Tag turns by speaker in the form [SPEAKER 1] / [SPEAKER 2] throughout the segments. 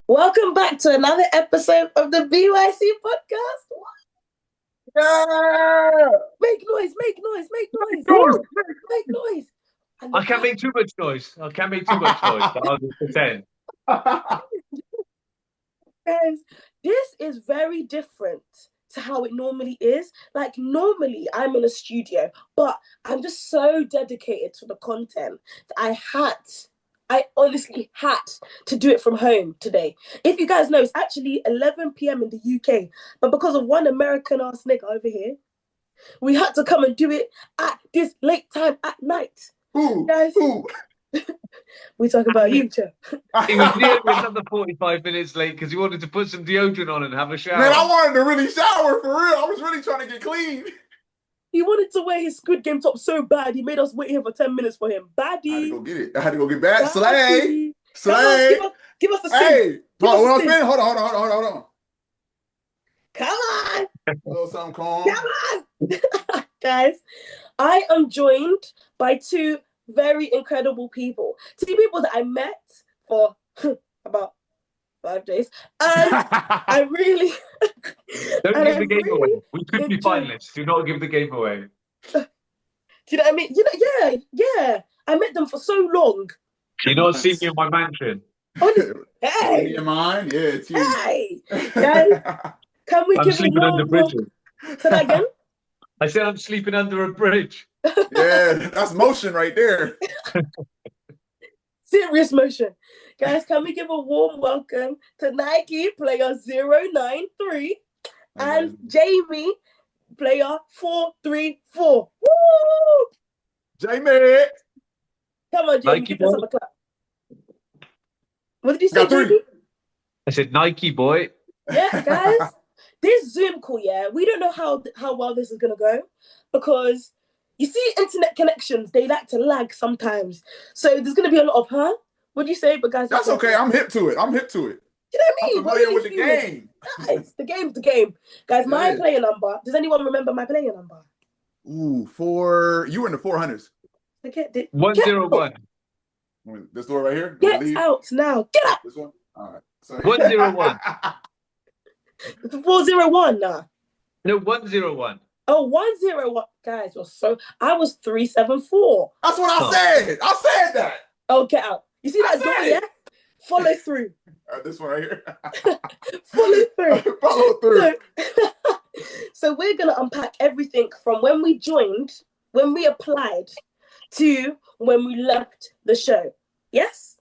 [SPEAKER 1] Welcome back to another episode of the BYC podcast.
[SPEAKER 2] Yeah.
[SPEAKER 1] Make noise, make noise, make noise, make noise.
[SPEAKER 2] I can't make too much noise. I'll just pretend.
[SPEAKER 1] Guys, this is very different to how it normally is. Like, normally I'm in a studio, but I'm just so dedicated to the content that I honestly had to do it from home today. If you guys know, it's actually 11 p.m. in the UK, but because of one American ass nigga over here, we had to come and do it at this late time at night.
[SPEAKER 3] Who?
[SPEAKER 1] Guys,
[SPEAKER 3] Who?
[SPEAKER 1] we talk about you, Joe.
[SPEAKER 2] He was nearly another 45 minutes late because he wanted to put some deodorant on and have a shower.
[SPEAKER 3] Man, I wanted to really shower for real. I was really trying to get clean.
[SPEAKER 1] He wanted to wear his Squid Game top so bad, he made us wait here for 10 minutes for him. Baddie.
[SPEAKER 3] I had to go get it. I had to go get back.
[SPEAKER 1] Baddie.
[SPEAKER 3] Slay.
[SPEAKER 1] Give us the spin.
[SPEAKER 3] Hey. Hold on.
[SPEAKER 1] Come on.
[SPEAKER 3] A little something calm.
[SPEAKER 1] Come on. Guys, I am joined by two very incredible people. Two people that I met for about 5 days. And I really...
[SPEAKER 2] Don't give the game away. We could be finalists. Do not give the game away.
[SPEAKER 1] Do you know what I mean? Yeah. I met them for so long.
[SPEAKER 2] You not see me in my mansion.
[SPEAKER 1] Hey.
[SPEAKER 3] In mine? Yeah, it's you.
[SPEAKER 1] Hey. Guys, can we give
[SPEAKER 2] sleeping under bridges.
[SPEAKER 1] Say that again?
[SPEAKER 2] I said I'm sleeping under a bridge.
[SPEAKER 3] Yeah, that's motion right there.
[SPEAKER 1] Serious motion. Guys, can we give a warm welcome to Nike player 093 and Jamie player 434. Woo!
[SPEAKER 3] Jamie!
[SPEAKER 1] Come on, Jamie,
[SPEAKER 2] Nike
[SPEAKER 1] give us
[SPEAKER 2] boy.
[SPEAKER 1] a clap. What did you say, Jamie?
[SPEAKER 2] I said Nike boy.
[SPEAKER 1] Yeah, guys, this Zoom call, yeah, we don't know how well this is going to go because you see internet connections, they like to lag sometimes. So there's going to be a lot of, huh? What do you say? But guys,
[SPEAKER 3] that's okay. I'm hip to it.
[SPEAKER 1] You know what I mean?
[SPEAKER 3] I'm familiar with the game.
[SPEAKER 1] Guys, the game's the game. Guys, my player number. Does anyone remember my player number?
[SPEAKER 3] Ooh, you were in the 400s.
[SPEAKER 2] 101.
[SPEAKER 3] This door right here?
[SPEAKER 1] Get out now. Get out.
[SPEAKER 3] This one? All right. Sorry.
[SPEAKER 2] 101.
[SPEAKER 1] It's 401 now.
[SPEAKER 2] No, 101.
[SPEAKER 1] Oh, 101. Guys, I was 374.
[SPEAKER 3] That's what I said. I said that.
[SPEAKER 1] Oh, get out. You see that door, yeah? Follow through.
[SPEAKER 3] This one right here.
[SPEAKER 1] Follow through.
[SPEAKER 3] Follow through.
[SPEAKER 1] So we're going to unpack everything from when we joined, when we applied, to when we left the show. Yes?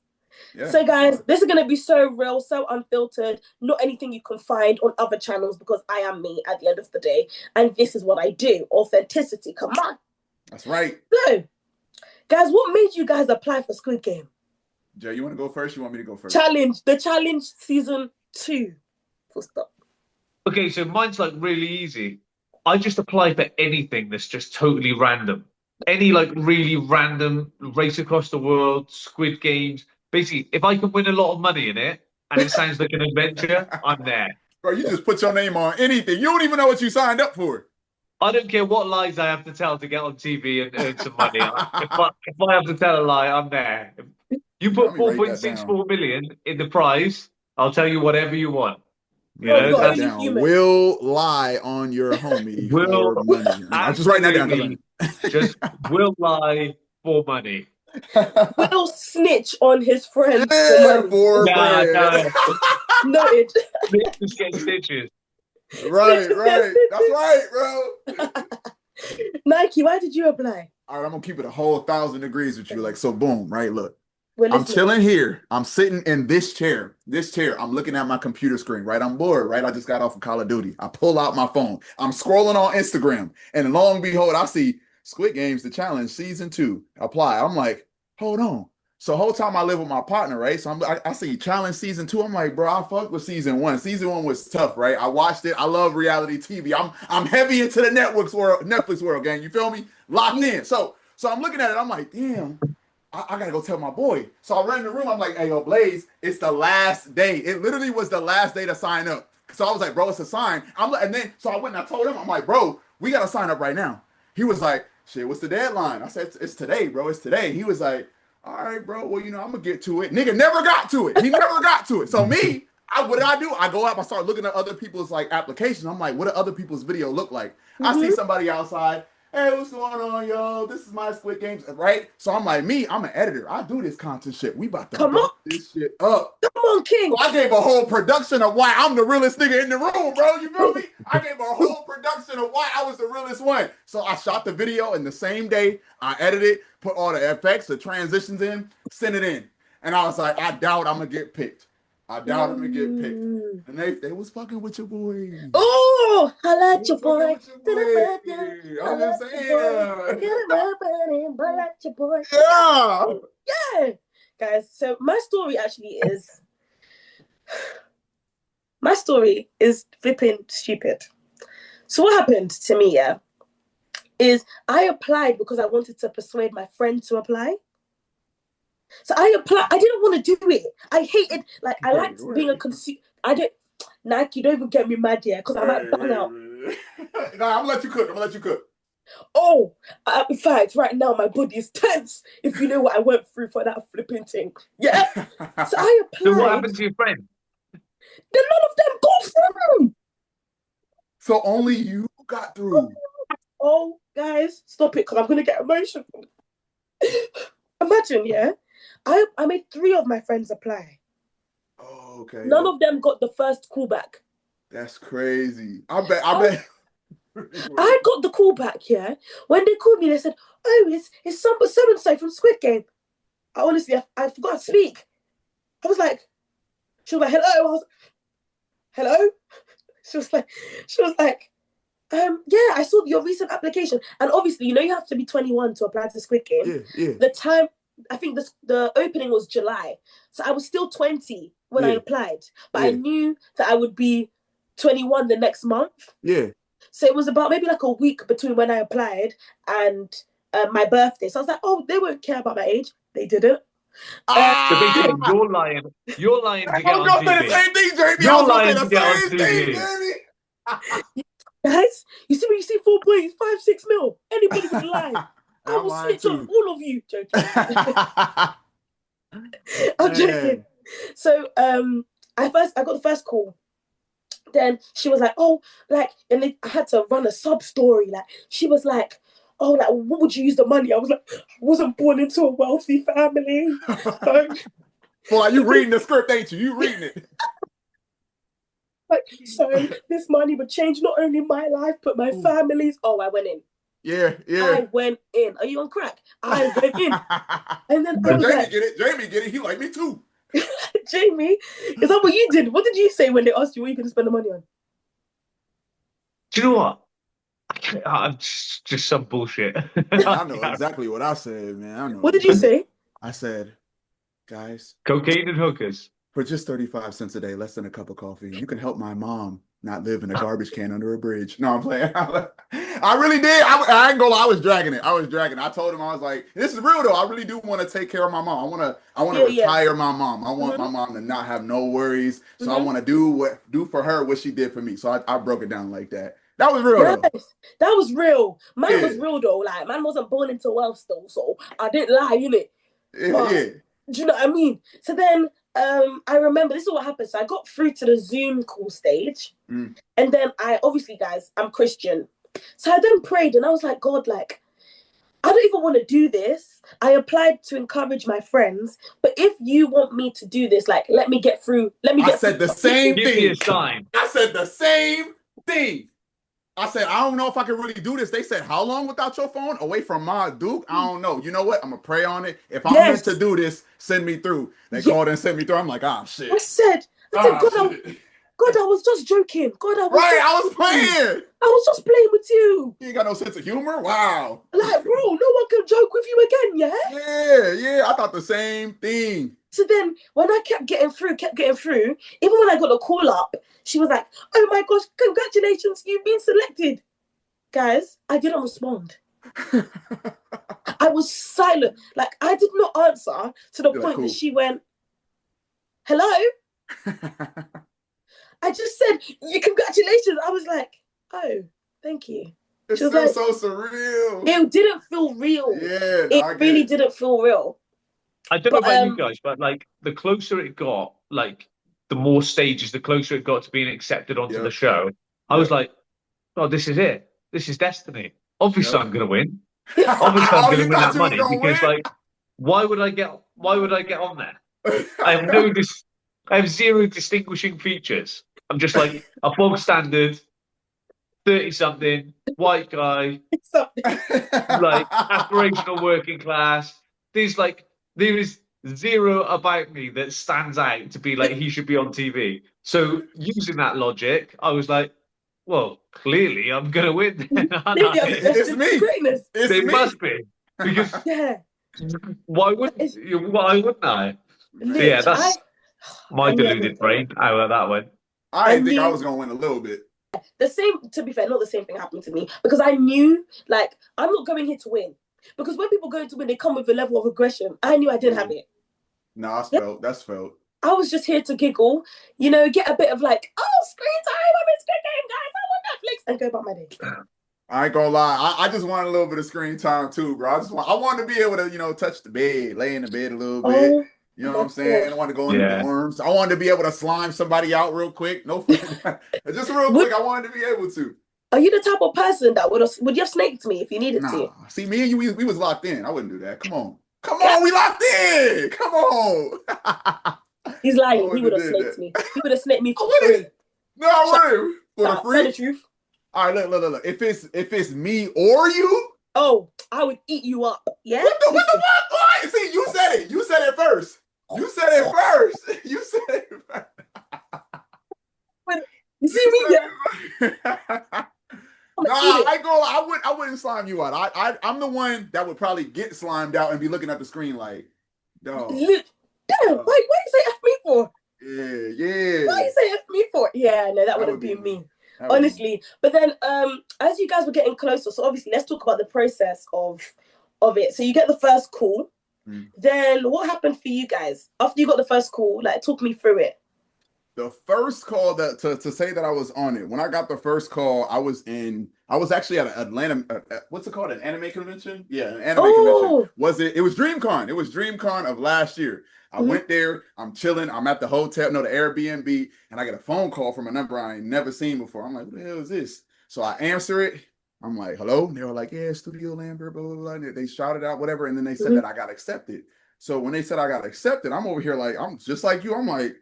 [SPEAKER 3] Yeah.
[SPEAKER 1] So guys, this is going to be so real, so unfiltered, not anything you can find on other channels because I am me at the end of the day. And this is what I do. Authenticity. Come on.
[SPEAKER 3] That's right.
[SPEAKER 1] So, guys, what made you guys apply for Squid Game?
[SPEAKER 3] Jay, you want to go first? You want me to go first?
[SPEAKER 1] The challenge season 2. Full stop.
[SPEAKER 2] Okay, so mine's like really easy. I just apply for anything that's just totally random. Any like really random race across the world, Squid Games. Basically, if I can win a lot of money in it and it sounds like an adventure, I'm there.
[SPEAKER 3] Bro, you just put your name on anything. You don't even know what you signed up for.
[SPEAKER 2] I don't care what lies I have to tell to get on TV and earn some money. If I have to tell a lie, I'm there. If you put 4.64 million in the prize, I'll tell you whatever you want. You know,
[SPEAKER 3] that's down. Will lie on your homie for money. I'm just writing that down.
[SPEAKER 2] Just will lie for money.
[SPEAKER 1] Will snitch on his friend
[SPEAKER 3] for money.
[SPEAKER 2] No.
[SPEAKER 1] Noted.
[SPEAKER 2] Just get stitches.
[SPEAKER 3] Right. That's right, bro.
[SPEAKER 1] Nike, why did you apply?
[SPEAKER 3] All right, I'm gonna keep it a whole 1,000 degrees with you. Like, so boom, right? Look.
[SPEAKER 1] Well,
[SPEAKER 3] I'm chilling here. I'm sitting in this chair. I'm looking at my computer screen, right? I'm bored, right? I just got off of Call of Duty. I pull out my phone. I'm scrolling on Instagram. And lo and behold, I see Squid Games, The Challenge, Season 2. Apply. I'm like, hold on. So the whole time I live with my partner, right? So I see Challenge Season 2. I'm like, bro, I fucked with Season 1. Season 1 was tough, right? I watched it. I love reality TV. I'm heavy into the Netflix world, gang. You feel me? Locked in. So So I'm looking at it. I'm like, damn, I gotta go tell my boy. So I ran in the room. I'm like, hey, yo, Blaze, it's the last day. It literally was the last day to sign up. So I was like, bro, it's a sign. And then so I went and I told him, I'm like, bro, we gotta sign up right now. He was like, shit, what's the deadline? I said, it's today, bro. It's today. He was like, all right, bro. Well, I'm gonna get to it. Nigga never got to it. He never got to it. So me, what did I do? I go out, I start looking at other people's like applications. I'm like, what do other people's video look like? I see somebody outside. Hey, what's going on, yo? This is my Squid Games, right? So I'm like, I'm an editor. I do this content shit. We about to
[SPEAKER 1] Come
[SPEAKER 3] this shit up.
[SPEAKER 1] Come on, King.
[SPEAKER 3] So I gave a whole production of why I'm the realest nigga in the room, bro. You feel me? I gave a whole production of why I was the realest one. So I shot the video in the same day. I edited, put all the effects, the transitions in, sent it in. And I was like, I doubt I'm going to get picked. I doubt I'm going to get picked. And they was fucking with your boy.
[SPEAKER 1] Oh, I like your boy.
[SPEAKER 3] I'm just saying.
[SPEAKER 1] Yeah. Guys, so my story is flipping stupid. So what happened to me, is I applied because I wanted to persuade my friend to apply. So I applied. I didn't want to do it. I hated, like, I liked being a consumer. Nike, don't even get me mad here because I might bang out.
[SPEAKER 3] No, I'm gonna let you cook.
[SPEAKER 1] Oh, in fact, right now my body is tense. If you know what I went through for that flipping thing, yeah. So I applied.
[SPEAKER 2] So what happened to your friend?
[SPEAKER 1] Then none of them got through.
[SPEAKER 3] So only you got through.
[SPEAKER 1] Oh, guys, stop it, because I'm gonna get emotional. Imagine, yeah. I made 3 of my friends apply.
[SPEAKER 3] Oh, okay.
[SPEAKER 1] None of them got the first callback.
[SPEAKER 3] That's crazy. I bet.
[SPEAKER 1] I got the callback, yeah. When they called me, they said, "Oh, it's so-and-so from Squid Game." I forgot to speak. I was like, she was like, "Hello." I was, "Hello." She was like, yeah, I saw your recent application, and obviously, you have to be 21 to apply to Squid Game.
[SPEAKER 3] Yeah.
[SPEAKER 1] The time, I think the opening was July, so I was still 20 when I applied, but I knew that I would be 21 the next month.
[SPEAKER 3] Yeah.
[SPEAKER 1] So it was about maybe like a week between when I applied and my birthday. So I was like, oh, they won't care about my age. They didn't.
[SPEAKER 2] So basically, you're lying. You're lying to get on TV.
[SPEAKER 3] I was going to say the same thing, Jamie.
[SPEAKER 2] You're lying to get on TV.
[SPEAKER 3] Jamie.
[SPEAKER 1] Guys, you see when you see 4.56 mil, anybody would lie. I will switch on all of you. Joking. I'm joking. So I got the first call. Then she was like, oh, like, and I had to run a sub story. Like, she was like, oh, like, what would you use the money? I was like, I wasn't born into a wealthy family.
[SPEAKER 3] Well, like, you reading the script, ain't you? You reading it.
[SPEAKER 1] Like, so this money would change not only my life, but my family's. Oh, I went in.
[SPEAKER 3] Yeah.
[SPEAKER 1] I went in. Are you on crack? I went in. And then
[SPEAKER 3] Jamie get it. He like me too.
[SPEAKER 1] Jamie, is that what you did? What did you say when they asked you what you going to spend the money on?
[SPEAKER 2] Do you know what? I'm just some bullshit.
[SPEAKER 3] I know exactly what I said, man. I know.
[SPEAKER 1] What did you say?
[SPEAKER 3] I said, guys,
[SPEAKER 2] cocaine and hookers. For
[SPEAKER 3] just 35 cents a day, less than a cup of coffee, you can help my mom not live in a garbage can under a bridge. No, I'm playing. I really did. I ain't gonna lie. I was dragging it. I told him, I was like, this is real though. I really do want to take care of my mom. I want to retire my mom. I want my mom to not have no worries. So I want to do for her what she did for me. So I broke it down like that. That was real though.
[SPEAKER 1] That was real. Mine was real though. Like, man wasn't born into wealth still, so I didn't lie, innit? Do you know what I mean? So then I remember this is what happened. So I got through to the Zoom call stage. And then obviously, guys, I'm Christian. So I then prayed and I was like, God, like, I don't even want to do this. I applied to encourage my friends. But if you want me to do this, like, let me get through. I
[SPEAKER 3] said the same thing.
[SPEAKER 2] Give me a sign.
[SPEAKER 3] I said the same thing. I said, I don't know if I can really do this. They said, how long without your phone? Away from my Duke? I don't know. You know what? I'm going to pray on it. If I'm meant to do this, send me through. They called and sent me through. I'm like, shit.
[SPEAKER 1] I said, God, I was just joking.
[SPEAKER 3] I was playing.
[SPEAKER 1] I was just playing with you.
[SPEAKER 3] You ain't got no sense of humor? Wow.
[SPEAKER 1] Like, bro, no one can joke with you again, yeah?
[SPEAKER 3] Yeah. I thought the same thing.
[SPEAKER 1] So then when I kept getting through, even when I got the call up, she was like, oh my gosh, congratulations, you've been selected. Guys, I didn't respond. I I was silent. Like, I did not answer to the point that she went, hello? I just said, congratulations. I was like, oh, thank you.
[SPEAKER 3] It's still like, so surreal.
[SPEAKER 1] It didn't feel real.
[SPEAKER 3] Yeah,
[SPEAKER 1] it really didn't feel real.
[SPEAKER 2] I don't know about you guys, but like the closer it got, like the more stages, the closer it got to being accepted onto the show, I was like, oh, this is it. This is destiny. Obviously, I'm going to win. Obviously, I'm going to win that money because, like, why would I get on there? I have zero distinguishing features. I'm just like a bog standard 30-something white guy, like aspirational working class. There is zero about me that stands out to be like he should be on TV. So using that logic, I was like, well, clearly I'm gonna win.
[SPEAKER 3] It's me.
[SPEAKER 1] Greatness.
[SPEAKER 2] It must be because why wouldn't I? Yeah, that's my deluded brain. How that went.
[SPEAKER 3] I didn't think I was gonna win a little bit.
[SPEAKER 1] To be fair, not the same thing happened to me because I knew, like, I'm not going here to win. Because when people go to win, they come with a level of aggression. I knew I didn't have it.
[SPEAKER 3] No, that's felt.
[SPEAKER 1] I was just here to giggle, get a bit of like, oh, screen time, I'm in Squid Game, guys, I want Netflix, and go about my day.
[SPEAKER 3] I ain't gonna lie, I just want a little bit of screen time too, bro. I want to be able to, touch the bed, lay in the bed a little bit. You know what I'm saying? I want to go in the dorms. I wanted to be able to slime somebody out real quick. No, just real quick. I wanted to be able to.
[SPEAKER 1] Are you the type of person that would you have snaked me if you needed to?
[SPEAKER 3] See, me and you, we was locked in. I wouldn't do that. Come on, we locked in. Come on.
[SPEAKER 1] He's lying. He would have snaked me. He would have snaked me for free.
[SPEAKER 3] No, I wouldn't. For the free.
[SPEAKER 1] Tell the truth.
[SPEAKER 3] All right, look. If it's me or you,
[SPEAKER 1] I would eat you up. Yeah.
[SPEAKER 3] What the fuck? Why? See, you said it. You said it first. You said it first. You see me? No, I wouldn't slime you out. I'm the one that would probably get slimed out and be looking at the screen like, dog. Damn,
[SPEAKER 1] what you say F me for?
[SPEAKER 3] Yeah.
[SPEAKER 1] What you say F me for? Yeah, no, that would have been me. Honestly. But then as you guys were getting closer, so obviously let's talk about the process of it. So you get the first call. Then what happened for you guys? After you got the first call, like talk me through it.
[SPEAKER 3] The first call to say that I was on it, when I got the first call, I was actually at Atlanta, what's it called? An anime convention? Yeah, an anime convention. It was DreamCon. It was DreamCon of last year. I went there, I'm chilling, I'm at the hotel, the Airbnb, and I get a phone call from a number I ain't never seen before. I'm like, what the hell is this? So I answer it. I'm like, hello? And they were like, yeah, Studio Lambert, blah, blah, blah. And they shouted out whatever, and then they said that I got accepted. So when they said I got accepted, I'm over here like, I'm just like you. I'm like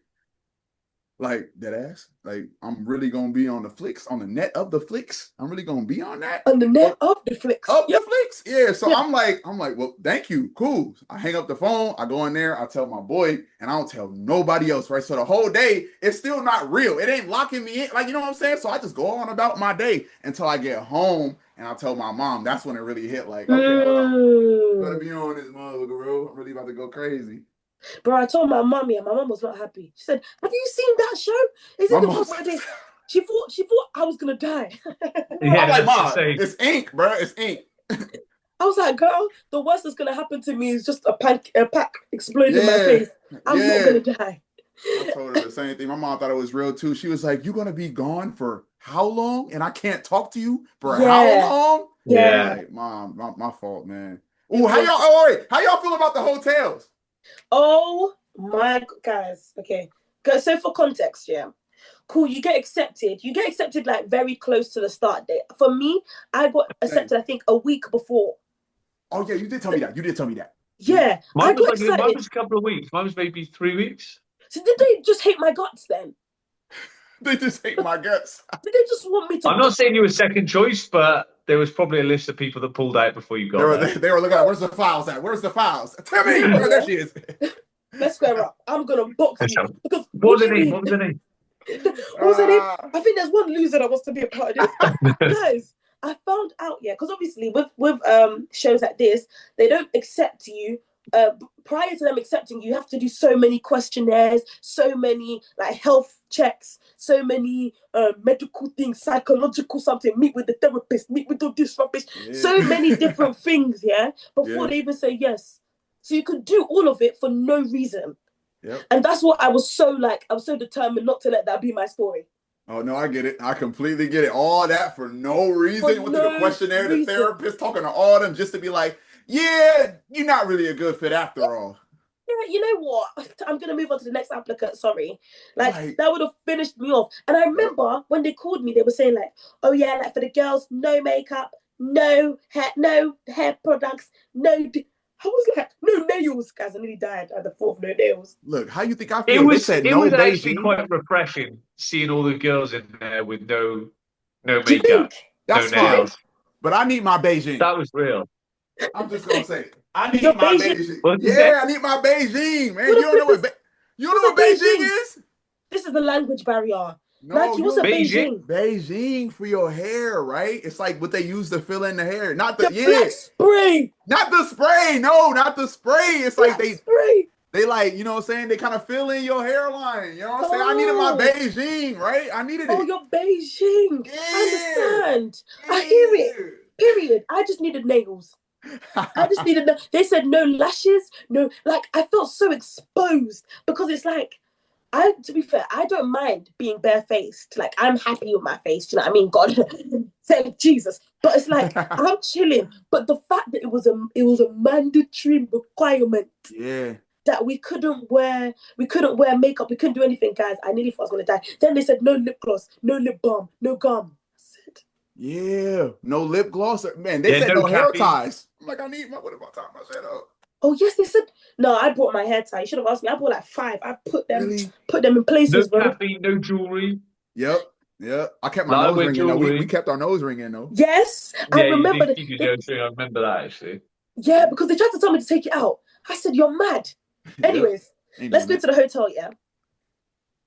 [SPEAKER 3] dead ass. Like, I'm really gonna be on the flicks, on the net of the flicks. I'm really gonna be on that.
[SPEAKER 1] On the net of the flicks.
[SPEAKER 3] Of the flicks. Yeah. So I'm like, well, thank you. Cool. I hang up the phone, I go in there, I tell my boy, and I don't tell nobody else, right? So the whole day, it's still not real. It ain't locking me in. Like, you know what I'm saying? So I just go on about my day until I get home and I tell my mom. That's when it really hit, like, okay, hold on. Gotta be on this motherfucker, bro. I'm really about to go crazy.
[SPEAKER 1] Bro, I told my mommy and my mom was not happy. She said, have you seen that show? Is it the one where they... She thought I was gonna die.
[SPEAKER 3] I'm like, Mom, it's ink, bro. It's ink.
[SPEAKER 1] I was like, girl, the worst that's gonna happen to me is just a pack exploding in my face. I'm not gonna die.
[SPEAKER 3] I told her the same thing. My mom thought it was real too. She was like, "You gonna be gone for how long? And I can't talk to you for how long?"
[SPEAKER 1] Yeah,
[SPEAKER 3] like, Mom, my fault, man. Ooh, how y'all feel about the hotels?
[SPEAKER 1] Oh my guys. Okay. So for context, cool, you get accepted. You get accepted like very close to the start date. For me, I got accepted, I think, a week before.
[SPEAKER 3] Oh yeah, you did tell me that.
[SPEAKER 1] Yeah.
[SPEAKER 2] Mine was a couple of weeks. Mine was maybe 3 weeks.
[SPEAKER 1] So did they just hate my guts then?
[SPEAKER 3] They just hate my guts.
[SPEAKER 1] Did they just want me to...
[SPEAKER 2] I'm not saying you were second choice, but there was probably a list of people that pulled out before you got there.
[SPEAKER 3] They were looking at, where's the files at? Where's the files? Tell me! There she is.
[SPEAKER 1] Let's square up. I'm going to box you. Because,
[SPEAKER 2] what was the name? What was the name?
[SPEAKER 1] I think there's one loser that wants to be a part of this. Guys, I found out, because obviously with shows like this, they don't accept you prior to them accepting you, have to do so many questionnaires, so many like health checks, so many medical things, psychological something, meet with the therapist, meet with all this rubbish, so many different things, before they even say yes. So you could do all of it for no reason. And that's what I was so determined not to let that be my story.
[SPEAKER 3] Oh, no, I get it. I completely get it. All that for no reason. Went through the questionnaire, the therapist, talking to all of them just to be like, yeah, you're not really a good fit after all.
[SPEAKER 1] Yeah, you know what? I'm going to move on to the next applicant. Sorry. Like, that would have finished me off. And I remember when they called me, they were saying like, oh yeah, like for the girls, no makeup, no hair products, no... I was like, no nails, guys. I nearly died at the thought of no nails.
[SPEAKER 3] Look, how you think I feel? They said no
[SPEAKER 2] was
[SPEAKER 3] Beijing.
[SPEAKER 2] Actually quite refreshing seeing all the girls in there with no
[SPEAKER 1] makeup,
[SPEAKER 3] no nails. But I need my Beijing.
[SPEAKER 2] That was real.
[SPEAKER 3] I'm just gonna say, I need my Beijing. I need my Beijing, man. You don't know what Beijing is?
[SPEAKER 1] This is the language barrier.
[SPEAKER 3] No,
[SPEAKER 1] like, what's a Beijing?
[SPEAKER 3] Beijing for your hair, right? It's like what they use to fill in the hair. Not the
[SPEAKER 1] black spray.
[SPEAKER 3] Not the spray. No, not the spray. It's black like
[SPEAKER 1] spray.
[SPEAKER 3] They like, you know what I'm saying? They kind of fill in your hairline. You know what I'm saying? I needed my Beijing, right? I needed it.
[SPEAKER 1] Oh, your Beijing. I understand. I hear it. Period. I just needed nails. They said no lashes, no, like I felt so exposed because it's like, to be fair, I don't mind being barefaced. Like, I'm happy with my face. Do you know what I mean? God, thank Jesus. But it's like, I'm chilling. But the fact that it was a mandatory requirement.
[SPEAKER 3] Yeah.
[SPEAKER 1] That we couldn't wear makeup. We couldn't do anything, guys. I nearly thought I was going to die. Then they said no lip gloss, no lip balm, no gum. I said,
[SPEAKER 3] yeah, no lip gloss. Man, they said no hair ties. I'm like, what am I tying my shit up?
[SPEAKER 1] Oh yes, they said no. I brought my hair tie. You should have asked me. I bought like 5. I put them in places.
[SPEAKER 2] No caffeine, no jewelry.
[SPEAKER 3] Yep. I kept my nose ringing. Though. We kept our nose ringing though.
[SPEAKER 1] Yes, I remember.
[SPEAKER 2] I remember that actually.
[SPEAKER 1] Yeah, because they tried to tell me to take it out. I said, "You're mad." Anyways, let's go to the hotel. Yeah.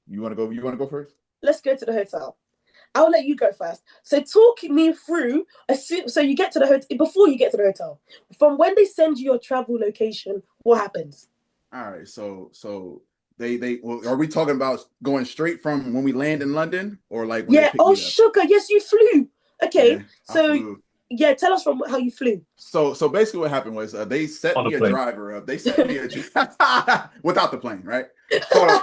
[SPEAKER 3] You want to go? You want to go first?
[SPEAKER 1] Let's go to the hotel. I'll let you go first. So talk me through so you get to the hotel. Before you get to the hotel, from when they send you your travel location, what happens?
[SPEAKER 3] All right. So are we talking about going straight from when we land in London or like? When
[SPEAKER 1] sugar. Yes, you flew. Okay. Yeah, tell us from how you flew.
[SPEAKER 3] So basically what happened was they set me a driver up. They set me without the plane, right? So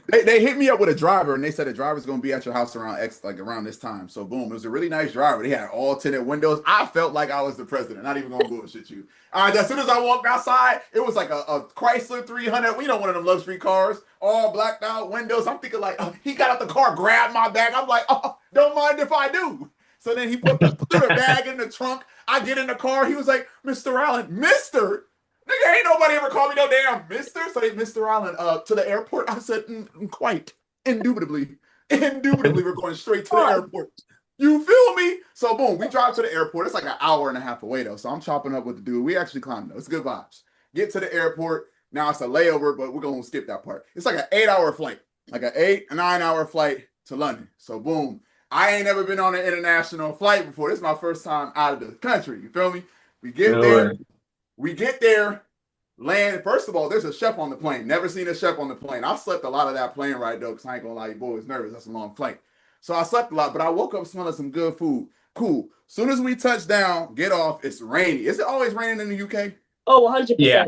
[SPEAKER 3] they hit me up with a driver and they said the driver's gonna be at your house around this time. So boom, it was a really nice driver. They had all tinted windows. I felt like I was the president. Not even gonna bullshit you. All right, as soon as I walked outside, it was like a Chrysler 300. We don't one of them luxury cars, all blacked out windows. I'm thinking like, he got out the car, grabbed my bag. I'm like, don't mind if I do. So then he put the bag in the trunk. I get in the car. He was like, Mr. Allen, Mr. Nigga, ain't nobody ever called me no damn Mr. So they Mr. Allen to the airport. I said, quite. Indubitably, we're going straight to the airport. You feel me? So boom, we drive to the airport. It's like an hour and a half away though. So I'm chopping up with the dude. We actually climbed though. It's good vibes. Get to the airport. Now it's a layover, but we're going to skip that part. It's like an 8-hour flight. Like an 9-hour flight to London. So boom. I ain't never been on an international flight before. This is my first time out of the country. You feel me? We get there, land. First of all, there's a chef on the plane. Never seen a chef on the plane. I slept a lot of that plane ride though, because I ain't gonna lie, you boy was nervous. That's a long flight. So I slept a lot, but I woke up smelling some good food. Cool. Soon as we touch down, get off, it's rainy. Is it always raining in the UK?
[SPEAKER 1] Oh, 100%.
[SPEAKER 3] Yeah,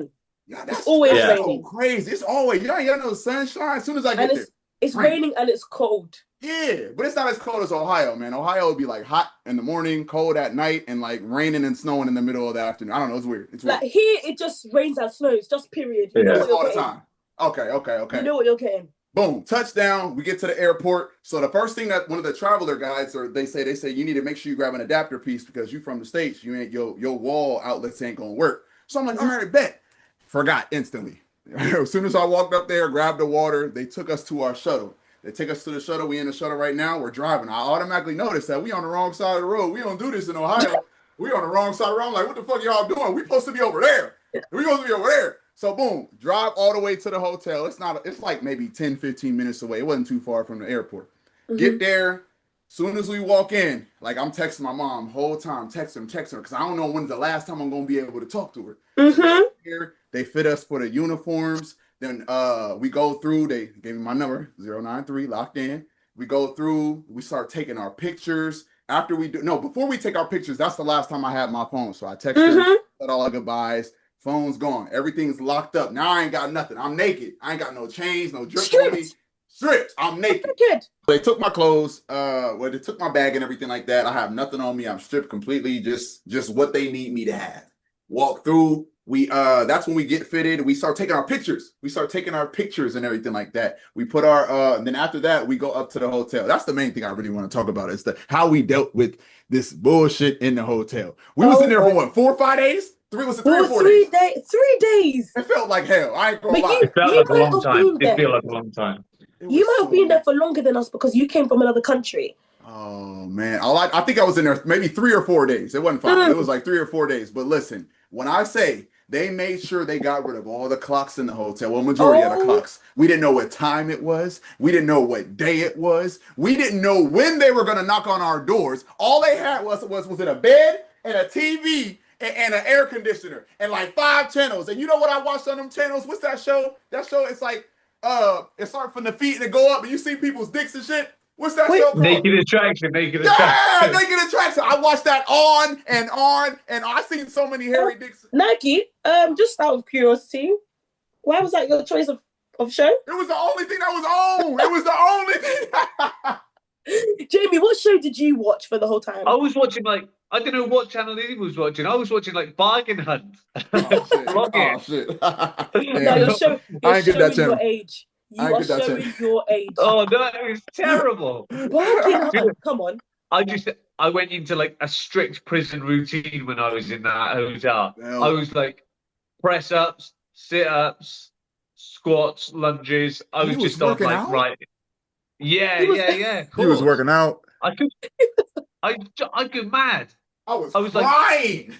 [SPEAKER 3] that's
[SPEAKER 1] always raining.
[SPEAKER 3] So crazy. It's always, y'all know the sunshine. As soon as I get there.
[SPEAKER 1] It's raining and it's cold.
[SPEAKER 3] Yeah, but it's not as cold as Ohio, man. Ohio would be like hot in the morning, cold at night, and like raining and snowing in the middle of the afternoon. I don't know. It's weird.
[SPEAKER 1] Like here, it just rains and snows, just period.
[SPEAKER 3] You know all the time. Okay.
[SPEAKER 1] You know what you're getting.
[SPEAKER 3] Boom, touchdown. We get to the airport. So the first thing that one of the traveler guides, they say you need to make sure you grab an adapter piece because you from the States. You ain't your wall outlets ain't gonna work. So I'm like, all right, bet. Forgot instantly. As soon as I walked up there, grabbed the water, they took us to our shuttle. They take us to the shuttle. We in the shuttle right now. We're driving. I automatically noticed that we on the wrong side of the road. We don't do this in Ohio. We on the wrong side of the road. I'm like, what the fuck y'all doing? We supposed to be over there. We supposed to be over there. So boom, drive all the way to the hotel. It's like maybe 10, 15 minutes away. It wasn't too far from the airport. Mm-hmm. Get there. Soon as we walk in, like I'm texting my mom whole time, texting her, because I don't know when's the last time I'm gonna be able to talk to her. So here, they fit us for the uniforms. Then we go through, they gave me my number, 093, locked in. We go through, we start taking our pictures. Before we take our pictures, that's the last time I had my phone. So I text her, said all our goodbyes. Phone's gone. Everything's locked up. Now I ain't got nothing. I'm naked. I ain't got no chains, no drip on me. Stripped. I'm naked. They took my clothes. They took my bag and everything like that. I have nothing on me. I'm stripped completely. Just what they need me to have. Walk through. That's when we get fitted. We start taking our pictures. And everything like that. We put our and then after that we go up to the hotel. That's the main thing I really want to talk about is how we dealt with this bullshit in the hotel. We was in there for what, 4 or 5 days? 3 or 4 days?
[SPEAKER 1] 3 days.
[SPEAKER 3] It felt like hell. I ain't gonna lie.
[SPEAKER 2] It felt like a long time. It felt like a long time.
[SPEAKER 1] You might have been there for longer than us because you came from another country.
[SPEAKER 3] Oh man, I think I was in there maybe 3 or 4 days. It wasn't 5. It was like 3 or 4 days. But listen, when I say they made sure they got rid of all the clocks in the hotel, well, majority of the clocks. We didn't know what time it was. We didn't know what day it was. We didn't know when they were gonna knock on our doors. All they had was in a bed and a TV and an air conditioner and like 5 channels. And you know what I watched on them channels? What's that show? That show, it's like it starts from the feet and it go up and you see people's dicks and shit. What's that show called?
[SPEAKER 2] Naked Attraction.
[SPEAKER 3] Naked Attraction. I watched that on, and I seen so many hairy dicks.
[SPEAKER 1] Nike, just out of curiosity, why was that your choice of show?
[SPEAKER 3] It was the only thing that was on. It was the only thing.
[SPEAKER 1] Jamie, what show did you watch for the whole time?
[SPEAKER 2] I was watching I don't know what channel he was watching. I was watching Bargain Hunt.
[SPEAKER 3] Oh shit.
[SPEAKER 1] No, you're showing your age. You are showing your age.
[SPEAKER 2] Oh no, it was terrible.
[SPEAKER 1] Come on.
[SPEAKER 2] I went into a strict prison routine when I was in that hotel. I was press ups, sit ups, squats, lunges. I was just on right. Yeah.
[SPEAKER 3] He was working out.
[SPEAKER 2] I go mad.
[SPEAKER 3] I was crying.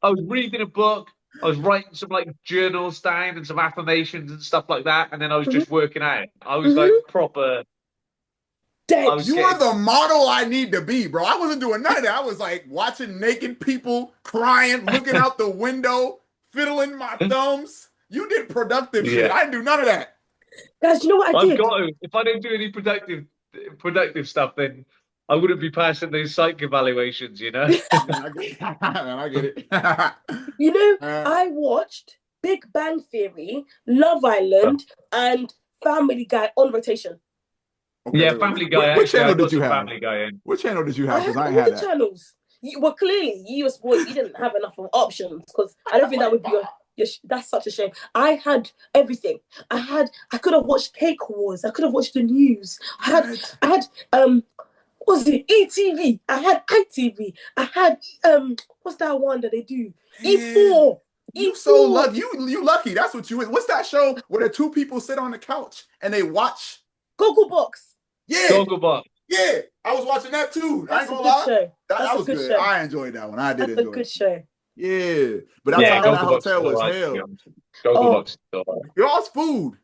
[SPEAKER 2] I was reading a book. I was writing some journals down and some affirmations and stuff like that, and then I was just working out. I was proper.
[SPEAKER 3] You are the model I need to be, bro. I wasn't doing none of that. I was watching naked people crying, looking out the window, fiddling my thumbs. You did productive shit. I didn't do none of that.
[SPEAKER 1] Guys, you know what I did?
[SPEAKER 2] If I don't do any productive stuff, then I wouldn't be passing those psych evaluations, you know?
[SPEAKER 3] I get it.
[SPEAKER 1] I watched Big Bang Theory, Love Island, and Family Guy on rotation.
[SPEAKER 2] Okay, yeah, Family Guy.
[SPEAKER 3] What channel did you have?
[SPEAKER 2] Family Guy in.
[SPEAKER 3] What channel did you have? Because I
[SPEAKER 1] had
[SPEAKER 3] had that.
[SPEAKER 1] channels. Well, clearly, you were spoiled. You didn't have enough of options because I don't think that would be that's such a shame. I had everything. I could have watched Cake Wars. I could have watched the news. I had what's it? ETV. I had ITV. I had what's that one that they do? E4.
[SPEAKER 3] You so lucky. You lucky. That's what you is. What's that show where the 2 people sit on the couch and they watch?
[SPEAKER 1] Gogglebox.
[SPEAKER 3] Yeah.
[SPEAKER 2] Gogglebox.
[SPEAKER 3] Yeah. I was watching that too.
[SPEAKER 1] That's
[SPEAKER 3] I ain't gonna lie.
[SPEAKER 1] Show.
[SPEAKER 3] That was good. Show. I enjoyed that one. I did enjoy it.
[SPEAKER 1] That's a good show.
[SPEAKER 3] Yeah. But that hotel was hell.
[SPEAKER 2] Gogglebox.
[SPEAKER 3] Y'all's food.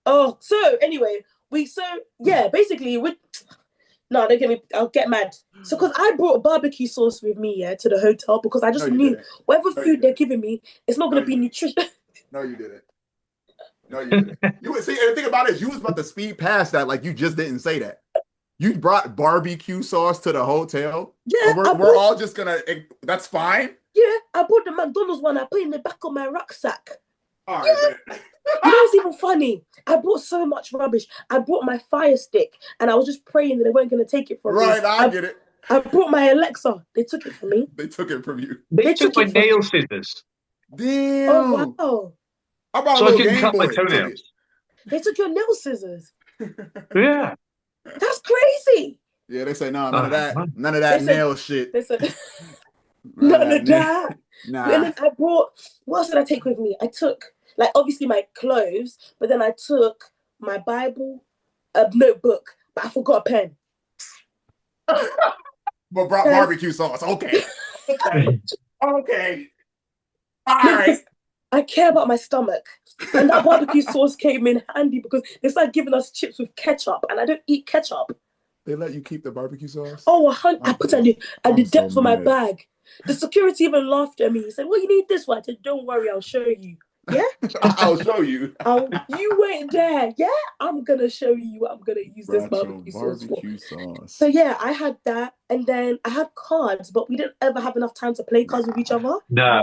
[SPEAKER 1] Oh, so anyway, basically no, don't get me. I'll get mad. So, because I brought barbecue sauce with me, to the hotel because I just knew whatever food they're giving me, it's not going to be nutritious.
[SPEAKER 3] No, you didn't. No, you didn't. You see, and the thing about it is, you was about to speed past that, like you just didn't say that. You brought barbecue sauce to the hotel.
[SPEAKER 1] Yeah,
[SPEAKER 3] we're all just gonna. That's fine.
[SPEAKER 1] Yeah, I bought the McDonald's one. I put it in the back of my rucksack.
[SPEAKER 3] All right.
[SPEAKER 1] You know what's even funny? I bought so much rubbish. I brought my Fire Stick, and I was just praying that they weren't going to take it from me.
[SPEAKER 3] Right, I get it.
[SPEAKER 1] I brought my Alexa. They took it from me.
[SPEAKER 3] They took it from you.
[SPEAKER 2] They took my nail scissors.
[SPEAKER 3] Damn.
[SPEAKER 1] Oh, wow.
[SPEAKER 3] How about
[SPEAKER 2] so I couldn't cut my toenails.
[SPEAKER 1] They took your nail scissors.
[SPEAKER 2] Yeah.
[SPEAKER 1] That's crazy.
[SPEAKER 3] Yeah, they say, no, none of that. None of that nail shit.
[SPEAKER 1] They said, none of that.
[SPEAKER 3] Nah.
[SPEAKER 1] And then I brought, what else did I take with me? I took, obviously my clothes, but then I took my Bible, a notebook, but I forgot a pen.
[SPEAKER 3] But brought barbecue sauce. Okay. Okay. All right.
[SPEAKER 1] I care about my stomach. And that barbecue sauce came in handy because they started giving us chips with ketchup, and I don't eat ketchup.
[SPEAKER 3] They let you keep the barbecue sauce?
[SPEAKER 1] Oh, I put it at the
[SPEAKER 3] I'm so
[SPEAKER 1] depths of my
[SPEAKER 3] mad.
[SPEAKER 1] bag. The security even laughed at me. He said, "Well, you need this one." I said, "Don't worry, I'll show you." Yeah,
[SPEAKER 3] I'll show you.
[SPEAKER 1] you wait there. Yeah, I'm gonna show you what I'm gonna use this
[SPEAKER 3] Brought your
[SPEAKER 1] barbecue sauce for.
[SPEAKER 3] barbecue sauce.
[SPEAKER 1] So yeah, I had that, and then I had cards, but we didn't ever have enough time to play cards with each other.
[SPEAKER 2] No.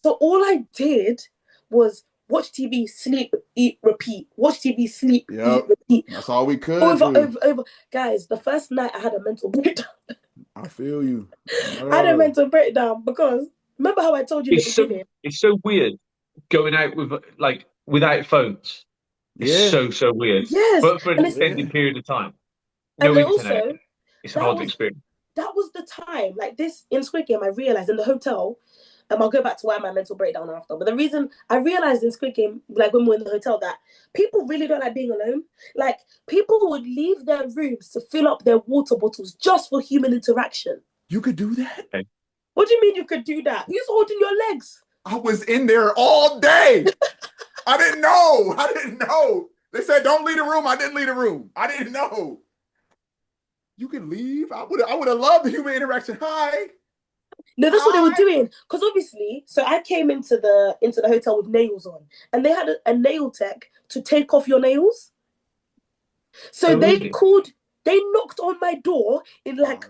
[SPEAKER 1] So all I did was watch TV, sleep, eat, repeat. Watch TV, sleep, eat,
[SPEAKER 3] Yep.
[SPEAKER 1] repeat.
[SPEAKER 3] That's all we could
[SPEAKER 1] Over,
[SPEAKER 3] do.
[SPEAKER 1] over. Guys, the first night I had a mental breakdown.
[SPEAKER 3] I feel you.
[SPEAKER 1] I had a mental breakdown because remember how I told you in the beginning?
[SPEAKER 2] It's so weird going out with like without phones. It's
[SPEAKER 3] Yeah.
[SPEAKER 2] so weird.
[SPEAKER 1] Yes.
[SPEAKER 2] But for an
[SPEAKER 1] And
[SPEAKER 2] extended period of time.
[SPEAKER 1] and
[SPEAKER 2] No
[SPEAKER 1] then
[SPEAKER 2] internet.
[SPEAKER 1] also
[SPEAKER 2] It's a hard experience.
[SPEAKER 1] that was the time. Like this in Squid Game, I realized in the hotel. I'll go back to why my mental breakdown after. But the reason I realized in Squid Game, like when we were in the hotel, that people really don't like being alone. Like people would leave their rooms to fill up their water bottles just for human interaction.
[SPEAKER 3] You could do that?
[SPEAKER 2] Okay.
[SPEAKER 1] What do you mean you could do that? Who's holding your legs?
[SPEAKER 3] I was in there all day. I didn't know. They said don't leave the room. I didn't leave the room. I didn't know. You can leave. I would have loved the human interaction. Hi.
[SPEAKER 1] No, that's what they were doing. Because obviously, so I came into the hotel with nails on, and they had a nail tech to take off your nails. So they knocked on my door in like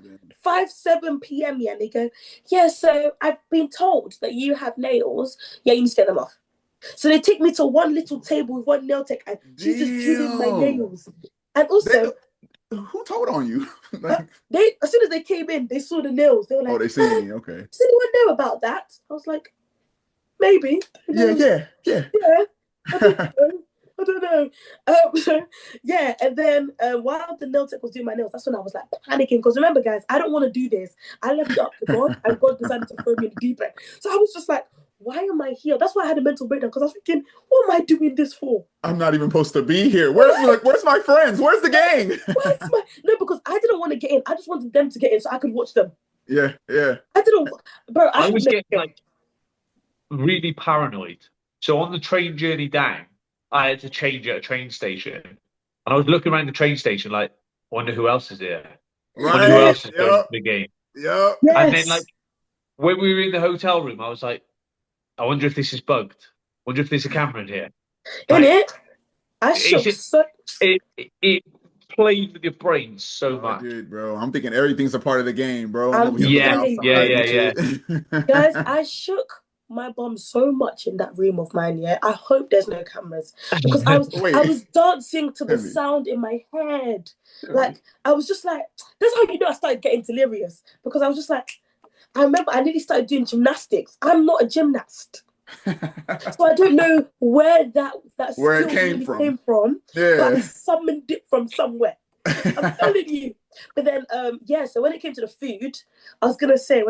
[SPEAKER 1] 7 p.m. Yeah, and they go, "Yeah, so I've been told that you have nails. Yeah, you need to get them off." So they take me to one little table with one nail tech, and she's just doing my nails. And also,
[SPEAKER 3] who told on you?
[SPEAKER 1] As soon as they came in, they saw the nails. They were like,
[SPEAKER 3] "Oh, they see me. Okay."
[SPEAKER 1] Does anyone know about that? I was like, maybe.
[SPEAKER 3] Yeah.
[SPEAKER 1] I don't know. Yeah, and then while the nail tech was doing my nails, that's when I was like panicking. Because remember, guys, I don't want to do this. I left it up to God, and God decided to throw me in the deep end. So I was just like, why am I here? That's why I had a mental breakdown, because I was thinking, what am I doing this for?
[SPEAKER 3] I'm not even supposed to be here. Where's my friends? Where's the gang?
[SPEAKER 1] No, because I didn't want to get in. I just wanted them to get in so I could watch them.
[SPEAKER 3] Yeah.
[SPEAKER 1] I didn't, bro.
[SPEAKER 2] I was getting like really paranoid. So on the train journey down, I had to change at a train station, and I was looking around the train station like, wonder who else is here.
[SPEAKER 3] Right.
[SPEAKER 2] Wonder who else is going to the game.
[SPEAKER 3] Yeah.
[SPEAKER 1] Yes.
[SPEAKER 2] And then like when we were in the hotel room, I was like, I wonder if this is bugged. Wonder if there's a camera in here.
[SPEAKER 1] In it, I shook so.
[SPEAKER 2] It played with your brain so much.
[SPEAKER 3] I did, bro. I'm thinking everything's a part of the game, bro.
[SPEAKER 2] Yeah.
[SPEAKER 1] Guys, I shook my bum so much in that room of mine. Yeah, I hope there's no cameras because I was dancing to the sound in my head. Like I was just like, that's how you know I started getting delirious, because I was just like, I remember I nearly started doing gymnastics. I'm not a gymnast. So I don't know where that
[SPEAKER 3] where it came from. Yeah,
[SPEAKER 1] but I summoned it from somewhere. I'm telling you. But then so when it came to the food, I was gonna say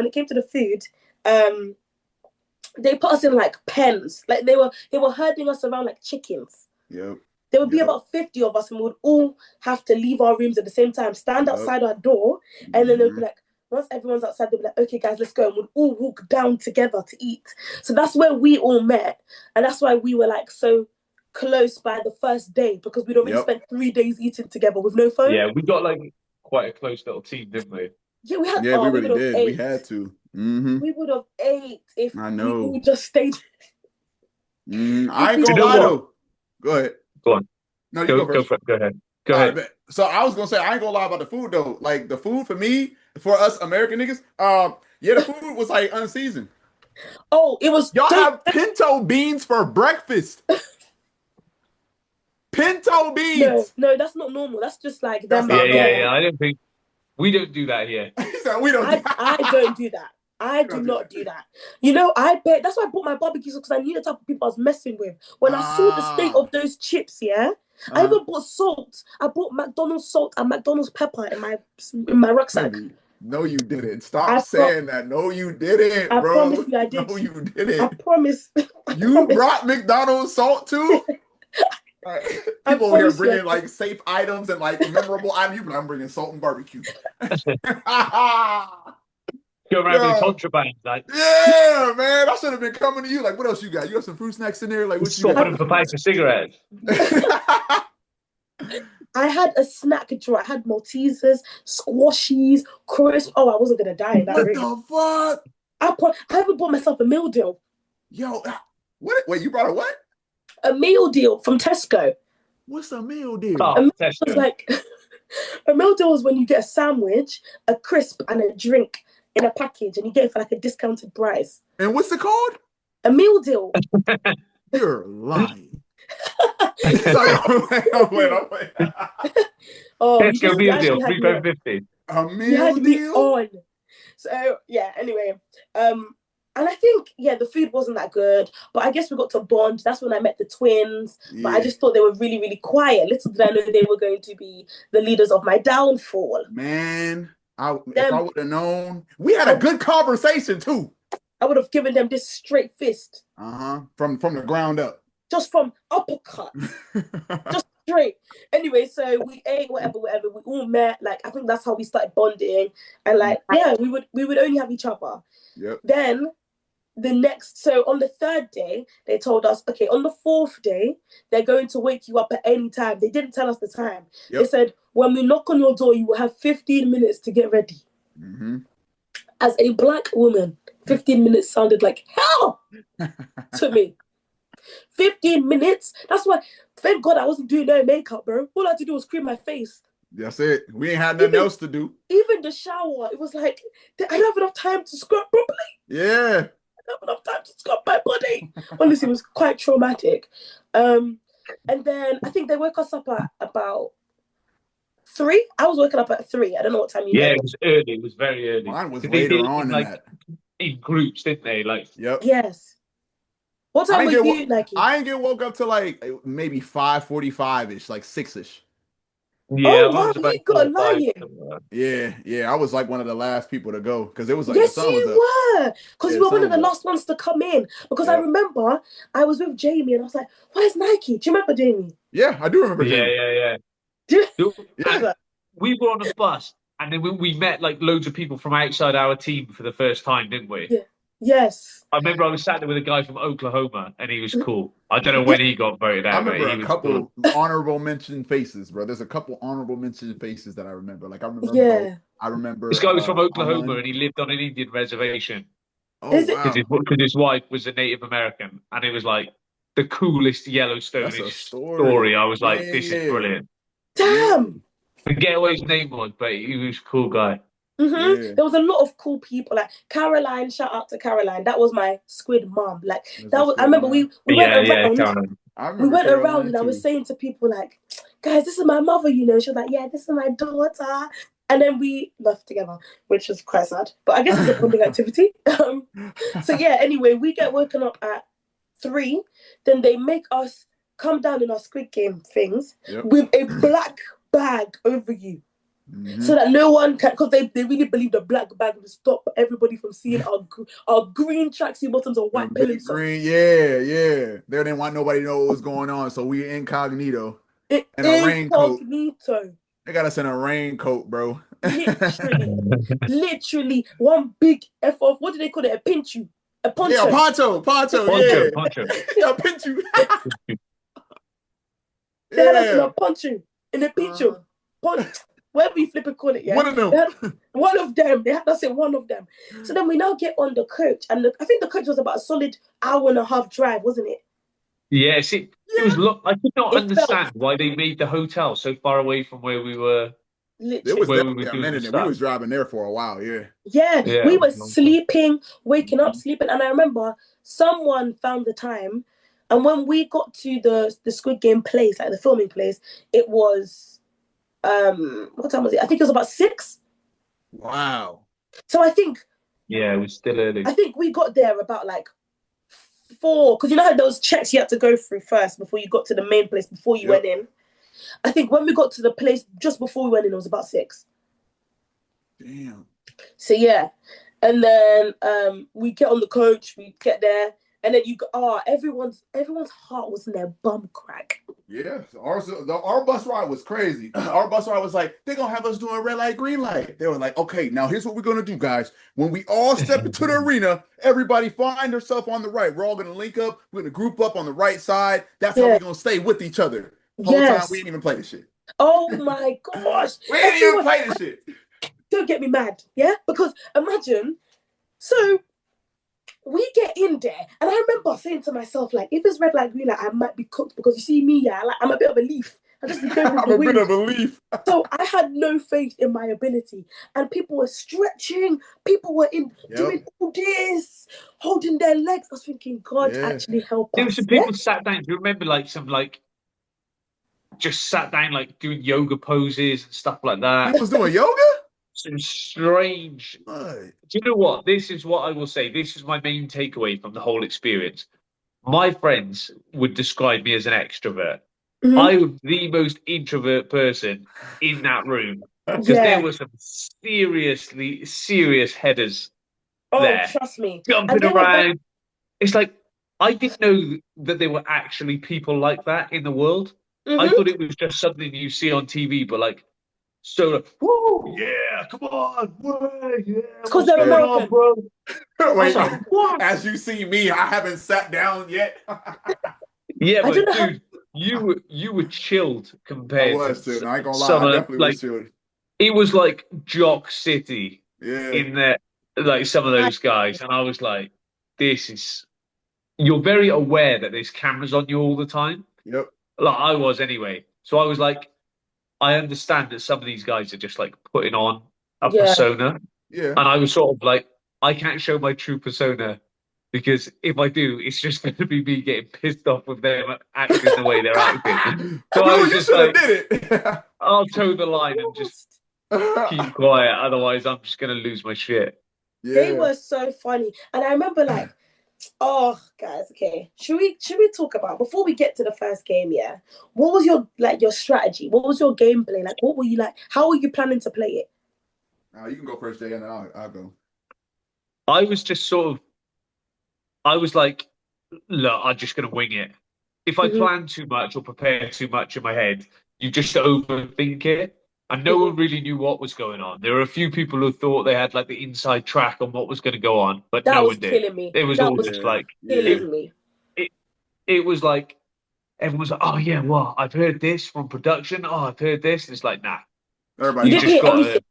[SPEAKER 1] they put us in like pens, like they were herding us around like chickens.
[SPEAKER 3] Yep.
[SPEAKER 1] There would be about 50 of us, and we would all have to leave our rooms at the same time, stand outside our door, and then they'd be like, once everyone's outside, they'll be like, okay, guys, let's go. And we'll all walk down together to eat. So that's where we all met. And that's why we were like so close by the first day, because we'd already spent 3 days eating together with no phone.
[SPEAKER 2] Yeah, we got like quite a close little team, didn't we?
[SPEAKER 1] Yeah, we had.
[SPEAKER 3] Yeah, we really did. We had to. Mm-hmm.
[SPEAKER 1] We would have ate if
[SPEAKER 3] I know.
[SPEAKER 1] we all just stayed.
[SPEAKER 3] I ain't gonna lie though. Go ahead.
[SPEAKER 2] Go on.
[SPEAKER 3] No, you go first.
[SPEAKER 2] Go ahead. Go ahead.
[SPEAKER 3] Right, so I was gonna say I ain't gonna lie about the food though. Like the food for me, for us American niggas, the food was like unseasoned.
[SPEAKER 1] Oh, it was.
[SPEAKER 3] Y'all have pinto beans for breakfast. Pinto beans.
[SPEAKER 1] No, that's not normal. That's just like
[SPEAKER 3] that's
[SPEAKER 1] them.
[SPEAKER 2] Yeah. I don't think we don't do that here.
[SPEAKER 3] So we don't.
[SPEAKER 1] I don't do that. I do not do that. You know, I bet that's why I bought my barbecue sauce, because I knew the type of people I was messing with. When I saw the state of those chips, I even bought salt. I bought McDonald's salt and McDonald's pepper in my rucksack.
[SPEAKER 3] No, you didn't. Stop saying that. No, you didn't, bro.
[SPEAKER 1] I promise you I did.
[SPEAKER 3] No, you didn't.
[SPEAKER 1] I promise.
[SPEAKER 3] You brought McDonald's salt too? People over here bringing like safe items and like memorable items. I'm bringing salt and barbecue.
[SPEAKER 2] Go around with contraband, like.
[SPEAKER 3] Yeah, man. I should have been coming to you. Like, what else you got? You got some fruit snacks in there? Like, what you got?
[SPEAKER 2] For packs of cigarettes.
[SPEAKER 1] I had a snack drawer. I had Maltesers, squashies, crisps. Oh, I wasn't gonna die in that
[SPEAKER 3] What
[SPEAKER 1] room.
[SPEAKER 3] the fuck?
[SPEAKER 1] I even bought myself a meal deal.
[SPEAKER 3] Yo, what? Wait, you brought a what?
[SPEAKER 1] A meal deal from Tesco.
[SPEAKER 3] What's a meal deal?
[SPEAKER 1] A
[SPEAKER 2] Oh,
[SPEAKER 1] meal was
[SPEAKER 2] Tesco.
[SPEAKER 1] like a meal deal was when you get a sandwich, a crisp, and a drink in a package, and you get it for like a discounted price.
[SPEAKER 3] And what's it called?
[SPEAKER 1] A meal deal.
[SPEAKER 3] You're lying.
[SPEAKER 1] So,
[SPEAKER 3] I'm playing.
[SPEAKER 1] oh, you
[SPEAKER 2] Tesco meal deal,
[SPEAKER 1] actually had me on.
[SPEAKER 2] £3.50.
[SPEAKER 3] A
[SPEAKER 1] You
[SPEAKER 3] meal
[SPEAKER 1] had me
[SPEAKER 3] deal?
[SPEAKER 1] on. So yeah, anyway. And I think, yeah, the food wasn't that good, but I guess we got to bond. That's when I met the twins. But I
[SPEAKER 3] Yeah.
[SPEAKER 1] just thought they were really, really quiet. Little did I know they were going to be the leaders of my downfall.
[SPEAKER 3] Man, if I would have known, we had a good conversation too.
[SPEAKER 1] I would have given them this straight fist.
[SPEAKER 3] From the ground up.
[SPEAKER 1] Just from uppercut. Just straight. Anyway, so we ate whatever. We all met. Like, I think that's how we started bonding. And like, yeah, we would only have each other.
[SPEAKER 3] Yep.
[SPEAKER 1] Then so on the third day, they told us, okay, on the fourth day, they're going to wake you up at any time. They didn't tell us the time.
[SPEAKER 3] Yep.
[SPEAKER 1] They said, when we knock on your door, you will have 15 minutes to get ready.
[SPEAKER 3] Mm-hmm.
[SPEAKER 1] As a black woman, 15 minutes sounded like hell to me. 15 minutes? That's why, thank God I wasn't doing no makeup, bro. All I had to do was cream my face.
[SPEAKER 3] That's it. We ain't had nothing else to do.
[SPEAKER 1] Even the shower, it was like, I don't have enough time to scrub properly.
[SPEAKER 3] Yeah.
[SPEAKER 1] I don't have enough time to scrub my body. Honestly, it was quite traumatic. And then I think they woke us up at about 3. I was waking up at 3. I don't know what time you
[SPEAKER 2] Yeah,
[SPEAKER 1] know.
[SPEAKER 2] it was early. It was very early.
[SPEAKER 3] Mine was
[SPEAKER 2] They
[SPEAKER 3] later
[SPEAKER 2] did it
[SPEAKER 3] on
[SPEAKER 2] in,
[SPEAKER 3] than
[SPEAKER 2] like,
[SPEAKER 3] that.
[SPEAKER 2] in groups, didn't they? Like,
[SPEAKER 3] Yep.
[SPEAKER 1] Yes. What time were you, Nike?
[SPEAKER 3] I didn't get woke up till like maybe 5:45-ish, like 6-ish.
[SPEAKER 2] yeah,
[SPEAKER 1] Oh,
[SPEAKER 2] mine
[SPEAKER 1] wow,
[SPEAKER 2] was about
[SPEAKER 1] you got
[SPEAKER 2] 4 or 5.
[SPEAKER 1] lying.
[SPEAKER 3] Yeah. I was like one of the last people to go because it was like
[SPEAKER 1] Yes,
[SPEAKER 3] the sun was
[SPEAKER 1] you
[SPEAKER 3] up.
[SPEAKER 1] were. Because
[SPEAKER 3] Yeah,
[SPEAKER 1] you were one
[SPEAKER 3] sun
[SPEAKER 1] of the
[SPEAKER 3] was up.
[SPEAKER 1] last ones to come in. Because I
[SPEAKER 3] Yep.
[SPEAKER 1] remember I was with Jamie and I was like, where's Nike? Do you remember Jamie?
[SPEAKER 3] Yeah, I do remember
[SPEAKER 2] Yeah,
[SPEAKER 3] Jamie.
[SPEAKER 2] yeah.
[SPEAKER 1] Do you
[SPEAKER 3] Yeah.
[SPEAKER 1] remember?
[SPEAKER 2] We were on a bus, and then we met like loads of people from outside our team for the first time, didn't we?
[SPEAKER 1] Yeah. Yes.
[SPEAKER 2] I remember I was sat there with a guy from Oklahoma, and he was cool. I don't know when he got voted
[SPEAKER 3] I
[SPEAKER 2] out, but
[SPEAKER 3] remember
[SPEAKER 2] he
[SPEAKER 3] a
[SPEAKER 2] was
[SPEAKER 3] couple
[SPEAKER 2] cool.
[SPEAKER 3] honorable mention faces, bro. There's a couple honorable mention faces that I remember. Like I remember
[SPEAKER 1] Yeah.
[SPEAKER 3] Bo. I remember
[SPEAKER 2] This guy was from Oklahoma,
[SPEAKER 3] Amun.
[SPEAKER 2] and he lived on an Indian reservation
[SPEAKER 3] Oh
[SPEAKER 1] Is it?
[SPEAKER 3] wow.
[SPEAKER 2] because his wife was a Native American, and it was like the coolest
[SPEAKER 3] That's a
[SPEAKER 2] Yellowstone-ish
[SPEAKER 3] story.
[SPEAKER 2] story. I was like,
[SPEAKER 3] Yeah.
[SPEAKER 2] this is brilliant.
[SPEAKER 1] Damn.
[SPEAKER 2] I forget what his name was, but he was a cool guy.
[SPEAKER 3] Yeah.
[SPEAKER 1] There was a lot of cool people. Like Caroline, shout out to Caroline. That was my Squid mom. Like that was. I remember we went around.
[SPEAKER 2] Caroline.
[SPEAKER 3] I
[SPEAKER 1] We
[SPEAKER 3] remember
[SPEAKER 1] went
[SPEAKER 3] Caroline
[SPEAKER 1] around and I was
[SPEAKER 3] too.
[SPEAKER 1] saying to people like, guys, this is my mother, you know. She was like, yeah, this is my daughter. And then we left together, which was quite sad. But I guess it's a bonding activity. So yeah, anyway, we get woken up at 3. Then they make us come down in our Squid Game things with a black bag over you. So that no one can, because they really believe the black bag would stop everybody from seeing our green tracksuit bottoms or white pillars.
[SPEAKER 3] Green, yeah. They didn't want nobody to know what was going on, so we incognito in a raincoat. They got us in a raincoat, bro.
[SPEAKER 1] Literally one big F off. What do they call it? A pinchu. A poncho.
[SPEAKER 3] Yeah, poncho.
[SPEAKER 2] Poncho.
[SPEAKER 3] Yeah, pinchu.
[SPEAKER 1] They had us in a poncho, in a pinchu. Whatever you flip and call it, yeah.
[SPEAKER 3] One of them.
[SPEAKER 1] One of them. They had us in one of them. So then we now get on the coach, and I think the coach was about a solid hour and a half drive, wasn't it?
[SPEAKER 2] Yeah, see, it was. I could not understand why they made the hotel so far away from where we were.
[SPEAKER 1] Literally.
[SPEAKER 3] It was
[SPEAKER 2] where we
[SPEAKER 3] definitely
[SPEAKER 2] were
[SPEAKER 3] a
[SPEAKER 2] doing
[SPEAKER 3] minute,
[SPEAKER 2] the
[SPEAKER 3] and we
[SPEAKER 2] stuff.
[SPEAKER 3] was driving there for a while.
[SPEAKER 1] Yeah, we were sleeping, waking up, sleeping, and I remember someone found the time, and when we got to the Squid Game place, like the filming place, it was what time was it? I think it was about 6.
[SPEAKER 3] Wow.
[SPEAKER 1] So I think
[SPEAKER 2] it was still early.
[SPEAKER 1] I think we got there about like 4, because you know how those checks you had to go through first before you got to the main place before you went in. I think when we got to the place just before we went in, it was about 6.
[SPEAKER 3] Damn.
[SPEAKER 1] So yeah, and then we get on the coach, we get there, and then everyone's heart was in their bum crack.
[SPEAKER 3] Yeah, our bus ride was crazy. Our bus ride was like, they're going to have us doing red light, green light. They were like, okay, now here's what we're going to do, guys. When we all step into the arena, everybody find herself on the right. We're all going to link up. We're going to group up on the right side. That's how we're going to stay with each other. The whole time we didn't even play this shit.
[SPEAKER 1] Oh my gosh.
[SPEAKER 3] We didn't even play this shit.
[SPEAKER 1] Don't get me mad, yeah? Because imagine, so we get in there, and I remember saying to myself, like, if it's red light, green light, I might be cooked because you see me, yeah, like I'm a bit of a leaf. I just be going with
[SPEAKER 3] I'm
[SPEAKER 1] the
[SPEAKER 3] a bit
[SPEAKER 1] wind.
[SPEAKER 3] of a leaf.
[SPEAKER 1] So I had no faith in my ability, and people were stretching, people were doing all this, holding their legs. I was thinking, God, actually help
[SPEAKER 2] There were
[SPEAKER 1] us.
[SPEAKER 2] some people sat down. Do you remember like some like just sat down like doing yoga poses and stuff like that?
[SPEAKER 3] He was doing yoga?
[SPEAKER 2] Some strange.
[SPEAKER 3] What?
[SPEAKER 2] Do you know what? This is what I will say. This is my main takeaway from the whole experience. My friends would describe me as an extrovert.
[SPEAKER 1] Mm-hmm.
[SPEAKER 2] I was the most introvert person in that room because there
[SPEAKER 1] Yeah.
[SPEAKER 2] were some seriously serious headers
[SPEAKER 1] Oh,
[SPEAKER 2] there
[SPEAKER 1] trust me. And
[SPEAKER 2] jumping
[SPEAKER 1] they were very,
[SPEAKER 2] around. It's like I didn't know that there were actually people like that in the world. I
[SPEAKER 1] mm-hmm.
[SPEAKER 2] thought it was just something you see on TV, but like so like, whoa, yeah, come on, whoa, yeah,
[SPEAKER 1] because
[SPEAKER 2] what's
[SPEAKER 1] they're
[SPEAKER 2] going on,
[SPEAKER 1] American.
[SPEAKER 2] bro? I was
[SPEAKER 3] Wait,
[SPEAKER 2] like, what?
[SPEAKER 3] as you see me, I haven't sat down yet.
[SPEAKER 2] Yeah,
[SPEAKER 1] I don't
[SPEAKER 2] but
[SPEAKER 1] know how.
[SPEAKER 2] dude, you were chilled
[SPEAKER 3] I
[SPEAKER 2] compared to
[SPEAKER 3] was too. I ain't gonna lie.
[SPEAKER 2] some
[SPEAKER 3] I
[SPEAKER 2] of
[SPEAKER 3] definitely
[SPEAKER 2] like
[SPEAKER 3] was chilling.
[SPEAKER 2] it was like Jock City
[SPEAKER 3] Yeah.
[SPEAKER 2] in there, like some of those guys, and I was like, this is you're very aware that there's cameras on you all the time.
[SPEAKER 3] Yep.
[SPEAKER 2] Like I was anyway. So I was like, I understand that some of these guys are just like putting on a
[SPEAKER 1] Yeah.
[SPEAKER 2] persona.
[SPEAKER 3] Yeah.
[SPEAKER 2] And I was sort of like, I can't show my true persona because if I do, it's just going to be me getting pissed off with them acting the way they're acting. So I
[SPEAKER 3] Bro,
[SPEAKER 2] was
[SPEAKER 3] you
[SPEAKER 2] just
[SPEAKER 3] should have
[SPEAKER 2] like,
[SPEAKER 3] did it.
[SPEAKER 2] I'll toe the line and just keep quiet. Otherwise, I'm just going to lose my shit.
[SPEAKER 1] They
[SPEAKER 3] Yeah.
[SPEAKER 1] were so funny. And I remember like, oh guys, okay. Should we talk about before we get to the first game, yeah? What was your strategy? What was your gameplay? Like what were you like? How were you planning to play it?
[SPEAKER 3] You can go first, Jay, and then I'll go.
[SPEAKER 2] I was just sort of, I was like, look, I'm just going to wing it. If I
[SPEAKER 1] Mm-hmm.
[SPEAKER 2] plan too much or prepare too much in my head, you just overthink it. And no one
[SPEAKER 1] Mm-hmm.
[SPEAKER 2] really knew what was going on. There were a few people who thought they had like the inside track on what was going to go on, but
[SPEAKER 1] That
[SPEAKER 2] no
[SPEAKER 1] was
[SPEAKER 2] one did.
[SPEAKER 1] killing me.
[SPEAKER 2] It was
[SPEAKER 1] That
[SPEAKER 2] all
[SPEAKER 1] was
[SPEAKER 2] just like
[SPEAKER 3] Yeah.
[SPEAKER 2] it.
[SPEAKER 1] killing me.
[SPEAKER 2] It, it was like everyone was like, "Oh yeah, well, I've heard this from production. Oh, I've heard this." And it's like, nah,
[SPEAKER 3] Everybody
[SPEAKER 1] You
[SPEAKER 2] you
[SPEAKER 1] didn't
[SPEAKER 2] just
[SPEAKER 1] hear
[SPEAKER 3] knows.
[SPEAKER 2] got
[SPEAKER 1] anything.
[SPEAKER 2] to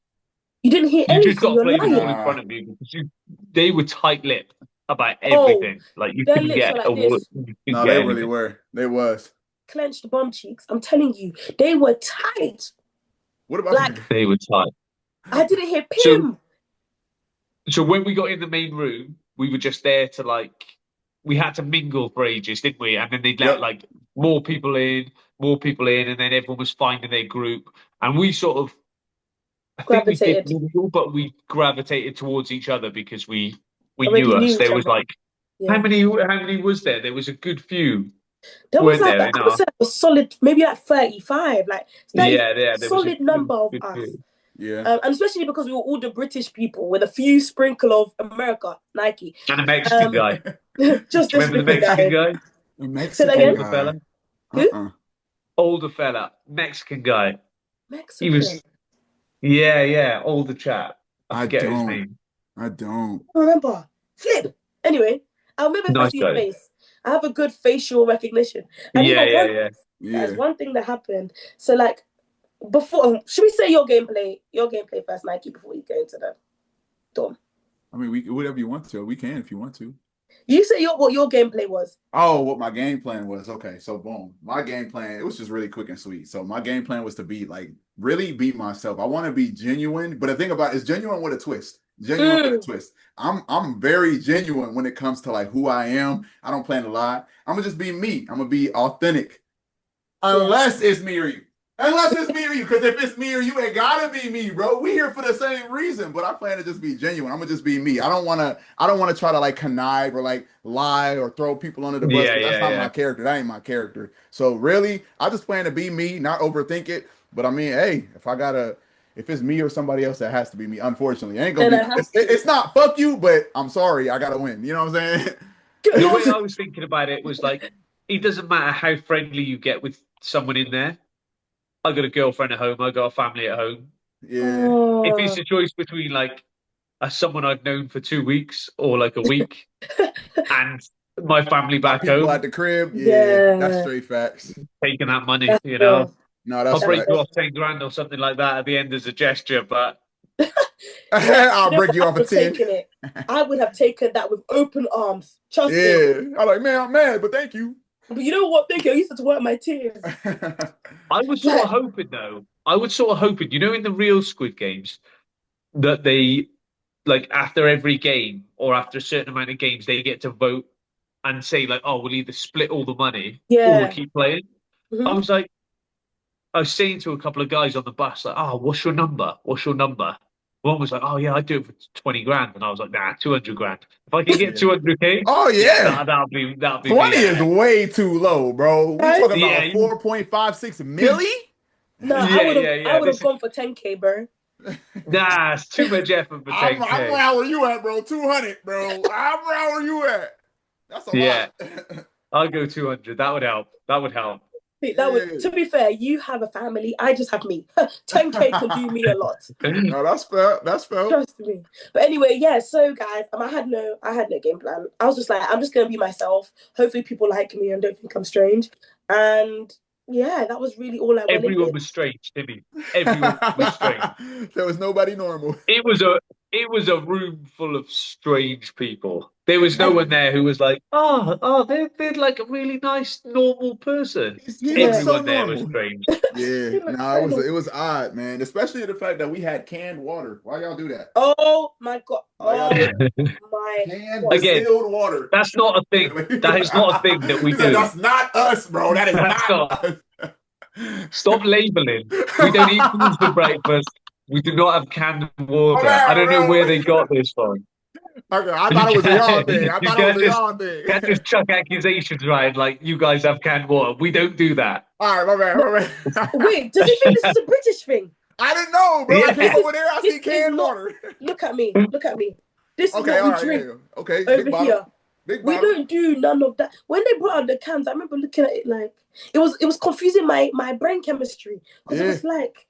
[SPEAKER 1] You didn't hear
[SPEAKER 2] you just
[SPEAKER 1] anything.
[SPEAKER 2] got to
[SPEAKER 1] You're
[SPEAKER 2] play the ball
[SPEAKER 1] lying.
[SPEAKER 2] in front of you because they were tight-lipped about
[SPEAKER 1] Oh,
[SPEAKER 2] everything. Like you
[SPEAKER 1] their
[SPEAKER 2] couldn't
[SPEAKER 1] lips are
[SPEAKER 2] get a
[SPEAKER 1] like
[SPEAKER 2] word,
[SPEAKER 1] this.
[SPEAKER 2] you couldn't
[SPEAKER 3] No, they
[SPEAKER 2] get
[SPEAKER 3] really
[SPEAKER 2] anything.
[SPEAKER 3] were. They was.
[SPEAKER 1] Clenched bum cheeks. I'm telling you, they were tight.
[SPEAKER 3] What about
[SPEAKER 1] Like
[SPEAKER 2] They were tight.
[SPEAKER 1] I didn't hear
[SPEAKER 2] So
[SPEAKER 1] Pim.
[SPEAKER 2] So when we got in the main room, we were just there to like we had to mingle for ages, didn't we? And then they'd let
[SPEAKER 3] Yep.
[SPEAKER 2] like more people in, and then everyone was finding their group. And we sort of I think we did
[SPEAKER 1] Gravitated.
[SPEAKER 2] mingle, but we gravitated towards each other because we knew
[SPEAKER 1] Already
[SPEAKER 2] us.
[SPEAKER 1] knew each
[SPEAKER 2] There was
[SPEAKER 1] other.
[SPEAKER 2] like
[SPEAKER 1] Yeah.
[SPEAKER 2] how many was there? There was a good few,
[SPEAKER 1] There was
[SPEAKER 2] weren't
[SPEAKER 1] like
[SPEAKER 2] there,
[SPEAKER 1] I
[SPEAKER 2] in
[SPEAKER 1] would
[SPEAKER 2] our
[SPEAKER 1] say a solid, maybe like 35, like 35,
[SPEAKER 2] yeah, there was a
[SPEAKER 1] solid number of
[SPEAKER 2] good
[SPEAKER 1] us.
[SPEAKER 2] few.
[SPEAKER 3] Yeah.
[SPEAKER 1] And especially because we were all the British people with a few sprinkle of America, Nike.
[SPEAKER 2] And a Mexican guy.
[SPEAKER 1] Just this
[SPEAKER 2] Remember the
[SPEAKER 1] stupid
[SPEAKER 2] Mexican
[SPEAKER 1] guy.
[SPEAKER 2] guy?
[SPEAKER 3] The
[SPEAKER 1] Say that
[SPEAKER 3] Mexican
[SPEAKER 1] again?
[SPEAKER 2] Older
[SPEAKER 3] guy.
[SPEAKER 2] fella.
[SPEAKER 1] Who?
[SPEAKER 2] Older fella. Mexican guy. He
[SPEAKER 1] Mexican.
[SPEAKER 2] was yeah, older chap. I
[SPEAKER 3] I
[SPEAKER 2] forget his
[SPEAKER 3] don't.
[SPEAKER 2] name.
[SPEAKER 3] I don't.
[SPEAKER 1] I remember. Flip. Anyway, I remember if I
[SPEAKER 2] Nice
[SPEAKER 1] see his
[SPEAKER 2] guy.
[SPEAKER 1] face. I have a good facial recognition. And you
[SPEAKER 2] Yeah,
[SPEAKER 1] know,
[SPEAKER 2] yeah.
[SPEAKER 1] guys,
[SPEAKER 3] Yeah.
[SPEAKER 1] one thing that happened. So like before, should we say your gameplay first, Nike, before you go into the dorm?
[SPEAKER 3] I mean, we whatever you want to. We can if you want to.
[SPEAKER 1] You say what your gameplay was.
[SPEAKER 3] Oh, what my game plan was. Okay, so boom. My game plan, it was just really quick and sweet. So my game plan was to be like really beat myself. I want to be genuine, but the thing about it is genuine with a twist. Genuine with a twist. I'm very genuine when it comes to like who I am. I don't plan to lie. I'm gonna just be me. I'm gonna be authentic. Unless it's me or you. Unless it's me or you. Because if it's me or you, it gotta be me, bro. We here for the same reason. But I plan to just be genuine. I'm gonna just be me. I don't wanna try to like connive or like lie or throw people under the bus.
[SPEAKER 2] Yeah,
[SPEAKER 3] Because that's not
[SPEAKER 2] yeah.
[SPEAKER 3] my character. That ain't my character. So really, I just plan to be me, not overthink it. But I mean, hey, if it's me or somebody else, that has to be me. Unfortunately, it ain't gonna
[SPEAKER 1] Then
[SPEAKER 3] be.
[SPEAKER 1] I have
[SPEAKER 3] It's not fuck you, but I'm sorry, I gotta win. You know what I'm saying?
[SPEAKER 2] The way
[SPEAKER 1] to.
[SPEAKER 2] I was thinking about it was like, it doesn't matter how friendly you get with someone in there. I got a girlfriend at home. I got a family at home.
[SPEAKER 3] Yeah.
[SPEAKER 2] If it's
[SPEAKER 1] Oh.
[SPEAKER 2] a choice between like someone I've known for 2 weeks or like a week and my family
[SPEAKER 3] My
[SPEAKER 2] back
[SPEAKER 3] people at
[SPEAKER 2] home,
[SPEAKER 3] the crib. Yeah, that's
[SPEAKER 1] Yeah,
[SPEAKER 3] straight facts.
[SPEAKER 2] taking that money,
[SPEAKER 1] that's
[SPEAKER 2] you know.
[SPEAKER 1] real.
[SPEAKER 3] No,
[SPEAKER 2] I'll
[SPEAKER 3] that's
[SPEAKER 2] break you
[SPEAKER 3] facts.
[SPEAKER 2] off 10 grand or something like that at the end as a gesture, but
[SPEAKER 3] I'll
[SPEAKER 1] You know
[SPEAKER 3] break
[SPEAKER 1] what?
[SPEAKER 3] you
[SPEAKER 1] I
[SPEAKER 3] off
[SPEAKER 1] would
[SPEAKER 3] a
[SPEAKER 1] have
[SPEAKER 3] 10.
[SPEAKER 1] taken it. I would have taken that with open arms. Trust me.
[SPEAKER 3] Yeah. I'm like, man, I'm mad, but thank you.
[SPEAKER 1] But you know what? Thank you. I used to work my tears.
[SPEAKER 2] I was sort of hoping though. I was sort of hoping, in the real Squid Games that they like after every game or after a certain amount of games they get to vote and say like, oh, we'll either split all the money or we'll
[SPEAKER 1] Yeah.
[SPEAKER 2] keep playing. I
[SPEAKER 1] Mhm.
[SPEAKER 2] was like, I was saying to a couple of guys on the bus, like, oh, what's your number? What's your number? One was like, oh yeah, I'd do it for 20 grand. And I was like, nah, 200 grand. If I can get
[SPEAKER 3] Yeah.
[SPEAKER 2] 200K,
[SPEAKER 3] Oh
[SPEAKER 2] yeah,
[SPEAKER 3] yeah.
[SPEAKER 2] that'll be
[SPEAKER 3] 20
[SPEAKER 2] me.
[SPEAKER 3] is way too low, bro. We
[SPEAKER 1] Guys,
[SPEAKER 3] talking
[SPEAKER 2] Yeah,
[SPEAKER 3] about 4.56 milli?
[SPEAKER 1] no, I
[SPEAKER 2] yeah.
[SPEAKER 1] would have gone for 10K, bro.
[SPEAKER 2] Nah, it's too much effort for
[SPEAKER 3] I'm
[SPEAKER 2] 10K.
[SPEAKER 3] right where you at, bro. 200, bro. I'm right where you at. That's a
[SPEAKER 2] Yeah,
[SPEAKER 3] lot.
[SPEAKER 2] I'll go 200. That would help. That would help.
[SPEAKER 1] That would,
[SPEAKER 3] Yeah.
[SPEAKER 1] to be fair, you have a family. I just have me. 10K can do me a lot.
[SPEAKER 3] No, that's fair. That's fair.
[SPEAKER 1] Trust me. But anyway, yeah. So guys, I had no game plan. I was just like, I'm just gonna be myself. Hopefully, people like me and don't think I'm strange. And yeah, that was really all I went in
[SPEAKER 2] Everyone
[SPEAKER 1] with.
[SPEAKER 2] was strange, Timmy. Everyone was strange.
[SPEAKER 3] There was nobody normal.
[SPEAKER 2] It was a it was a room full of strange people. There was no
[SPEAKER 1] And
[SPEAKER 2] one there who was like, they're like a really nice, normal person.
[SPEAKER 3] He looks
[SPEAKER 1] yeah,
[SPEAKER 3] so
[SPEAKER 2] Everyone there was
[SPEAKER 3] normal.
[SPEAKER 2] strange.
[SPEAKER 3] Yeah,
[SPEAKER 1] he looked
[SPEAKER 3] no,
[SPEAKER 1] so
[SPEAKER 3] it
[SPEAKER 1] normal.
[SPEAKER 3] was odd, man. Especially the fact that we had canned water. Why y'all do that?
[SPEAKER 1] Oh my god.
[SPEAKER 3] Why y'all do
[SPEAKER 1] Oh
[SPEAKER 3] that?
[SPEAKER 1] my
[SPEAKER 3] Canned
[SPEAKER 1] god.
[SPEAKER 2] Again,
[SPEAKER 3] distilled water.
[SPEAKER 2] that's not a
[SPEAKER 3] he
[SPEAKER 2] thing. That is not a thing that we
[SPEAKER 3] said,
[SPEAKER 2] do.
[SPEAKER 3] "That's not us, bro. That is
[SPEAKER 2] That's
[SPEAKER 3] not
[SPEAKER 2] not.
[SPEAKER 3] us."
[SPEAKER 2] Stop labeling. We don't eat foods for breakfast. We do not have canned
[SPEAKER 3] My
[SPEAKER 2] water. I
[SPEAKER 3] bad,
[SPEAKER 2] don't know where
[SPEAKER 3] bro.
[SPEAKER 2] they got this from.
[SPEAKER 3] Okay, I
[SPEAKER 2] You
[SPEAKER 3] thought it was a y'all
[SPEAKER 2] can't,
[SPEAKER 3] thing. I
[SPEAKER 2] you
[SPEAKER 3] thought it
[SPEAKER 2] can't
[SPEAKER 3] was a
[SPEAKER 2] just
[SPEAKER 3] y'all thing.
[SPEAKER 2] can't just chuck accusations right like you guys have canned water. We don't do that.
[SPEAKER 3] All right, my bad,
[SPEAKER 1] No,
[SPEAKER 3] my bad.
[SPEAKER 1] wait, does he think this is a British thing?
[SPEAKER 3] I didn't know, bro. I came
[SPEAKER 2] Yeah.
[SPEAKER 3] over there. I
[SPEAKER 1] This
[SPEAKER 3] see
[SPEAKER 1] is
[SPEAKER 3] canned
[SPEAKER 1] not.
[SPEAKER 3] water.
[SPEAKER 1] Look at me. Look at me. This is
[SPEAKER 3] Okay,
[SPEAKER 1] what
[SPEAKER 3] all
[SPEAKER 1] we
[SPEAKER 3] right, yeah,
[SPEAKER 1] drink
[SPEAKER 3] yeah. Okay, big
[SPEAKER 1] over
[SPEAKER 3] bottle,
[SPEAKER 1] here.
[SPEAKER 3] big
[SPEAKER 1] We
[SPEAKER 3] bottle.
[SPEAKER 1] don't do none of that. When they brought out the cans, I remember looking at it like it was confusing my brain chemistry because it
[SPEAKER 3] Yeah,
[SPEAKER 1] was like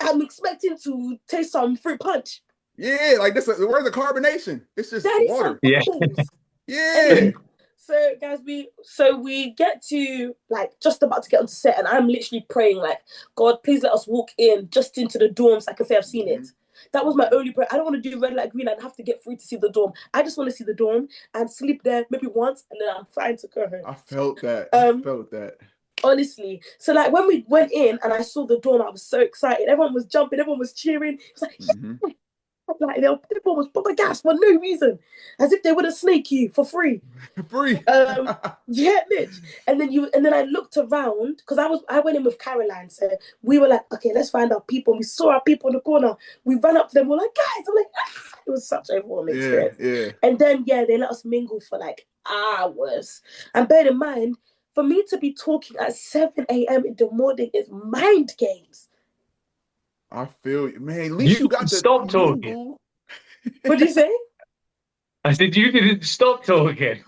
[SPEAKER 1] I'm expecting to taste some fruit punch.
[SPEAKER 3] yeah. Like this. Where's the carbonation? It's just
[SPEAKER 1] That is some
[SPEAKER 3] water.
[SPEAKER 2] Yeah.
[SPEAKER 1] bubbles.
[SPEAKER 3] Yeah.
[SPEAKER 1] Anyways, so guys, we get to like just about to get onto set, and I'm literally praying like, God, please let us walk in just into the dorm so I can say I've seen it. That was my only prayer. I don't want to do red light, green light, and have to get through to see the dorm. I just want to see the dorm and sleep there maybe once, and then I'm fine to go home.
[SPEAKER 3] I felt that. I
[SPEAKER 1] Um,
[SPEAKER 3] felt that.
[SPEAKER 1] honestly, so like when we went in and I saw the dorm, I was so excited. Everyone was jumping, everyone was cheering. It was like,
[SPEAKER 3] Mm-hmm.
[SPEAKER 1] yeah. Like everyone was proper gas for no reason, as if they would have snake you for free.
[SPEAKER 3] Free.
[SPEAKER 1] Yeah, Mitch. And then I looked around because I went in with Caroline, so we were like, okay, let's find our people. We saw our people in the corner. We ran up to them. We're like, guys, I'm like, ah! It was such a overwhelming
[SPEAKER 3] Yeah,
[SPEAKER 1] experience.
[SPEAKER 3] yeah.
[SPEAKER 1] And then they let us mingle for like hours. And bear in mind, for me to be talking at 7 a.m. in the morning is mind games.
[SPEAKER 3] I feel you, man. At least
[SPEAKER 2] You
[SPEAKER 3] you got the
[SPEAKER 2] stop talking.
[SPEAKER 3] mingle.
[SPEAKER 1] What do you say?
[SPEAKER 2] I said you didn't stop talking.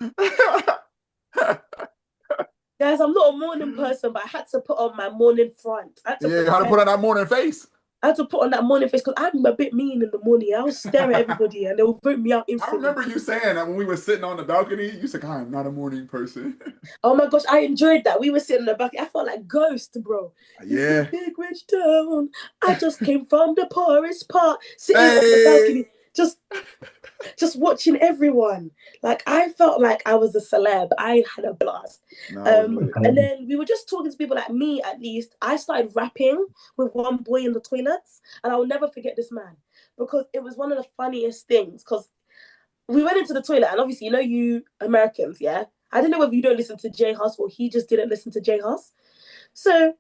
[SPEAKER 1] Guys, I'm not a morning person, but I had to put on my morning front. I had to
[SPEAKER 3] Yeah, how to put on that morning face.
[SPEAKER 1] I had to put on that morning face because I'm a bit mean in the morning. I'll stare at everybody and they'll vote me out
[SPEAKER 3] I
[SPEAKER 1] instantly.
[SPEAKER 3] remember you saying that when we were sitting on the balcony. You said, "I'm not a morning person."
[SPEAKER 1] Oh my gosh, I enjoyed that. We were sitting in the back. I felt like Ghost, bro.
[SPEAKER 3] Yeah.
[SPEAKER 1] It's a big rich town. I just came from the poorest part, sitting on the
[SPEAKER 3] Hey.
[SPEAKER 1] balcony, just watching everyone. Like I felt like I was a celeb. I had a blast.
[SPEAKER 3] No, I was lit.
[SPEAKER 1] And then we were just talking to people like me. At least I started rapping with one boy in the toilets, and I will never forget this man because it was one of the funniest things. Because we went into the toilet, and obviously, you Americans, yeah. I don't know whether you don't listen to J Hus or he just didn't listen to J Hus. So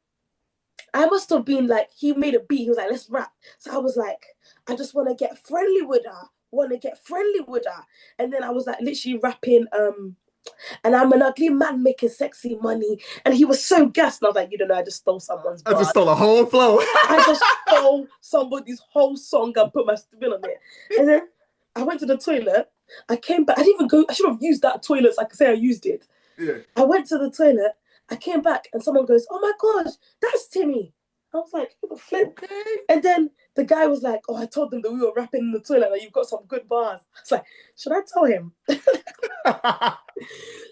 [SPEAKER 1] I must have been like, he made a beat. He was like, let's rap. So I was like, I just want to get friendly with her. And then I was like literally rapping, and I'm an ugly man making sexy money. And he was so gassed. And I was like, you don't know, I just stole someone's bar.
[SPEAKER 3] I just stole a whole flow.
[SPEAKER 1] I just stole somebody's whole song and put my spin on it. And then I went to the toilet. I came back. I didn't even go. I should have used that toilet so I could say I used it.
[SPEAKER 3] Yeah.
[SPEAKER 1] I went to the toilet. I came back and someone goes, oh my gosh, that's Timmy. I was like, flip.
[SPEAKER 3] Okay.
[SPEAKER 1] And then the guy was like, oh, I told them that we were rapping in the toilet and you've got some good bars. I was like, should I tell him?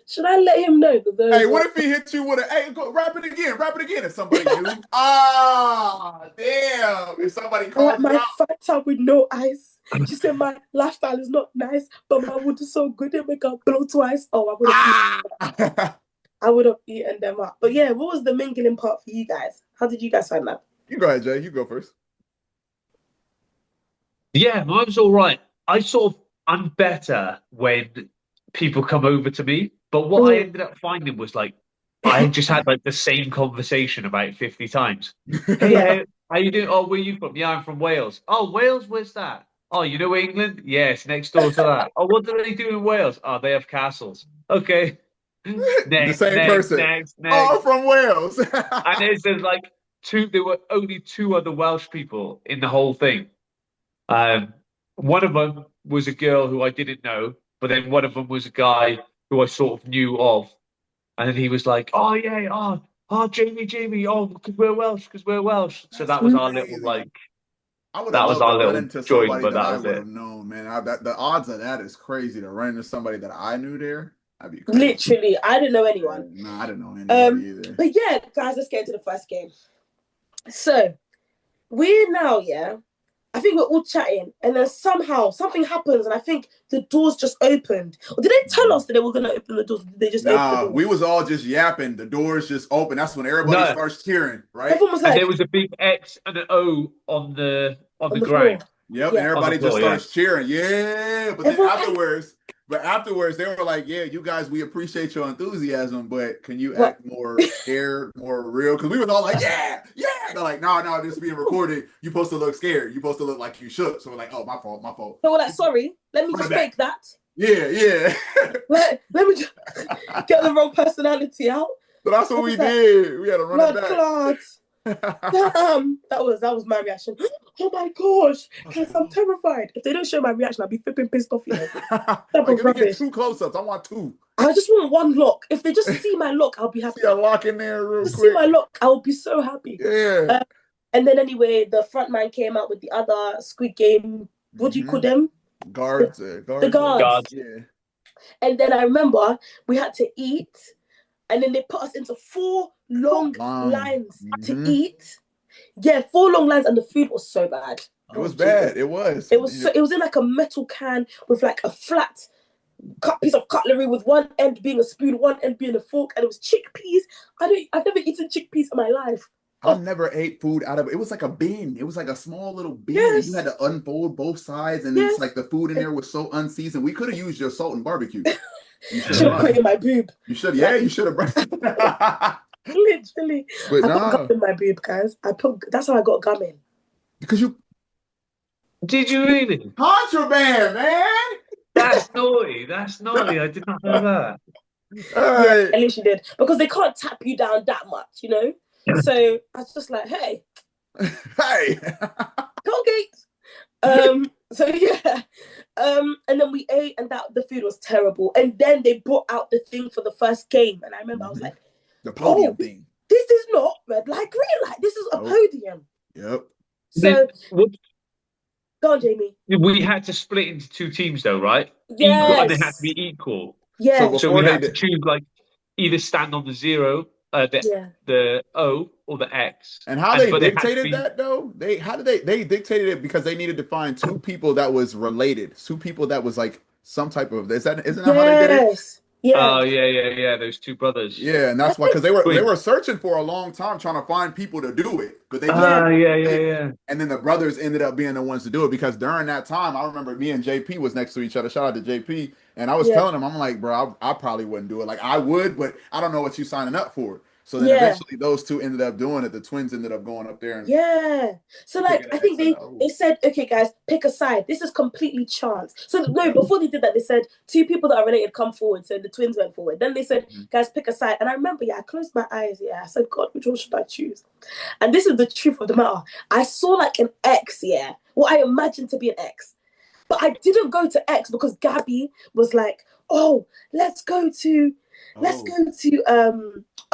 [SPEAKER 1] Should I let him know that those
[SPEAKER 3] Hey, what if he hit you with a, hey, go, rap it again if somebody knew? Ah, damn. If somebody
[SPEAKER 1] I like
[SPEAKER 3] calls you
[SPEAKER 1] my Fanta with no ice. She said my lifestyle is not nice, but my wood is so good it make her blow twice. Oh,
[SPEAKER 3] out.
[SPEAKER 1] I would have eaten them up. But yeah, what was the mingling part for you guys? How did you guys find that?
[SPEAKER 3] You go ahead, Jay. You go first.
[SPEAKER 2] Yeah, mine was all right. I'm better when people come over to me, but what I ended up finding was like I just had like the same conversation about 50 times. Hey,
[SPEAKER 1] Yeah.
[SPEAKER 2] how you doing? Oh, where you from? Yeah, I'm from Wales. Oh, Wales, where's that? Oh, you know England? Yes, next door to that. Oh, what do they do in Wales? Oh, they have castles. Okay.
[SPEAKER 3] The
[SPEAKER 2] Next,
[SPEAKER 3] same
[SPEAKER 2] next,
[SPEAKER 3] person.
[SPEAKER 2] next,
[SPEAKER 3] Oh,
[SPEAKER 2] next.
[SPEAKER 3] from Wales.
[SPEAKER 2] And there's like there were only two other Welsh people in the whole thing. Um, one of them was a girl who I didn't know, but then one of them was a guy who I sort of knew of. And then he was like, "Oh yeah, Jamie, oh, because we're Welsh, because we're Welsh." So
[SPEAKER 3] That's
[SPEAKER 2] that was our little
[SPEAKER 3] crazy. I would have
[SPEAKER 2] that was
[SPEAKER 3] loved
[SPEAKER 2] our
[SPEAKER 3] to run
[SPEAKER 2] little
[SPEAKER 3] into
[SPEAKER 2] join,
[SPEAKER 3] somebody
[SPEAKER 2] but
[SPEAKER 3] that
[SPEAKER 2] that
[SPEAKER 3] I
[SPEAKER 2] was
[SPEAKER 3] would
[SPEAKER 2] it.
[SPEAKER 3] have known, man. The odds of that is crazy to run into somebody that I knew there. That'd be crazy.
[SPEAKER 1] Literally, I didn't know anyone.
[SPEAKER 3] No, I didn't know anybody either.
[SPEAKER 1] But yeah, guys, let's get into the first game. So we're now, yeah. I think we're all chatting, and then somehow something happens, and I think the doors just opened. Or did they tell us that they were going to open the doors? Or did they just open the
[SPEAKER 3] Nah, we
[SPEAKER 1] doors?
[SPEAKER 3] was all just yapping. The doors just open. That's when everybody
[SPEAKER 2] No,
[SPEAKER 3] starts cheering, right?
[SPEAKER 1] Everyone was
[SPEAKER 2] and
[SPEAKER 1] like
[SPEAKER 2] there was a big X and an O on the
[SPEAKER 1] on the floor.
[SPEAKER 2] ground.
[SPEAKER 3] Yep, and
[SPEAKER 1] Yeah.
[SPEAKER 2] On the
[SPEAKER 3] everybody just
[SPEAKER 2] floor, yeah.
[SPEAKER 3] starts cheering. Yeah, but then
[SPEAKER 1] Everyone,
[SPEAKER 3] afterwards, they were like, "Yeah, you guys, we appreciate your enthusiasm, but can you
[SPEAKER 1] but
[SPEAKER 3] act more scared, more real?" Because we was all like, "Yeah, yeah." They're like, "No, no, this is being recorded. You supposed to look scared. You supposed to look like you shook." So we're like, "Oh, my fault, my fault."
[SPEAKER 1] they were like, sorry, let me
[SPEAKER 3] Run it
[SPEAKER 1] just
[SPEAKER 3] back.
[SPEAKER 1] fake that.
[SPEAKER 3] Yeah, yeah.
[SPEAKER 1] Let me just get the wrong personality out.
[SPEAKER 3] So that's
[SPEAKER 1] I
[SPEAKER 3] what we
[SPEAKER 1] was like,
[SPEAKER 3] did. We had to run it
[SPEAKER 1] blood
[SPEAKER 3] back.
[SPEAKER 1] clot. That was my reaction. Oh my gosh, guys, I'm terrified. If they don't show my reaction, I'll be flipping pissed off, you know. Type
[SPEAKER 3] Like,
[SPEAKER 1] of
[SPEAKER 3] can we get
[SPEAKER 1] rubbish.
[SPEAKER 3] 2 close-ups? I want 2.
[SPEAKER 1] I just want one look. If they just see my look, I'll be happy.
[SPEAKER 3] See a lock in there real
[SPEAKER 1] Just see
[SPEAKER 3] quick.
[SPEAKER 1] my look, I'll be so happy.
[SPEAKER 3] Yeah.
[SPEAKER 1] And then anyway, the front man came out with the other Squid Game. What do you call them?
[SPEAKER 3] Guards,
[SPEAKER 1] The
[SPEAKER 3] guards.
[SPEAKER 1] guards.
[SPEAKER 3] Yeah.
[SPEAKER 1] And then I remember we had to eat, and then they put us into 4 long lines to eat. Yeah, 4 long lines, and the food was so bad.
[SPEAKER 3] It was bad. It was.
[SPEAKER 1] It was in like a metal can with like a flat piece of cutlery with one end being a spoon, one end being a fork, and it was chickpeas. I've never eaten chickpeas in my life.
[SPEAKER 3] I never ate food out of it. It was like a bin. It was like a small little bin, and
[SPEAKER 1] Yes.
[SPEAKER 3] you had to unfold both sides, and
[SPEAKER 1] Yes.
[SPEAKER 3] it's like the food in there was so unseasoned. We could have used your salt and barbecue. You
[SPEAKER 1] Should have put it in my boob.
[SPEAKER 3] You should, yeah, you should have.
[SPEAKER 1] Literally,
[SPEAKER 3] But
[SPEAKER 1] I
[SPEAKER 3] nah,
[SPEAKER 1] put gum in my boob, guys. That's how I got gum in.
[SPEAKER 3] because you
[SPEAKER 2] Did you really?
[SPEAKER 3] contraband, man.
[SPEAKER 2] That's naughty. That's naughty. I did not know that.
[SPEAKER 1] Yeah, at least you did, because they can't tap you down that much, you know. So I was just like, hey,
[SPEAKER 3] Hey.
[SPEAKER 1] Colgate. So yeah. And then we ate, and the food was terrible. And then they brought out the thing for the first game, and I remember I was like,
[SPEAKER 3] The podium thing.
[SPEAKER 1] This is not red light, green light. This is a podium.
[SPEAKER 3] Yep.
[SPEAKER 1] So go on, Jamie.
[SPEAKER 2] We had to split into 2 teams, though, right?
[SPEAKER 1] Yes.
[SPEAKER 2] Equal, and they had to be equal.
[SPEAKER 1] Yeah.
[SPEAKER 2] So we had to choose like either stand on the 0, the O, or the X.
[SPEAKER 3] And how they dictated that though? They dictated it because they needed to find 2 people that was related, 2 people that was like some type of isn't that how they did it?
[SPEAKER 1] Yeah.
[SPEAKER 2] Oh yeah. Those 2 brothers.
[SPEAKER 3] Yeah, and that's why, because they were searching for a long time trying to find people to do it, but they
[SPEAKER 2] yeah.
[SPEAKER 3] And then the brothers ended up being the ones to do it, because during that time, I remember me and JP was next to each other. Shout out to JP, and I was telling him, I'm like, bro, I probably wouldn't do it. Like I would, but I don't know what you signing up for. So then eventually those 2 ended up doing it. The twins ended up going up there and
[SPEAKER 1] so like I think they said, okay guys, pick a side. This is completely chance. So no, before they did that, they said 2 people that are related come forward. So the twins went forward. Then they said, guys, pick a side. And I remember, I closed my eyes. I said, God, which one should I choose? And this is the truth of the matter. I saw like an X, what I imagined to be an X. But I didn't go to X because Gabby was like, oh, let's go to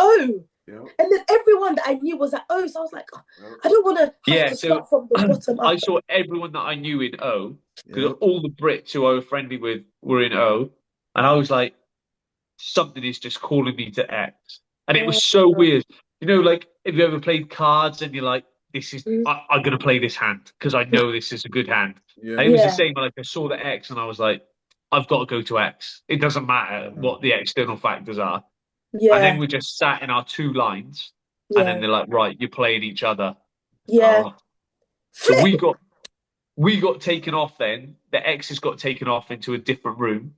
[SPEAKER 1] O. Yep. And then everyone that I knew was at O. So I was like, I don't want to have to start from the bottom up.
[SPEAKER 2] I saw everyone that I knew in O, because all the Brits who I was friendly with were in O. And I was like, something is just calling me to X. And it was
[SPEAKER 1] Oh,
[SPEAKER 2] so weird. You know, like, have you ever played cards and you're like,
[SPEAKER 1] mm,
[SPEAKER 2] I'm going to play this hand because I know this is a good hand.
[SPEAKER 3] Yeah.
[SPEAKER 2] And it was the
[SPEAKER 1] yeah,
[SPEAKER 2] same, like, I saw the X and I was like, I've got to go to X. It doesn't matter
[SPEAKER 3] Mm.
[SPEAKER 2] what the external factors are. And then
[SPEAKER 1] yeah,
[SPEAKER 2] we just sat in our two lines. And then
[SPEAKER 1] yeah,
[SPEAKER 2] they're like, right, you're playing each other.
[SPEAKER 1] yeah.
[SPEAKER 2] Oh. So
[SPEAKER 1] Flip.
[SPEAKER 2] we got taken off then. The X's got taken off into a different room.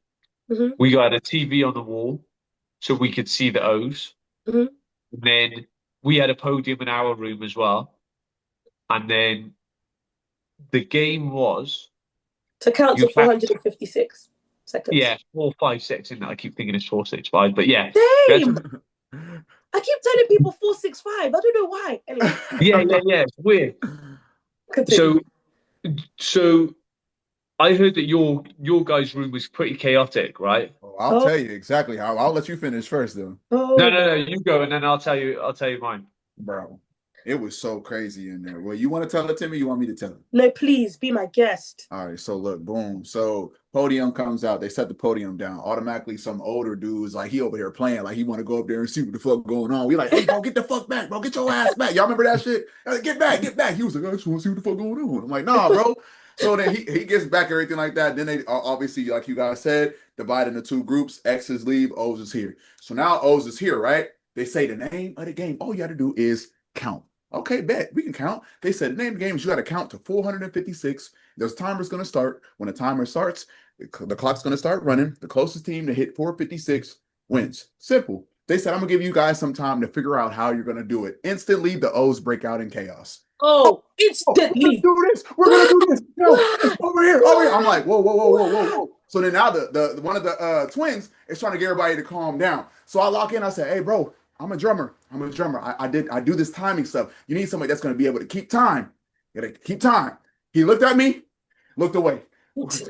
[SPEAKER 1] Hmm.
[SPEAKER 2] We got a TV on the wall so we could see the O's.
[SPEAKER 1] Hmm.
[SPEAKER 2] And then we had a podium in our room as well. And then the game was
[SPEAKER 1] To count
[SPEAKER 2] you
[SPEAKER 1] to
[SPEAKER 2] had
[SPEAKER 1] 456 seconds.
[SPEAKER 2] 4, 5, 6 in that. I keep thinking it's 4, 6, 5, but yeah.
[SPEAKER 1] Same. I keep telling people 465. I don't know why. Anyway,
[SPEAKER 2] Yeah. It's weird.
[SPEAKER 1] continue.
[SPEAKER 2] So so I heard that your guys' room was pretty chaotic, right?
[SPEAKER 3] Oh, I'll
[SPEAKER 1] Oh,
[SPEAKER 3] tell you exactly how. I'll let you finish first, though.
[SPEAKER 1] oh my.
[SPEAKER 2] No. You go, and then I'll tell you mine.
[SPEAKER 3] Bro, it was so crazy in there. Well, you want to tell it to me? You want me to tell it?
[SPEAKER 1] No, please be my guest.
[SPEAKER 3] All right, so look, boom. So podium comes out. They set the podium down. Automatically, some older dudes like he over here playing, like he want to go up there and see what the fuck going on. We like, hey, bro, get the fuck back, bro. Get your ass back. Y'all remember that shit? Like, get back, get back. He was like, I just want to see what the fuck going on. I'm like, nah, bro. So then he gets back, everything like that. Then they obviously, like you guys said, divide into two groups. X's leave, O's is here. So now O's is here, right? They say the name of the game. All you got to do is count. Okay, bet we can count. They said the name of the game is you got to count to 456. There's timer's going to start. When the timer starts, the clock's going to start running. The closest team to hit 456 wins. Simple. They said, I'm going to give you guys some time to figure out how you're going to do it. Instantly, the O's break out in chaos.
[SPEAKER 1] Oh,
[SPEAKER 3] Oh, we're going to
[SPEAKER 1] instantly.
[SPEAKER 3] do this. We're going to do this. No,
[SPEAKER 1] Why?
[SPEAKER 3] over here, over here. I'm like, whoa, whoa, whoa, whoa, whoa,
[SPEAKER 1] Why?
[SPEAKER 3] whoa. So then now the one of the twins is trying to get everybody to calm down. So I lock in. I say, hey, bro, I'm a drummer. I do this timing stuff. You need somebody that's going to be able to keep time. You got to keep time. He looked at me, looked away.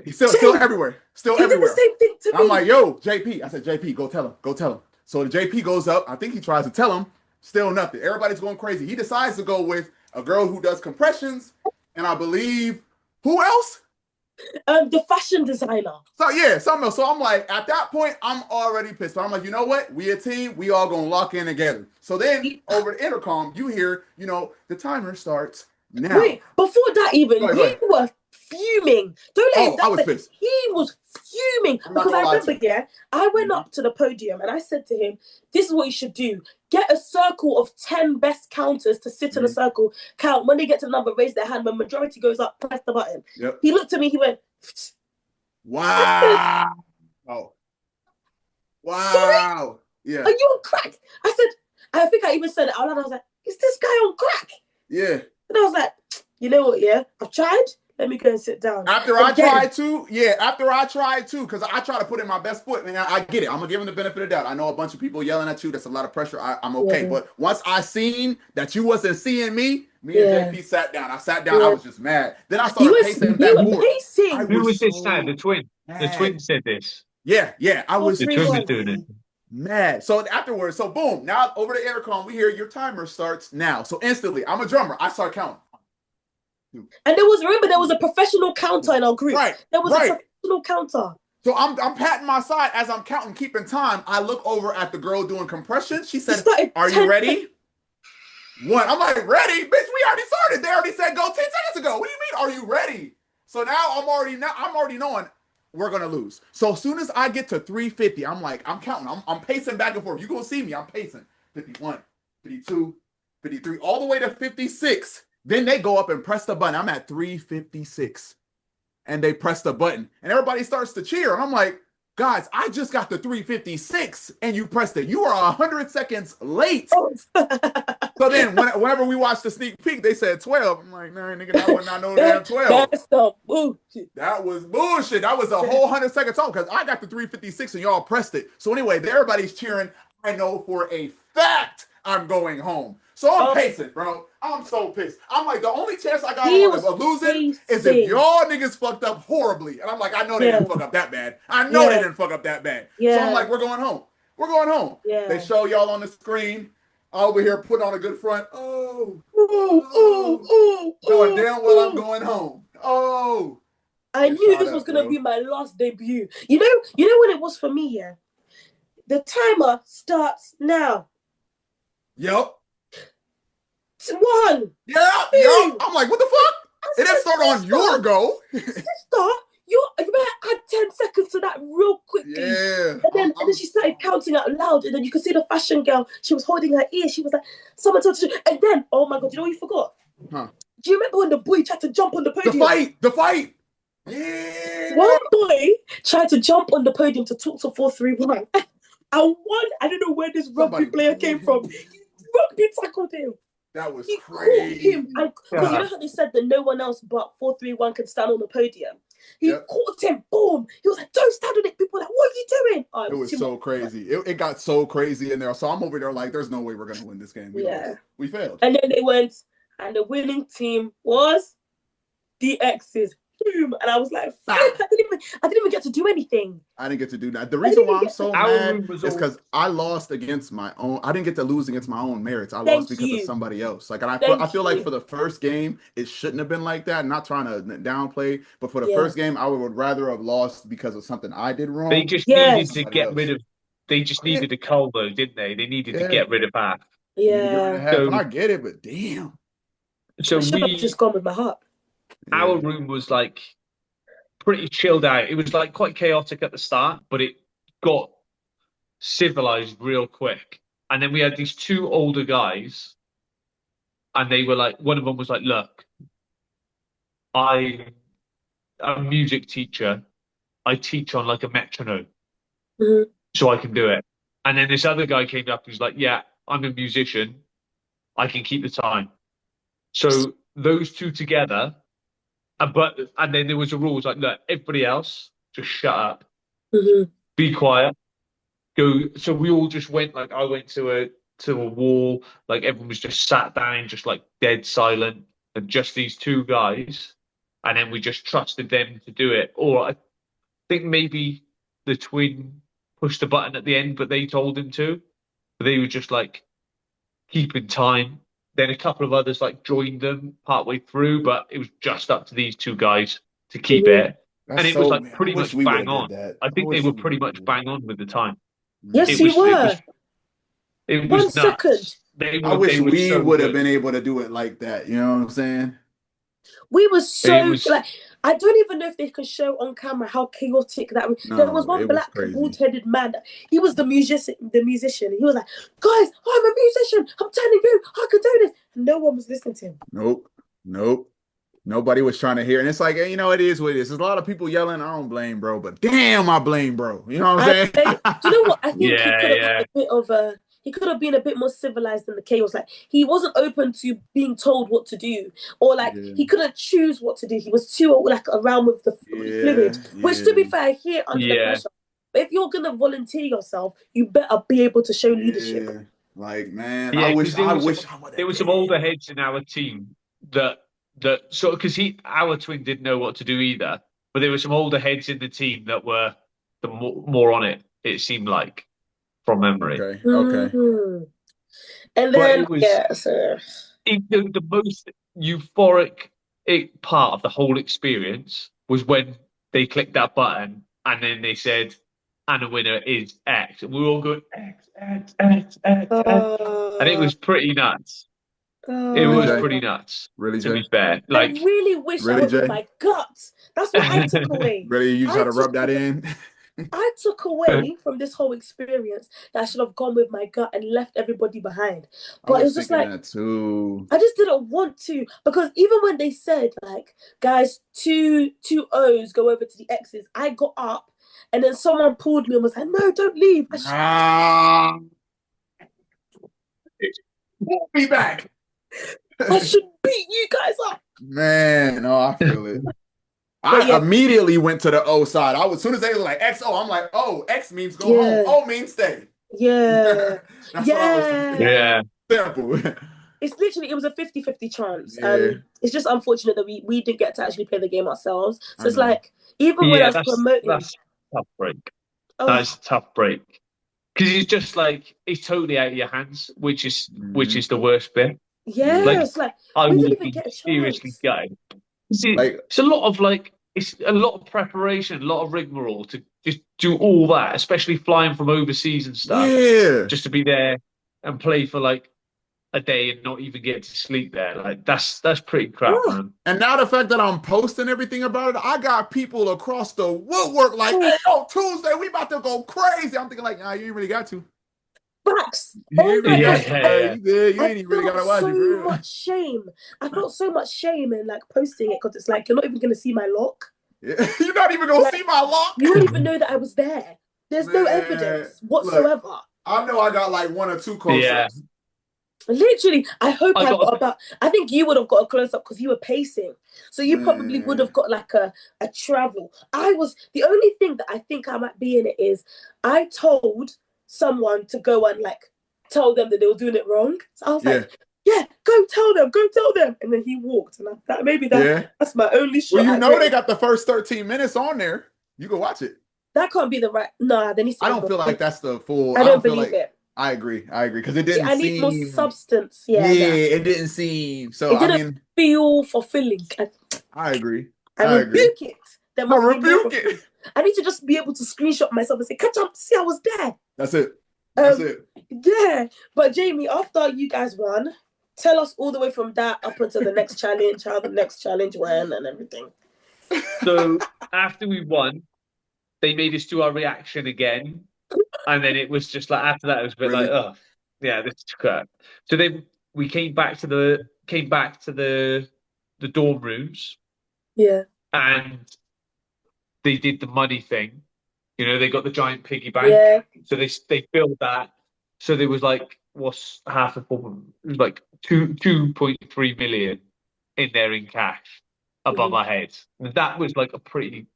[SPEAKER 3] He's still
[SPEAKER 1] Same.
[SPEAKER 3] everywhere. Still
[SPEAKER 1] He did the
[SPEAKER 3] everywhere.
[SPEAKER 1] same thing to
[SPEAKER 3] I'm
[SPEAKER 1] me.
[SPEAKER 3] like, yo, JP. I said, JP, go tell him. Go tell him. So the JP goes up. I think he tries to tell him. Still nothing. Everybody's going crazy. He decides to go with a girl who does compressions, and I believe who else?
[SPEAKER 1] The fashion designer.
[SPEAKER 3] So yeah, something else. So I'm like, at that point, I'm already pissed. But I'm like, you know what? We a team. We all gonna lock in together. So then over the intercom, you hear, the timer starts now.
[SPEAKER 1] Wait, before that even,
[SPEAKER 3] Go
[SPEAKER 1] you
[SPEAKER 3] ahead.
[SPEAKER 1] were fuming. Don't let him
[SPEAKER 3] I was
[SPEAKER 1] down.
[SPEAKER 3] pissed.
[SPEAKER 1] He was fuming
[SPEAKER 3] I'm not
[SPEAKER 1] because I
[SPEAKER 3] gonna lie to
[SPEAKER 1] remember,
[SPEAKER 3] you.
[SPEAKER 1] I went up to the podium and I said to him, "This is what you should do: get a circle of 10 best counters to sit in a
[SPEAKER 3] Mhm.
[SPEAKER 1] circle, count. When they get to the number, raise their hand. When majority goes up, press the button."
[SPEAKER 3] Yep.
[SPEAKER 1] He looked at me. He went,
[SPEAKER 3] Wow. Oh.
[SPEAKER 1] "Sorry,
[SPEAKER 3] Wow. Yeah.
[SPEAKER 1] are you on crack?" I said, I think I even said it out loud. I was like, "Is this guy on crack?"
[SPEAKER 3] Yeah.
[SPEAKER 1] And I was like, "You know what? Yeah, I've tried. Let me go and sit down."
[SPEAKER 3] After I tried to, because I try to put in my best foot, man. I get it. I'm gonna give him the benefit of the doubt. I know a bunch of people yelling at you. That's a lot of pressure. I'm okay.
[SPEAKER 1] Yeah.
[SPEAKER 3] But once I seen that you wasn't seeing me, and JP sat down. I sat down.
[SPEAKER 1] Yeah.
[SPEAKER 3] I was just mad. Then I started pacing back and forth.
[SPEAKER 1] Pacing.
[SPEAKER 2] Who was this
[SPEAKER 3] so
[SPEAKER 2] now? The twin. The
[SPEAKER 3] mad.
[SPEAKER 2] twin said this.
[SPEAKER 3] Yeah. I was
[SPEAKER 2] The
[SPEAKER 1] 4, 3,
[SPEAKER 2] twin was
[SPEAKER 1] 1.
[SPEAKER 2] doing it.
[SPEAKER 3] mad. So afterwards, so boom, now over the intercom, we hear your timer starts now. So instantly, I'm a drummer. I start counting.
[SPEAKER 1] And there was a professional counter in our group.
[SPEAKER 3] Right.
[SPEAKER 1] There was a professional counter.
[SPEAKER 3] So I'm patting my side as I'm counting, keeping time. I look over at the girl doing compression. She said, "Are you ready?" One. I'm like, "Ready, bitch? We already started. They already said go 10 seconds ago. What do you mean? Are you ready?" So now I'm already knowing we're gonna lose. So as soon as I get to 350, I'm like, I'm counting. I'm pacing back and forth. You gonna see me? I'm pacing. 51, 52, 53, all the way to 56. Then they go up and press the button. I'm at 356. And they press the button. And everybody starts to cheer. And I'm like, guys, I just got the 356 and you pressed it. You are 100 seconds late. So then whenever we watched the sneak peek, they said 12. I'm like, nah, nigga, that was not no damn 12.
[SPEAKER 1] That's the bullshit.
[SPEAKER 3] That was bullshit. That was a whole 100 seconds off because I got the 356 and y'all pressed it. So anyway, everybody's cheering. I know for a fact I'm going home. So I'm pacing, bro. I'm so pissed. I'm like, the only chance I got of losing is if y'all niggas fucked up horribly. And I'm like, I know they didn't fuck up that bad. I know they didn't fuck up that bad. So I'm like, we're going home. We're going home.
[SPEAKER 1] Yeah.
[SPEAKER 3] They show y'all on the screen. Over here putting on a good front. Knowing damn well I'm going home.
[SPEAKER 1] I
[SPEAKER 3] Get
[SPEAKER 1] knew
[SPEAKER 3] shot
[SPEAKER 1] this was
[SPEAKER 3] up,
[SPEAKER 1] gonna
[SPEAKER 3] bro.
[SPEAKER 1] be my last debut. You know what it was for me, yeah? The timer starts now.
[SPEAKER 3] Yep.
[SPEAKER 1] One,
[SPEAKER 3] Yep.
[SPEAKER 1] two.
[SPEAKER 3] I'm like, what the fuck? It didn't start on your go.
[SPEAKER 1] Sister, you better add 10 seconds to that real quickly.
[SPEAKER 3] Yeah.
[SPEAKER 1] And then she started counting out loud, and then you could see the fashion girl. She was holding her ear. She was like, someone told you. And then, oh my God, you know what you forgot?
[SPEAKER 3] Huh.
[SPEAKER 1] Do you remember when the boy tried to jump on the podium?
[SPEAKER 3] The fight. Yeah.
[SPEAKER 1] One boy tried to jump on the podium to talk to 431. And one, I don't know where this rugby player came from. Rugby tackled him.
[SPEAKER 3] That was
[SPEAKER 1] He
[SPEAKER 3] crazy.
[SPEAKER 1] caught him. Because you know how they said that no one else but 431 can stand on the podium? He caught him. Boom. He was like, don't stand on it. People were like, what are you doing? Oh,
[SPEAKER 3] it was so crazy. It got so crazy in there. So I'm over there like, there's no way we're going to win this game. We lost. We failed.
[SPEAKER 1] And then they went, and the winning team was the X's. Boom. And I was like, flip. I didn't even get to do anything.
[SPEAKER 3] I didn't get to do that. The reason why I'm so mad is because I lost against my own. I didn't get to lose against my own merits. I lost because of somebody else. Like, and I feel like for the first game, it shouldn't have been like that. I'm not trying to downplay, but for the first game, I would rather have lost because of something I did wrong.
[SPEAKER 2] They just needed to get rid of. They just needed a cull, though, didn't they? They needed to get rid of half.
[SPEAKER 1] Yeah.
[SPEAKER 3] And I get it, but damn.
[SPEAKER 2] So
[SPEAKER 1] I should have just gone with my heart.
[SPEAKER 2] Our room was like pretty chilled out. It was like quite chaotic at the start, but it got civilized real quick. And then we had these two older guys, and they were like, one of them was like, look, I'm a music teacher. I teach on like a metronome, so I can do it. And then this other guy came up who's like, yeah, I'm a musician. I can keep the time. So those two together, and then there was a rule, like, look, everybody else, just shut up, be quiet, go. So we all just went, like, I went to a wall, like everyone was just sat down, just like dead silent, and just these two guys, and then we just trusted them to do it. Or I think maybe the twin pushed the button at the end, but they told him to. But they were just like keeping time. Then a couple of others like joined them partway through, but it was just up to these two guys to keep it. And it was like pretty much bang on. I think they were pretty much bang on with the time.
[SPEAKER 1] Yes, you were.
[SPEAKER 2] It was
[SPEAKER 1] 1 second.
[SPEAKER 3] I wish we would have been able to do it like that. You know what I'm saying?
[SPEAKER 1] We were like, I don't even know if they could show on camera how chaotic that was. There was one black bald-headed man. He was the musician. He was like, guys, I'm a musician. I'm telling you, I can do this. And no one was listening to him.
[SPEAKER 3] Nope. Nobody was trying to hear. And it's like, hey, you know, it is what it is. There's a lot of people yelling. I don't blame bro, but damn, I blame bro. You know what I'm saying?
[SPEAKER 1] Do you know what? I think he could have had a bit of he could have been a bit more civilized than the chaos. Like, he wasn't open to being told what to do, or like he couldn't choose what to do. He was too like around with the fluid. Which, to be fair, here under the pressure. But if you're gonna volunteer yourself, you better be able to show leadership.
[SPEAKER 3] Like, man, I wish I would.
[SPEAKER 2] There were some older heads in our team that sort of, because our twin didn't know what to do either. But there were some older heads in the team that were the more on it. It seemed like. From memory.
[SPEAKER 1] Okay. And then,
[SPEAKER 2] the most euphoric part of the whole experience was when they clicked that button and then they said, and the winner is X. And we were all going, X. And it was pretty nuts. It was pretty nuts.
[SPEAKER 3] Really,
[SPEAKER 2] to be fair. Like,
[SPEAKER 1] I really wish I was with my gut. That's what I took away.
[SPEAKER 3] Really, you just had to rub that in?
[SPEAKER 1] I took away from this whole experience that I should have gone with my gut and left everybody behind. But it was just like, I just didn't want to, because even when they said, like, guys, two O's go over to the X's, I got up and then someone pulled me and was like, no, don't leave.
[SPEAKER 3] Walk me back.
[SPEAKER 1] I should beat you guys up.
[SPEAKER 3] Man, I feel it. I immediately went to the O side. As soon as they were like XO, I'm like, oh, X means go home. O means stay.
[SPEAKER 1] Yeah.
[SPEAKER 3] That's what I was thinking.
[SPEAKER 2] Yeah.
[SPEAKER 3] Simple.
[SPEAKER 1] It's literally, it was a 50-50 chance. It's just unfortunate that we didn't get to actually play the game ourselves. So it's like, even when I was promoting.
[SPEAKER 2] That's a tough break. That's a tough break. Because it's just like, it's totally out of your hands, which is the worst bit.
[SPEAKER 1] Yeah, it's like
[SPEAKER 2] I
[SPEAKER 1] we
[SPEAKER 2] would
[SPEAKER 1] didn't
[SPEAKER 2] have
[SPEAKER 1] even
[SPEAKER 2] been
[SPEAKER 1] get a
[SPEAKER 2] seriously
[SPEAKER 1] chance.
[SPEAKER 2] gutted. It's a lot of like it's a lot of preparation, a lot of rigmarole to just do all that, especially flying from overseas and stuff,
[SPEAKER 3] Yeah.
[SPEAKER 2] just to be there and play for like a day and not even get to sleep there. Like that's pretty crap,
[SPEAKER 1] Oh,
[SPEAKER 2] man.
[SPEAKER 3] And now the fact that I'm posting everything about it, I got people across the woodwork like,
[SPEAKER 1] oh,
[SPEAKER 3] hey, yo, Tuesday, we about to go crazy. I'm thinking like, nah, you ain't really got to.
[SPEAKER 1] facts.
[SPEAKER 3] You
[SPEAKER 1] Oh
[SPEAKER 3] ain't really
[SPEAKER 1] my
[SPEAKER 2] Yeah,
[SPEAKER 3] got
[SPEAKER 1] gosh.
[SPEAKER 3] to.
[SPEAKER 2] yeah,
[SPEAKER 1] I,
[SPEAKER 2] yeah.
[SPEAKER 3] You good. You
[SPEAKER 1] I
[SPEAKER 3] ain't even really got
[SPEAKER 1] felt
[SPEAKER 3] to watch
[SPEAKER 1] so
[SPEAKER 3] it, for real.
[SPEAKER 1] much shame. I felt so much shame in like posting it because it's like you're not even gonna see my lock.
[SPEAKER 3] Yeah. You're not even going to
[SPEAKER 1] Like
[SPEAKER 3] see my lock.
[SPEAKER 1] you won't even know that I was there. There's no
[SPEAKER 3] Man,
[SPEAKER 1] evidence
[SPEAKER 3] look,
[SPEAKER 1] whatsoever.
[SPEAKER 3] I know I got like 1 or 2
[SPEAKER 2] Yeah.
[SPEAKER 3] close-ups.
[SPEAKER 1] Literally, I hope
[SPEAKER 2] I
[SPEAKER 1] I
[SPEAKER 2] got
[SPEAKER 1] got about. I think you would have got a close up because you were pacing, so you probably would
[SPEAKER 3] Man.
[SPEAKER 1] have got like a travel. I was the only thing that I think I might be in it is I told someone to go and like tell them that they were doing it wrong. So I was
[SPEAKER 3] Yeah.
[SPEAKER 1] like, yeah, go tell them, and then he walked, and I thought maybe
[SPEAKER 3] Yeah.
[SPEAKER 1] that's my only
[SPEAKER 3] Well,
[SPEAKER 1] shot
[SPEAKER 3] you
[SPEAKER 1] at
[SPEAKER 3] know they
[SPEAKER 1] getting.
[SPEAKER 3] got the first 13 minutes on there. You can watch it.
[SPEAKER 1] That can't be the right. Nah, there needs to
[SPEAKER 3] I
[SPEAKER 1] be
[SPEAKER 3] don't
[SPEAKER 1] more.
[SPEAKER 3] feel like that's the full.
[SPEAKER 1] I
[SPEAKER 3] I don't
[SPEAKER 1] don't
[SPEAKER 3] feel
[SPEAKER 1] believe
[SPEAKER 3] like.
[SPEAKER 1] it.
[SPEAKER 3] I agree. I agree because it didn't
[SPEAKER 1] I need more
[SPEAKER 3] seem.
[SPEAKER 1] substance.
[SPEAKER 3] Yeah,
[SPEAKER 1] Yeah, nah.
[SPEAKER 3] it didn't seem. So
[SPEAKER 1] It
[SPEAKER 3] I
[SPEAKER 1] didn't
[SPEAKER 3] mean,
[SPEAKER 1] feel fulfilling.
[SPEAKER 3] I agree.
[SPEAKER 1] I
[SPEAKER 3] I agree.
[SPEAKER 1] rebuke it. There
[SPEAKER 3] I
[SPEAKER 1] must be more
[SPEAKER 3] rebuke
[SPEAKER 1] of
[SPEAKER 3] it.
[SPEAKER 1] me. I need to just be able to screenshot myself and say, catch up, see, I was there.
[SPEAKER 3] That's it. That's
[SPEAKER 1] Um,
[SPEAKER 3] it.
[SPEAKER 1] yeah. But Jamie, after you guys won, tell us all the way from that up until the next challenge, how the next challenge went and everything.
[SPEAKER 2] So after we won, they made us do our reaction again, and then it was just like after that it was a bit like,
[SPEAKER 3] Really?
[SPEAKER 2] oh yeah, this is crap. So then we came back to the dorm rooms,
[SPEAKER 1] Yeah.
[SPEAKER 2] and they did the money thing. You know, they got the giant piggy bank,
[SPEAKER 1] Yeah.
[SPEAKER 2] so they filled that. So there was like what's half of it was like 2.3 million in there in cash above
[SPEAKER 1] Mm-hmm.
[SPEAKER 2] our heads. And that was like a pretty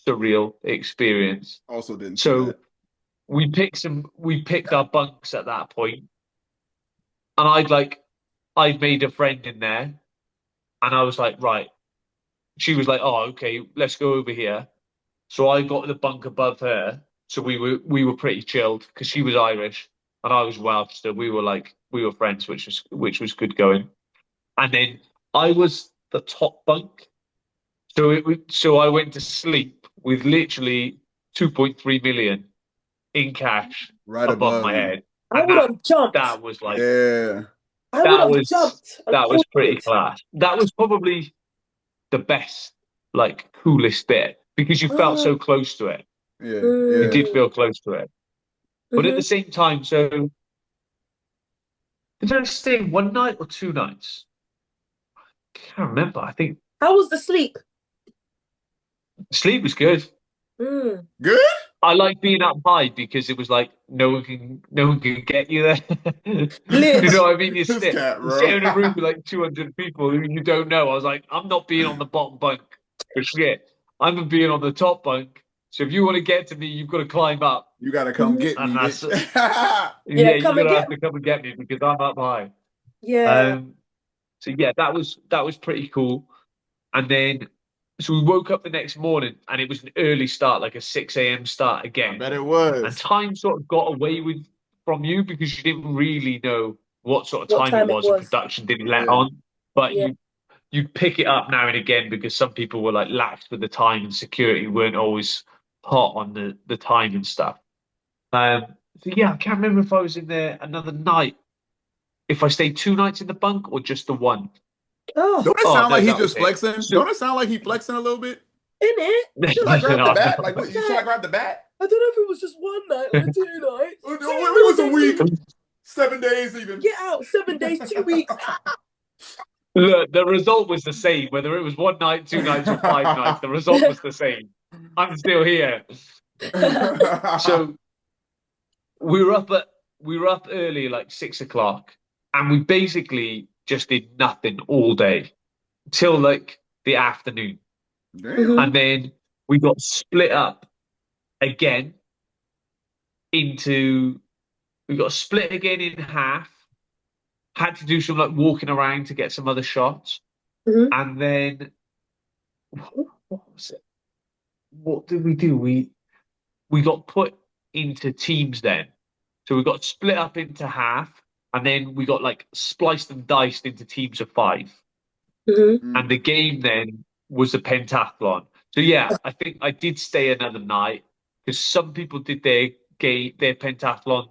[SPEAKER 2] surreal experience.
[SPEAKER 3] Also didn't see
[SPEAKER 2] So
[SPEAKER 3] that.
[SPEAKER 2] we picked our bunks at that point, and I'd made a friend in there, and I was like, right. She was like, oh, okay, let's go over here. So I got the bunk above her, so we were pretty chilled because she was Irish and I was Welsh, so we were friends, which was good going. And then I was the top bunk, so I went to sleep with literally 2.3 million in cash
[SPEAKER 3] Right
[SPEAKER 2] above
[SPEAKER 3] above
[SPEAKER 2] my
[SPEAKER 3] you.
[SPEAKER 2] head,
[SPEAKER 1] I
[SPEAKER 2] and
[SPEAKER 1] would
[SPEAKER 2] that
[SPEAKER 1] have jumped.
[SPEAKER 2] that was like
[SPEAKER 3] Yeah.
[SPEAKER 1] I would
[SPEAKER 2] that
[SPEAKER 1] have
[SPEAKER 2] was
[SPEAKER 1] jumped and
[SPEAKER 2] that was
[SPEAKER 1] caught
[SPEAKER 2] pretty
[SPEAKER 1] it.
[SPEAKER 2] class. That was probably the best, like coolest bit because you felt
[SPEAKER 1] Oh,
[SPEAKER 2] so close to it.
[SPEAKER 3] Yeah.
[SPEAKER 2] You
[SPEAKER 3] Yeah.
[SPEAKER 2] did
[SPEAKER 1] mm,
[SPEAKER 2] feel close to it. But at
[SPEAKER 1] hmm.
[SPEAKER 2] the same time, so did I stay 1 night or 2 nights? Can't remember. I think
[SPEAKER 1] How was the sleep?
[SPEAKER 2] sleep was good.
[SPEAKER 1] Mm.
[SPEAKER 3] Good?
[SPEAKER 2] I like being up high because it was like no one can get you there. You know
[SPEAKER 1] Lit.
[SPEAKER 2] what I mean?
[SPEAKER 3] This cat,
[SPEAKER 2] You
[SPEAKER 3] bro.
[SPEAKER 2] sit in a room with like 200 people who you don't know. I was like, I'm not being on the bottom bunk for shit. I'm being on the top bunk. So if you want to get to me, you've got to climb up,
[SPEAKER 3] You gotta come
[SPEAKER 1] Mhm.
[SPEAKER 3] get
[SPEAKER 2] and
[SPEAKER 3] me,
[SPEAKER 2] that's
[SPEAKER 3] bitch.
[SPEAKER 1] Yeah,
[SPEAKER 2] yeah, you're
[SPEAKER 1] come and
[SPEAKER 2] gonna
[SPEAKER 1] get
[SPEAKER 2] have
[SPEAKER 1] me.
[SPEAKER 2] to come and get me because I'm up high.
[SPEAKER 1] Yeah.
[SPEAKER 2] Um, so yeah, that was pretty cool. And then so we woke up the next morning and it was an early start, like a 6 a.m. start
[SPEAKER 3] I
[SPEAKER 2] again.
[SPEAKER 3] bet it
[SPEAKER 2] And
[SPEAKER 3] was.
[SPEAKER 2] time sort of got away with from you because you didn't really know what sort of
[SPEAKER 1] What
[SPEAKER 2] time it
[SPEAKER 1] time it
[SPEAKER 2] was and
[SPEAKER 1] was?
[SPEAKER 2] production didn't let
[SPEAKER 3] Yeah.
[SPEAKER 2] on. But
[SPEAKER 1] Yeah.
[SPEAKER 2] you'd pick it up now and again because some people were like lax with the time and security weren't always hot on the time and stuff. Um, so yeah, I can't remember if I was in there another night, if I stayed 2 nights in the bunk or just the one.
[SPEAKER 1] Oh,
[SPEAKER 3] Don't it
[SPEAKER 2] Oh
[SPEAKER 3] sound
[SPEAKER 2] no,
[SPEAKER 3] like he
[SPEAKER 2] that was
[SPEAKER 3] just
[SPEAKER 2] it.
[SPEAKER 3] flexing?
[SPEAKER 2] So
[SPEAKER 3] Don't it sound like he flexing a little bit?
[SPEAKER 1] in it.
[SPEAKER 3] Should I grab the
[SPEAKER 2] no,
[SPEAKER 3] bat? Like,
[SPEAKER 2] no.
[SPEAKER 3] what? Should I grab the bat?
[SPEAKER 1] I don't know if it was just one night or 2 nights.
[SPEAKER 3] It
[SPEAKER 1] 2
[SPEAKER 3] was a
[SPEAKER 1] more
[SPEAKER 3] week,
[SPEAKER 1] days.
[SPEAKER 3] 7 days even.
[SPEAKER 1] Get out. 7 days, 2 weeks.
[SPEAKER 2] Look, the result was the same, whether it was 1 night, 2 nights, or 5 nights. The result was the same. I'm still here. So we were up early, like 6 o'clock, and we basically just did nothing all day till like the afternoon,
[SPEAKER 3] Damn.
[SPEAKER 1] Hmm.
[SPEAKER 2] and then we got split up again into we got split again in half. Had to do some like walking around to get some other shots,
[SPEAKER 1] Hmm.
[SPEAKER 2] and then what was it? What did we do? We got put into teams then. So we got split up into half, and then we got like spliced and diced into teams of five.
[SPEAKER 1] Hmm.
[SPEAKER 2] And
[SPEAKER 3] Mm.
[SPEAKER 2] the game then was a pentathlon. So yeah, I think I did stay another night because some people did their pentathlon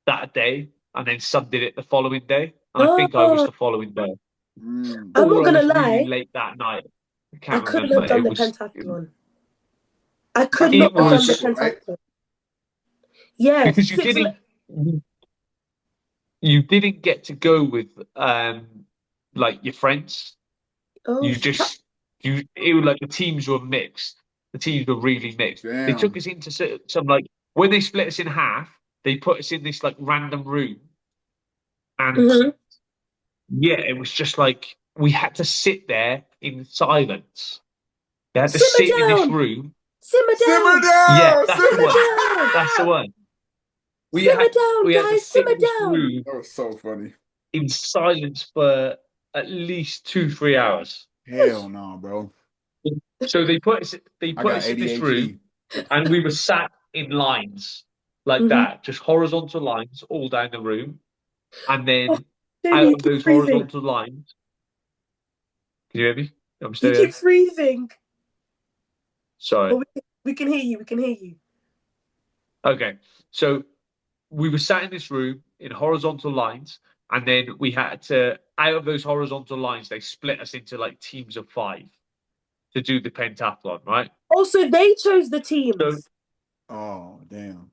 [SPEAKER 2] that day, and then some did it the following day. And I think I was
[SPEAKER 1] Oh,
[SPEAKER 2] the following day,
[SPEAKER 3] Mm.
[SPEAKER 1] I'm
[SPEAKER 2] or
[SPEAKER 1] not
[SPEAKER 2] I
[SPEAKER 1] gonna
[SPEAKER 2] was really
[SPEAKER 1] lie.
[SPEAKER 2] late that night. I
[SPEAKER 1] I
[SPEAKER 2] can't
[SPEAKER 1] couldn't
[SPEAKER 2] remember.
[SPEAKER 1] have done the pentathlon. I could
[SPEAKER 3] That's the
[SPEAKER 1] not
[SPEAKER 2] It
[SPEAKER 1] have
[SPEAKER 3] hard
[SPEAKER 1] done the
[SPEAKER 3] shit,
[SPEAKER 2] was
[SPEAKER 3] right?
[SPEAKER 1] pentathlon. Yeah,
[SPEAKER 2] because
[SPEAKER 1] six.
[SPEAKER 2] you didn't get to go with like your friends.
[SPEAKER 1] Oh,
[SPEAKER 2] You just it was like the teams were mixed. The teams were really mixed. They took
[SPEAKER 3] Damn.
[SPEAKER 2] us into some like when they split us in half, they put us in this like random room, and
[SPEAKER 1] mhm.
[SPEAKER 2] yeah, it was just like we had to sit there in silence. They had to
[SPEAKER 1] Simmer
[SPEAKER 2] sit in this
[SPEAKER 1] down,
[SPEAKER 2] room.
[SPEAKER 1] simmer
[SPEAKER 3] Simmer
[SPEAKER 1] down,
[SPEAKER 2] Yeah,
[SPEAKER 3] down!
[SPEAKER 2] that's the
[SPEAKER 3] Simmer
[SPEAKER 1] simmer
[SPEAKER 2] one.
[SPEAKER 3] down!
[SPEAKER 1] down,
[SPEAKER 2] That's the one.
[SPEAKER 1] simmer down,
[SPEAKER 2] We had to
[SPEAKER 1] guys,
[SPEAKER 2] sit
[SPEAKER 1] simmer
[SPEAKER 2] in this
[SPEAKER 1] down.
[SPEAKER 2] room
[SPEAKER 3] That was so funny.
[SPEAKER 2] in silence for at least 2, 3 hours.
[SPEAKER 3] Hell no, bro.
[SPEAKER 2] So they
[SPEAKER 3] I
[SPEAKER 2] put
[SPEAKER 3] got
[SPEAKER 2] us in this room,
[SPEAKER 3] ADHD.
[SPEAKER 2] and we were sat in lines like
[SPEAKER 1] Mhm.
[SPEAKER 2] that, just horizontal lines all down the room. And
[SPEAKER 1] Oh,
[SPEAKER 2] then
[SPEAKER 1] Jamie,
[SPEAKER 2] out
[SPEAKER 1] you
[SPEAKER 2] of
[SPEAKER 1] keep
[SPEAKER 2] those
[SPEAKER 1] freezing.
[SPEAKER 2] horizontal lines, can you hear me? I'm
[SPEAKER 1] You
[SPEAKER 2] still
[SPEAKER 1] keep
[SPEAKER 2] here.
[SPEAKER 1] freezing.
[SPEAKER 2] Sorry.
[SPEAKER 1] But we can hear you. We can hear you.
[SPEAKER 2] Okay. So we were sat in this room in horizontal lines, and then we had to, out of those horizontal lines, they split us into like teams of five to do the pentathlon, right?
[SPEAKER 1] Also, they chose the
[SPEAKER 2] So
[SPEAKER 1] teams.
[SPEAKER 3] Oh, damn.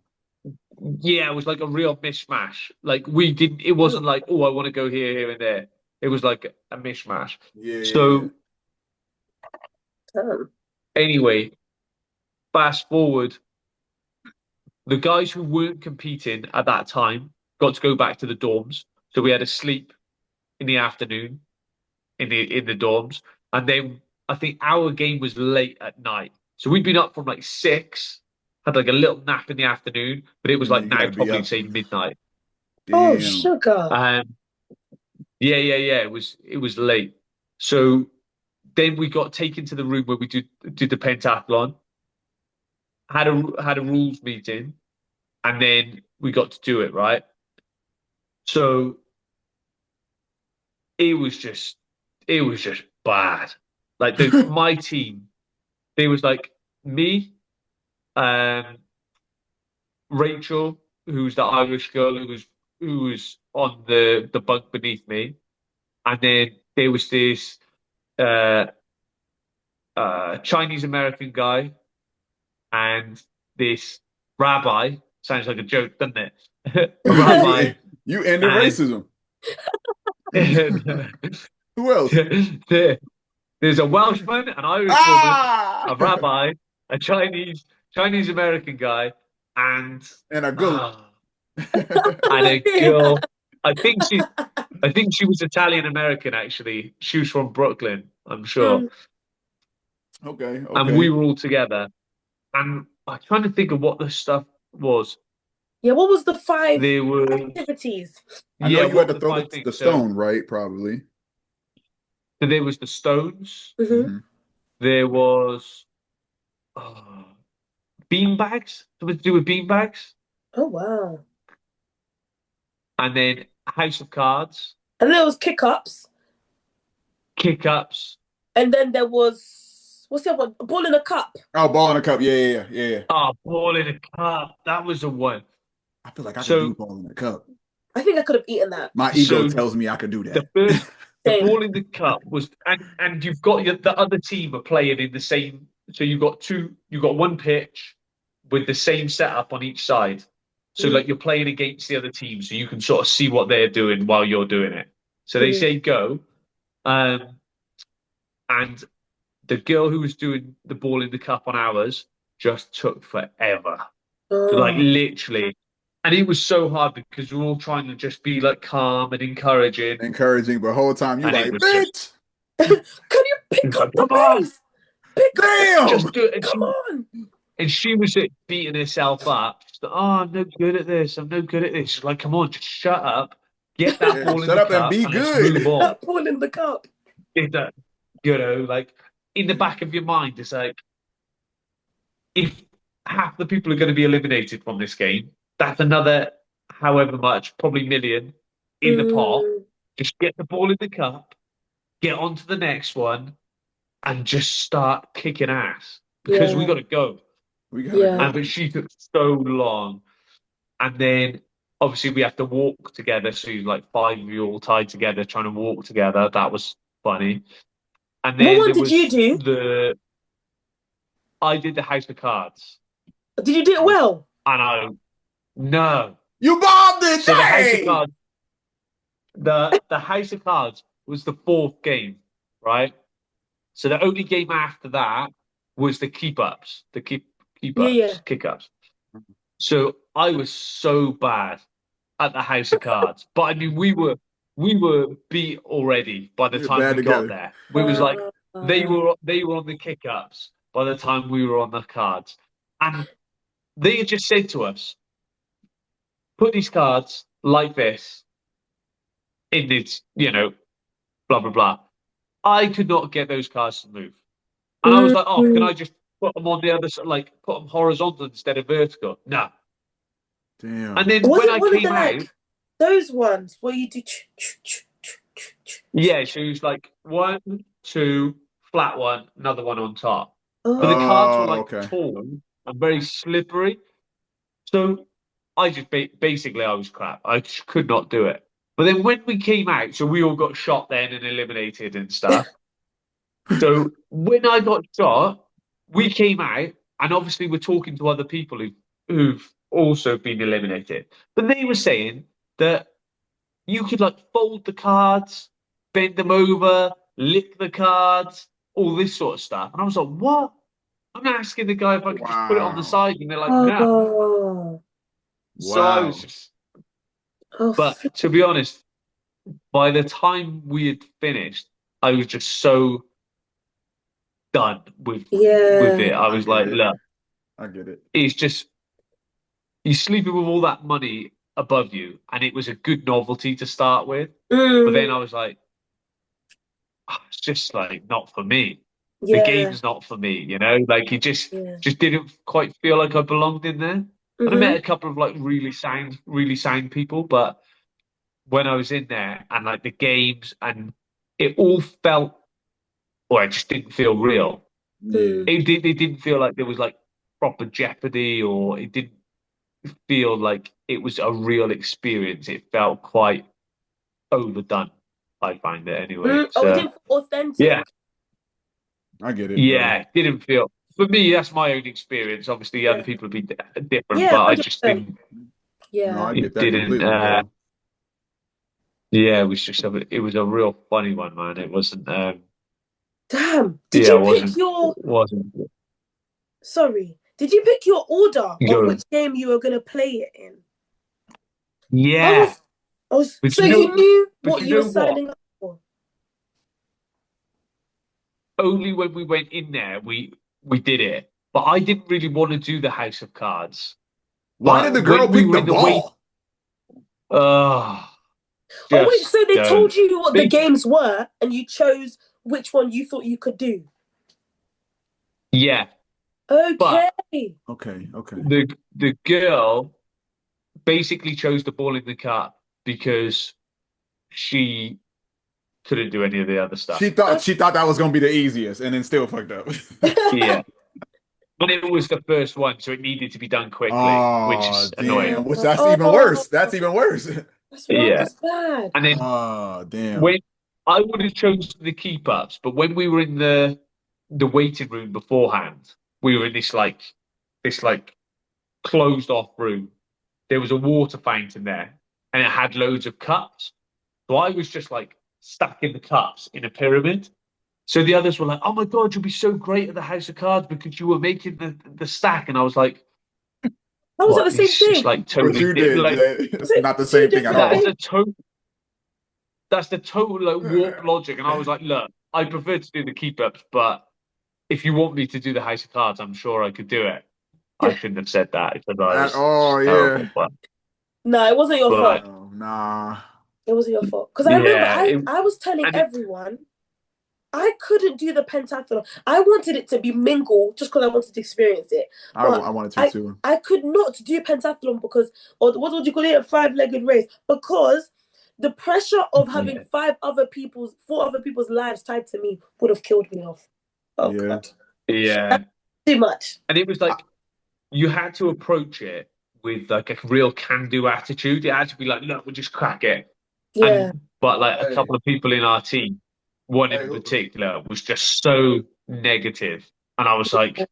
[SPEAKER 2] yeah, it was like a real mishmash. Like we didn't, it
[SPEAKER 1] Mm.
[SPEAKER 2] wasn't like, oh, I want to go here, here, and there. It was like a mishmash.
[SPEAKER 3] Yeah, yeah, yeah.
[SPEAKER 2] So
[SPEAKER 1] Oh.
[SPEAKER 2] anyway, fast forward, the guys who weren't competing at that time got to go back to the dorms. So we had to sleep in the afternoon in the dorms, and then I think our game was late at night. So we'd been up from like 6, had like a little nap in the afternoon, but it was
[SPEAKER 3] And then
[SPEAKER 2] like
[SPEAKER 3] you
[SPEAKER 2] now
[SPEAKER 3] gotta be
[SPEAKER 2] probably
[SPEAKER 3] up.
[SPEAKER 2] say midnight.
[SPEAKER 1] Oh,
[SPEAKER 3] Damn.
[SPEAKER 1] sugar.
[SPEAKER 2] Yeah. It was late. So then we got taken to the room where we did the pentathlon, had a rules meeting, and then we got to do it, right? So it was just it was just bad. Like my team, there was like me, um, Rachel, who's the Irish girl who was on the bunk beneath me, and then there was this uh Chinese American guy and this rabbi. Sounds like a joke, doesn't it? A rabbi
[SPEAKER 3] You ended
[SPEAKER 2] and
[SPEAKER 3] racism.
[SPEAKER 2] there's
[SPEAKER 3] Who else?
[SPEAKER 2] a Welshman, an Irish woman,
[SPEAKER 3] Ah!
[SPEAKER 2] a rabbi, a Chinese American guy, and
[SPEAKER 3] And a goat.
[SPEAKER 2] uh, and a girl. I think she I think she was Italian American actually. She was from Brooklyn, I'm sure.
[SPEAKER 1] Mm.
[SPEAKER 3] Okay,
[SPEAKER 2] And we
[SPEAKER 3] okay.
[SPEAKER 2] were all together. And I'm trying to think of what the stuff was.
[SPEAKER 1] Yeah, what was the 5
[SPEAKER 2] There was
[SPEAKER 1] activities?
[SPEAKER 3] I know
[SPEAKER 2] Yeah,
[SPEAKER 3] you had
[SPEAKER 2] what
[SPEAKER 3] to
[SPEAKER 2] were the
[SPEAKER 3] throw
[SPEAKER 2] five
[SPEAKER 3] the
[SPEAKER 2] things?
[SPEAKER 3] stone, right? Probably.
[SPEAKER 2] So there was the stones.
[SPEAKER 1] Hmm.
[SPEAKER 3] Hmm.
[SPEAKER 2] There was uh, bean bags, something to do with bean bags,
[SPEAKER 1] Oh, wow.
[SPEAKER 2] and then House of Cards,
[SPEAKER 1] And then there was kick ups.
[SPEAKER 2] kick ups.
[SPEAKER 1] And then there was, what's the other one? A ball in a cup.
[SPEAKER 3] Oh, ball in a cup. Yeah, yeah, yeah, yeah.
[SPEAKER 2] Ah, ball in a cup. That was the one.
[SPEAKER 3] I feel like I could do
[SPEAKER 2] So,
[SPEAKER 3] ball in a cup.
[SPEAKER 1] I think I could have eaten that.
[SPEAKER 3] My ego
[SPEAKER 2] so
[SPEAKER 3] tells me I could do
[SPEAKER 2] the
[SPEAKER 3] that.
[SPEAKER 2] first, the
[SPEAKER 1] Same.
[SPEAKER 2] ball in the cup was, and you've got the other team are playing in the same. So you've got one pitch with the same setup on each side. So
[SPEAKER 1] Mm,
[SPEAKER 2] like you're playing against the other team, so you can sort of see what they're doing while you're doing it. So they
[SPEAKER 1] mm.
[SPEAKER 2] say go, um, and the girl who was doing the ball in the cup on ours just took forever. So like
[SPEAKER 1] Oh.
[SPEAKER 2] literally, and it was so hard because we are all trying to just be like calm and encouraging,
[SPEAKER 3] Encouraging, but whole time you
[SPEAKER 2] and it
[SPEAKER 3] like,
[SPEAKER 2] was just
[SPEAKER 3] bitch,
[SPEAKER 1] Can you
[SPEAKER 2] it
[SPEAKER 1] pick
[SPEAKER 2] was
[SPEAKER 1] up
[SPEAKER 2] like,
[SPEAKER 1] the
[SPEAKER 2] come on,
[SPEAKER 1] pace? Pick up the
[SPEAKER 2] just
[SPEAKER 3] damn.
[SPEAKER 2] do it.
[SPEAKER 1] Come on.
[SPEAKER 2] And she was like, beating herself up. She's like, oh, I'm no good at this. I'm no good at this. She's like, come on, just shut up, get that
[SPEAKER 3] Yeah,
[SPEAKER 2] ball in
[SPEAKER 3] shut
[SPEAKER 2] the
[SPEAKER 3] up and
[SPEAKER 2] cup,
[SPEAKER 3] be
[SPEAKER 2] and let's move
[SPEAKER 3] good.
[SPEAKER 2] on.
[SPEAKER 1] That ball in the cup.
[SPEAKER 2] Is that, like in the back of your mind, it's like if half the people are going to be eliminated from this game, that's another however much, probably million in the pot.
[SPEAKER 1] Mm.
[SPEAKER 2] Just get the ball in the cup, get on to the next one, and just start kicking ass. because we
[SPEAKER 1] Yeah.
[SPEAKER 2] got to go.
[SPEAKER 3] We gotta
[SPEAKER 1] Yeah.
[SPEAKER 3] go.
[SPEAKER 2] But she took so long. And then obviously we have to walk together. So like 5 of you all tied together trying to walk together. That was funny. And
[SPEAKER 1] What
[SPEAKER 2] then
[SPEAKER 1] one
[SPEAKER 2] there
[SPEAKER 1] did you
[SPEAKER 2] was
[SPEAKER 1] do?
[SPEAKER 2] I did the House of Cards.
[SPEAKER 1] Did you do it well?
[SPEAKER 2] And no.
[SPEAKER 3] You bombed it.
[SPEAKER 2] So the House of
[SPEAKER 3] Dang!
[SPEAKER 2] Cards, the House of Cards was the fourth game, right? So the only game after that was the keep ups, keep
[SPEAKER 1] Yeah, yeah.
[SPEAKER 2] ups, kick ups. So I was so bad at the House of Cards. But I mean we were beat already by the
[SPEAKER 3] You're
[SPEAKER 2] time
[SPEAKER 3] bad
[SPEAKER 2] we got
[SPEAKER 3] together.
[SPEAKER 2] there. We was like they
[SPEAKER 1] Uh,
[SPEAKER 2] were on the kick ups by the time we were on the cards. And they had just said to us, put these cards like this in this, blah blah blah. I could not get those cards to move. And I was like, oh, can
[SPEAKER 1] mm.
[SPEAKER 2] I just put them on the other side, like put them horizontal instead of vertical? No. And
[SPEAKER 3] Damn.
[SPEAKER 2] then
[SPEAKER 1] Was
[SPEAKER 2] when
[SPEAKER 1] it
[SPEAKER 2] I
[SPEAKER 1] one of the
[SPEAKER 2] came out,
[SPEAKER 1] like those ones where you do
[SPEAKER 2] yeah, so it was like one, two, flat one, another one on top. But the
[SPEAKER 1] Oh,
[SPEAKER 2] cards were
[SPEAKER 3] Oh,
[SPEAKER 2] like
[SPEAKER 3] okay.
[SPEAKER 2] tall and very slippery. So I just basically I was crap. I just could not do it. But then when we came out, so we all got shot then and eliminated and stuff. So when I got shot, we came out and obviously we're talking to other people who've also been eliminated. But they were saying that you could like fold the cards, bend them over, lick the cards, all this sort of stuff. And I was like, what? I'm asking the guy if I could just put it on the
[SPEAKER 3] Wow.
[SPEAKER 2] side, and they're like, no.
[SPEAKER 1] oh,
[SPEAKER 2] So I was
[SPEAKER 3] Wow.
[SPEAKER 2] just,
[SPEAKER 1] oh,
[SPEAKER 2] but to be honest, by the time we had finished, I was just so done with
[SPEAKER 1] yeah.
[SPEAKER 2] it. I
[SPEAKER 3] I
[SPEAKER 2] was
[SPEAKER 3] get
[SPEAKER 2] like,
[SPEAKER 3] it.
[SPEAKER 2] look,
[SPEAKER 3] I get it.
[SPEAKER 2] it's just you're sleeping with all that money above you, and it was a good novelty to start with. But then
[SPEAKER 1] Mm,
[SPEAKER 2] I was like, "Oh, it's just like not for me. The
[SPEAKER 1] yeah.
[SPEAKER 2] game's not for me, Like it just
[SPEAKER 1] Yeah.
[SPEAKER 2] just didn't quite feel like I belonged in there. And I
[SPEAKER 1] Mm-hmm.
[SPEAKER 2] met a couple of like really sound people, but when I was in there and like the games and it all felt, or it just didn't feel real.
[SPEAKER 3] Yeah.
[SPEAKER 1] Mm.
[SPEAKER 2] It didn't feel like there was like proper jeopardy, or it didn't feel like it was a real experience. It felt quite overdone. I find it anyway.
[SPEAKER 1] Mm. Oh, it
[SPEAKER 2] So
[SPEAKER 1] didn't feel authentic.
[SPEAKER 2] yeah,
[SPEAKER 3] I get it, bro.
[SPEAKER 2] yeah, it didn't feel for me. That's my own experience. Obviously, other
[SPEAKER 1] Yeah.
[SPEAKER 2] people would be different,
[SPEAKER 1] Yeah,
[SPEAKER 2] but I just
[SPEAKER 1] 100%.
[SPEAKER 2] didn't.
[SPEAKER 3] No,
[SPEAKER 1] Yeah.
[SPEAKER 3] I get
[SPEAKER 2] It
[SPEAKER 3] that
[SPEAKER 2] didn't.
[SPEAKER 3] completely, bro.
[SPEAKER 2] Yeah, it was a real funny one, man. It wasn't.
[SPEAKER 1] Damn. Did
[SPEAKER 2] Yeah,
[SPEAKER 1] you pick your,
[SPEAKER 2] it wasn't.
[SPEAKER 1] sorry, did you pick your order
[SPEAKER 2] You
[SPEAKER 1] of
[SPEAKER 2] go.
[SPEAKER 1] which game you were going to play it in? I
[SPEAKER 2] Yeah,
[SPEAKER 1] was, I was,
[SPEAKER 2] but
[SPEAKER 1] so you knew
[SPEAKER 2] but
[SPEAKER 1] what
[SPEAKER 2] you
[SPEAKER 1] you were
[SPEAKER 2] know what?
[SPEAKER 1] signing up for?
[SPEAKER 2] Only when we went in there we did it. But I didn't really want to do the House of Cards.
[SPEAKER 3] Why
[SPEAKER 2] But
[SPEAKER 3] did the
[SPEAKER 1] Oh.
[SPEAKER 3] girl
[SPEAKER 2] when we
[SPEAKER 3] pick
[SPEAKER 2] were
[SPEAKER 3] the
[SPEAKER 2] in the wait,
[SPEAKER 3] ball?
[SPEAKER 2] uh,
[SPEAKER 1] Oh, wait,
[SPEAKER 2] just
[SPEAKER 1] so they
[SPEAKER 2] don't.
[SPEAKER 1] told you what the
[SPEAKER 2] Basic,
[SPEAKER 1] games were and you chose which one you thought you could do?
[SPEAKER 2] yeah. But
[SPEAKER 1] Okay.
[SPEAKER 3] Okay, okay.
[SPEAKER 2] the girl basically chose the ball in the cup because she couldn't do any of the other stuff.
[SPEAKER 3] She thought that was gonna be the easiest, and then still fucked up.
[SPEAKER 2] Yeah. But it was the first one, so it needed to be done quickly, which
[SPEAKER 3] Oh
[SPEAKER 2] is annoying.
[SPEAKER 3] damn! Which that's even
[SPEAKER 1] Oh,
[SPEAKER 3] worse. That's even worse.
[SPEAKER 1] that's right.
[SPEAKER 2] Yeah.
[SPEAKER 1] That's bad.
[SPEAKER 2] And then
[SPEAKER 3] Oh damn!
[SPEAKER 2] when I would have chosen the keep ups, but when we were in the waiting room beforehand, we were in this like closed off room. There was a water fountain there, and it had loads of cups. So I was just like stacking the cups in a pyramid. So the others were like, "Oh my God, you'll be so great at the House of Cards because you were making the stack." And I was like,
[SPEAKER 1] How was that the
[SPEAKER 2] "What?
[SPEAKER 1] same
[SPEAKER 2] It's just
[SPEAKER 1] thing?
[SPEAKER 2] like
[SPEAKER 3] What
[SPEAKER 2] totally
[SPEAKER 3] you did,
[SPEAKER 2] like
[SPEAKER 3] Jay,
[SPEAKER 1] Was it
[SPEAKER 3] not the
[SPEAKER 1] two
[SPEAKER 3] same thing at
[SPEAKER 1] different
[SPEAKER 2] that is
[SPEAKER 3] all.
[SPEAKER 1] things?
[SPEAKER 2] a total that's the total like warped logic." And I was like, "Look, I prefer to do the keep ups, but if you want me to do the House of Cards, I'm sure I could do it." I shouldn't have said that because I
[SPEAKER 3] At
[SPEAKER 2] was
[SPEAKER 3] all,
[SPEAKER 2] terrible,
[SPEAKER 3] yeah.
[SPEAKER 1] No, it wasn't your fault.
[SPEAKER 2] but
[SPEAKER 3] Oh, nah.
[SPEAKER 1] It wasn't your fault. Because I remember
[SPEAKER 2] yeah,
[SPEAKER 1] I was telling
[SPEAKER 2] and
[SPEAKER 1] everyone I couldn't do the pentathlon. I wanted it to be mingle just because I wanted to experience it. But
[SPEAKER 3] I wanted to
[SPEAKER 1] I
[SPEAKER 3] too.
[SPEAKER 1] I could not do pentathlon because, or what would you call it, a five-legged race? Because the pressure of having
[SPEAKER 2] yeah,
[SPEAKER 1] four other people's lives tied to me would have killed me off. Oh
[SPEAKER 3] Yeah.
[SPEAKER 1] God.
[SPEAKER 2] yeah.
[SPEAKER 1] Too much.
[SPEAKER 2] And it was like you had to approach it with like a real can-do attitude. It had to be like, look, we'll just crack it.
[SPEAKER 1] Yeah.
[SPEAKER 2] But like a
[SPEAKER 3] Hey,
[SPEAKER 2] couple of people in our team, one
[SPEAKER 3] hey,
[SPEAKER 2] in particular, was just so negative, and I was like,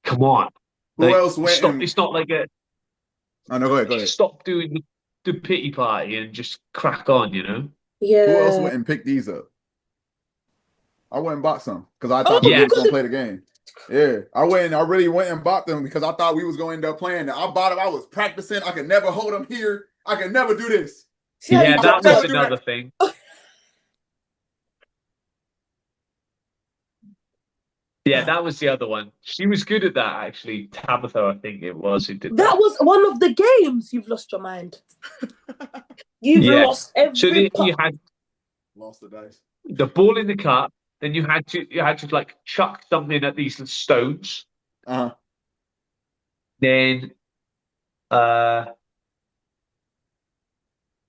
[SPEAKER 2] come on,
[SPEAKER 3] who
[SPEAKER 2] like
[SPEAKER 3] else went
[SPEAKER 2] stop.
[SPEAKER 3] and?
[SPEAKER 2] It's not like a
[SPEAKER 3] Oh no, go ahead, go ahead.
[SPEAKER 2] stop doing the pity party and just crack on, you know?
[SPEAKER 3] Who else
[SPEAKER 1] Yeah.
[SPEAKER 3] went and picked these up? I went and bought some because I
[SPEAKER 1] Oh,
[SPEAKER 3] thought that we
[SPEAKER 1] you
[SPEAKER 3] was
[SPEAKER 2] Yes.
[SPEAKER 3] gonna
[SPEAKER 1] got
[SPEAKER 3] play the game. Yeah, I really went and bought them because I thought we was going to end up playing. I bought them. I was practicing. I could never hold them here. I could never do this.
[SPEAKER 1] See how
[SPEAKER 2] Yeah,
[SPEAKER 1] you
[SPEAKER 3] I
[SPEAKER 2] that
[SPEAKER 3] could
[SPEAKER 1] dropped
[SPEAKER 2] was
[SPEAKER 3] never
[SPEAKER 1] them?
[SPEAKER 3] do
[SPEAKER 2] another
[SPEAKER 3] that.
[SPEAKER 2] thing. Yeah, that was the other one. She was good at that, actually. Tabitha, I think it was, who did
[SPEAKER 1] That
[SPEAKER 2] that.
[SPEAKER 1] was one of the games. You've lost your mind. You've
[SPEAKER 2] Yeah.
[SPEAKER 1] lost
[SPEAKER 2] So
[SPEAKER 1] every
[SPEAKER 2] you
[SPEAKER 1] part.
[SPEAKER 2] had
[SPEAKER 3] Lost the dice.
[SPEAKER 2] the ball in the cup, then you had to like chuck something at these stones.
[SPEAKER 3] Uh-huh.
[SPEAKER 2] Then uh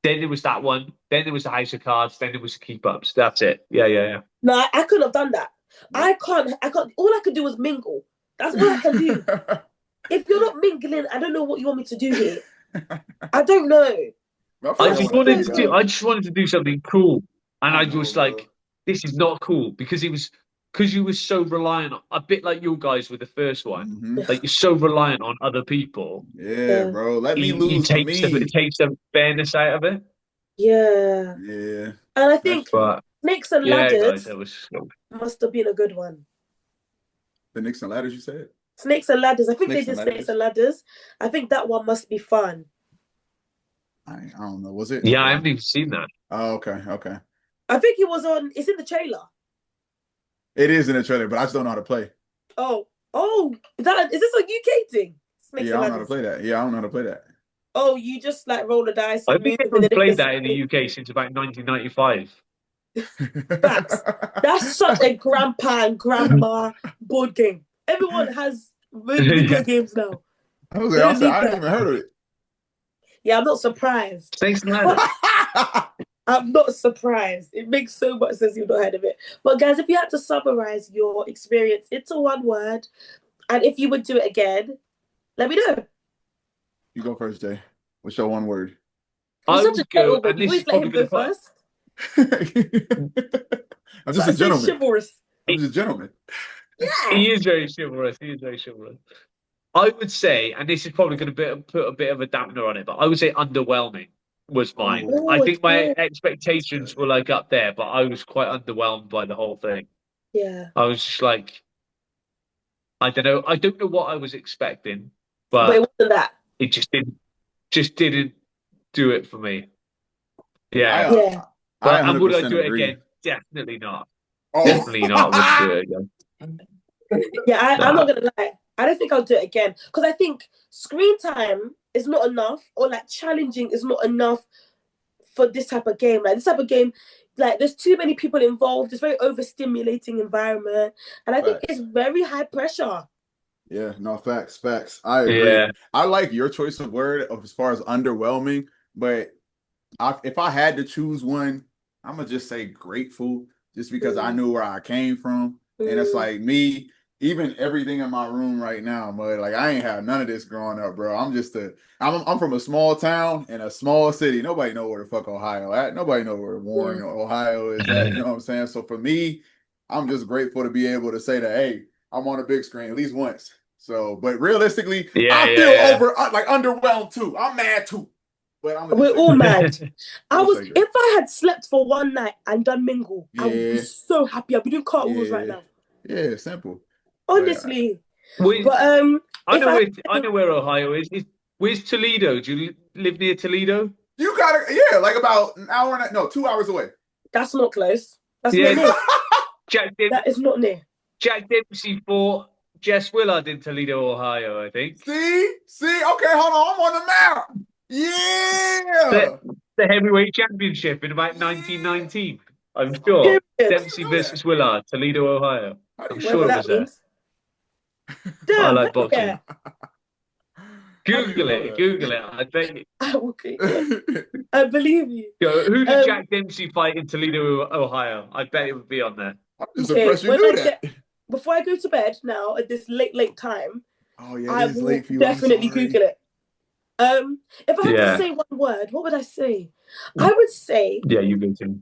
[SPEAKER 2] then there was that one. Then there was the house of cards. Then there was the keep ups. That's it. Yeah.
[SPEAKER 1] No, I couldn't have done that. I can't. All I could do was mingle. That's all I can do. If you're not mingling, I don't know what you want me to do here. I don't know.
[SPEAKER 3] My
[SPEAKER 2] I
[SPEAKER 3] friend
[SPEAKER 1] That's
[SPEAKER 2] just
[SPEAKER 3] wanted to
[SPEAKER 2] wanted
[SPEAKER 3] hang
[SPEAKER 2] to
[SPEAKER 1] so
[SPEAKER 2] do.
[SPEAKER 3] out.
[SPEAKER 2] I just wanted to do something cool, and
[SPEAKER 3] I
[SPEAKER 2] I
[SPEAKER 3] know,
[SPEAKER 2] was
[SPEAKER 3] bro.
[SPEAKER 2] like, "This is not cool," because you were so reliant, a bit like you guys with the first one.
[SPEAKER 3] Hmm.
[SPEAKER 2] Like you're so reliant on other people.
[SPEAKER 3] Yeah,
[SPEAKER 1] Yeah.
[SPEAKER 3] bro. Let me
[SPEAKER 2] It
[SPEAKER 3] lose for
[SPEAKER 2] takes it
[SPEAKER 3] me.
[SPEAKER 2] takes the fairness out of it.
[SPEAKER 1] Yeah.
[SPEAKER 3] Yeah,
[SPEAKER 1] And I
[SPEAKER 3] that's
[SPEAKER 1] think
[SPEAKER 3] true.
[SPEAKER 2] But
[SPEAKER 1] Snakes and
[SPEAKER 2] yeah, guys,
[SPEAKER 1] Ladders
[SPEAKER 2] that was.
[SPEAKER 1] must have been a good one.
[SPEAKER 3] The Knicks and ladders, you said?
[SPEAKER 1] Snakes and Ladders. I think they
[SPEAKER 3] Snakes and
[SPEAKER 1] did Snakes
[SPEAKER 3] ladders.
[SPEAKER 1] and Ladders. I think that one must be fun.
[SPEAKER 3] I don't know. Was it?
[SPEAKER 2] Yeah, I haven't even seen that.
[SPEAKER 3] Oh, okay, okay.
[SPEAKER 1] I think it was on. It's in the trailer.
[SPEAKER 3] It is in the trailer, but I just don't know how to play.
[SPEAKER 1] Oh, is this a UK thing? Snakes
[SPEAKER 3] Yeah,
[SPEAKER 1] and
[SPEAKER 3] I don't know how to
[SPEAKER 1] Ladders.
[SPEAKER 3] play that. Yeah, I don't know how to play that.
[SPEAKER 1] Oh, you just like roll the dice,
[SPEAKER 2] I
[SPEAKER 1] you
[SPEAKER 2] think
[SPEAKER 1] move, and
[SPEAKER 2] everyone's
[SPEAKER 1] then if
[SPEAKER 2] played
[SPEAKER 1] there's
[SPEAKER 2] that in the UK since about 1995.
[SPEAKER 1] facts, that's such a grandpa and grandma board game. Everyone has video
[SPEAKER 2] Yeah.
[SPEAKER 1] games now.
[SPEAKER 3] I was
[SPEAKER 1] They
[SPEAKER 3] like, I
[SPEAKER 1] don't
[SPEAKER 3] said,
[SPEAKER 1] need
[SPEAKER 3] I didn't
[SPEAKER 1] that.
[SPEAKER 3] even heard of it.
[SPEAKER 1] Yeah, I'm not surprised.
[SPEAKER 2] Snakes and ladders.
[SPEAKER 1] I'm not surprised. It makes so much sense you've not heard of it. But guys, if you had to summarize your experience into one word, and if you would do it again, let me know.
[SPEAKER 3] You go first, Jay. What's your one word?
[SPEAKER 1] You're
[SPEAKER 2] I
[SPEAKER 1] such a
[SPEAKER 2] would go,
[SPEAKER 1] gentleman.
[SPEAKER 2] and
[SPEAKER 1] You
[SPEAKER 2] this is
[SPEAKER 1] always let
[SPEAKER 2] probably
[SPEAKER 1] him
[SPEAKER 2] going
[SPEAKER 1] go
[SPEAKER 2] to put.
[SPEAKER 1] first.
[SPEAKER 3] I'm
[SPEAKER 1] So
[SPEAKER 3] just
[SPEAKER 1] I
[SPEAKER 3] a
[SPEAKER 1] say
[SPEAKER 3] gentleman.
[SPEAKER 1] chivalrous.
[SPEAKER 3] I'm just a gentleman.
[SPEAKER 1] Yeah.
[SPEAKER 2] He is very chivalrous. He is very chivalrous. I would say, and this is probably going to put a bit of a dampener on it, but I would say underwhelming was mine.
[SPEAKER 3] Oh,
[SPEAKER 2] I
[SPEAKER 1] Oh,
[SPEAKER 2] think my
[SPEAKER 1] okay.
[SPEAKER 3] that's
[SPEAKER 2] expectations
[SPEAKER 3] good.
[SPEAKER 2] were like up there, but I was quite underwhelmed by the whole thing.
[SPEAKER 1] Yeah.
[SPEAKER 2] I was just like, I don't know. I don't know what I was expecting,
[SPEAKER 1] But it
[SPEAKER 2] but
[SPEAKER 1] wasn't that.
[SPEAKER 2] it just didn't do it for me.
[SPEAKER 3] I
[SPEAKER 2] Yeah.
[SPEAKER 1] Yeah.
[SPEAKER 3] I
[SPEAKER 2] But and would I
[SPEAKER 3] 100%
[SPEAKER 2] do it
[SPEAKER 3] agree.
[SPEAKER 2] again? Definitely not.
[SPEAKER 3] Oh,
[SPEAKER 2] Definitely not. I wouldn't do it again.
[SPEAKER 1] Yeah, I'm not
[SPEAKER 2] Nah.
[SPEAKER 1] gonna lie. I don't think I'll do it again. Because I think screen time is not enough, or like challenging is not enough for this type of game. Like this type of game, like there's too many people involved. It's very overstimulating environment. And I think it's
[SPEAKER 3] facts.
[SPEAKER 1] very high pressure.
[SPEAKER 3] Yeah, no, facts. I agree.
[SPEAKER 2] Yeah.
[SPEAKER 3] I like your choice of word of as far as underwhelming, but if I had to choose one, I'm gonna just say grateful, just because I knew where I came from, and it's like me, even everything in my room right now, but like I ain't had none of this growing up, bro. I'm from a small town in a small city. Nobody know where the fuck Ohio at. Nobody know where Warren, Ohio is at. You know what I'm saying? So for me, I'm just grateful to be able to say that, hey, I'm on a big screen at least once. So, but realistically,
[SPEAKER 2] Yeah,
[SPEAKER 3] I feel
[SPEAKER 2] yeah,
[SPEAKER 3] like underwhelmed too. I'm mad too. But I'm gonna
[SPEAKER 1] We're
[SPEAKER 3] just say
[SPEAKER 1] all
[SPEAKER 3] great.
[SPEAKER 1] mad.
[SPEAKER 3] I'm gonna say great.
[SPEAKER 1] If I had slept for one night and done mingle, I would be
[SPEAKER 3] Yeah,
[SPEAKER 1] so happy. I'd be doing cartwheels right now.
[SPEAKER 3] yeah, simple.
[SPEAKER 1] Honestly.
[SPEAKER 2] We,
[SPEAKER 1] But
[SPEAKER 2] I
[SPEAKER 1] if
[SPEAKER 2] know
[SPEAKER 1] I
[SPEAKER 2] where Ohio is. Where's Toledo? Do you live near Toledo?
[SPEAKER 3] You gotta, like about an hour and no, 2 hours away.
[SPEAKER 1] that's not close. That's
[SPEAKER 2] Yeah.
[SPEAKER 1] not near.
[SPEAKER 2] Jack
[SPEAKER 1] That is not near.
[SPEAKER 2] Dempsey fought Jess Willard in Toledo, Ohio, I think.
[SPEAKER 3] See, okay, hold on, I'm on the map. Yeah,
[SPEAKER 2] The heavyweight championship in about 1919. I'm sure.
[SPEAKER 1] Period.
[SPEAKER 2] Dempsey versus Willard, Toledo, Ohio.
[SPEAKER 3] How do
[SPEAKER 2] I'm
[SPEAKER 3] you
[SPEAKER 2] sure
[SPEAKER 1] Whatever
[SPEAKER 2] it
[SPEAKER 1] that
[SPEAKER 2] was there.
[SPEAKER 1] means.
[SPEAKER 2] I
[SPEAKER 1] Damn,
[SPEAKER 2] like
[SPEAKER 1] hell
[SPEAKER 2] boxing.
[SPEAKER 1] yeah.
[SPEAKER 2] Google it. I bet you.
[SPEAKER 1] Okay, yeah. I believe you.
[SPEAKER 2] Who did Jack Dempsey fight in Toledo, Ohio? I bet it would be on there.
[SPEAKER 3] I'm just
[SPEAKER 1] Okay,
[SPEAKER 3] impressed you knew that.
[SPEAKER 1] before I go to bed now at this late time,
[SPEAKER 3] Oh yeah, it
[SPEAKER 1] I
[SPEAKER 3] is late
[SPEAKER 1] will
[SPEAKER 3] for you. I'm
[SPEAKER 1] definitely
[SPEAKER 3] sorry.
[SPEAKER 1] Google it. If I had to
[SPEAKER 2] Yeah.
[SPEAKER 1] say one word, what would I say? I would say,
[SPEAKER 2] Yeah, you go to.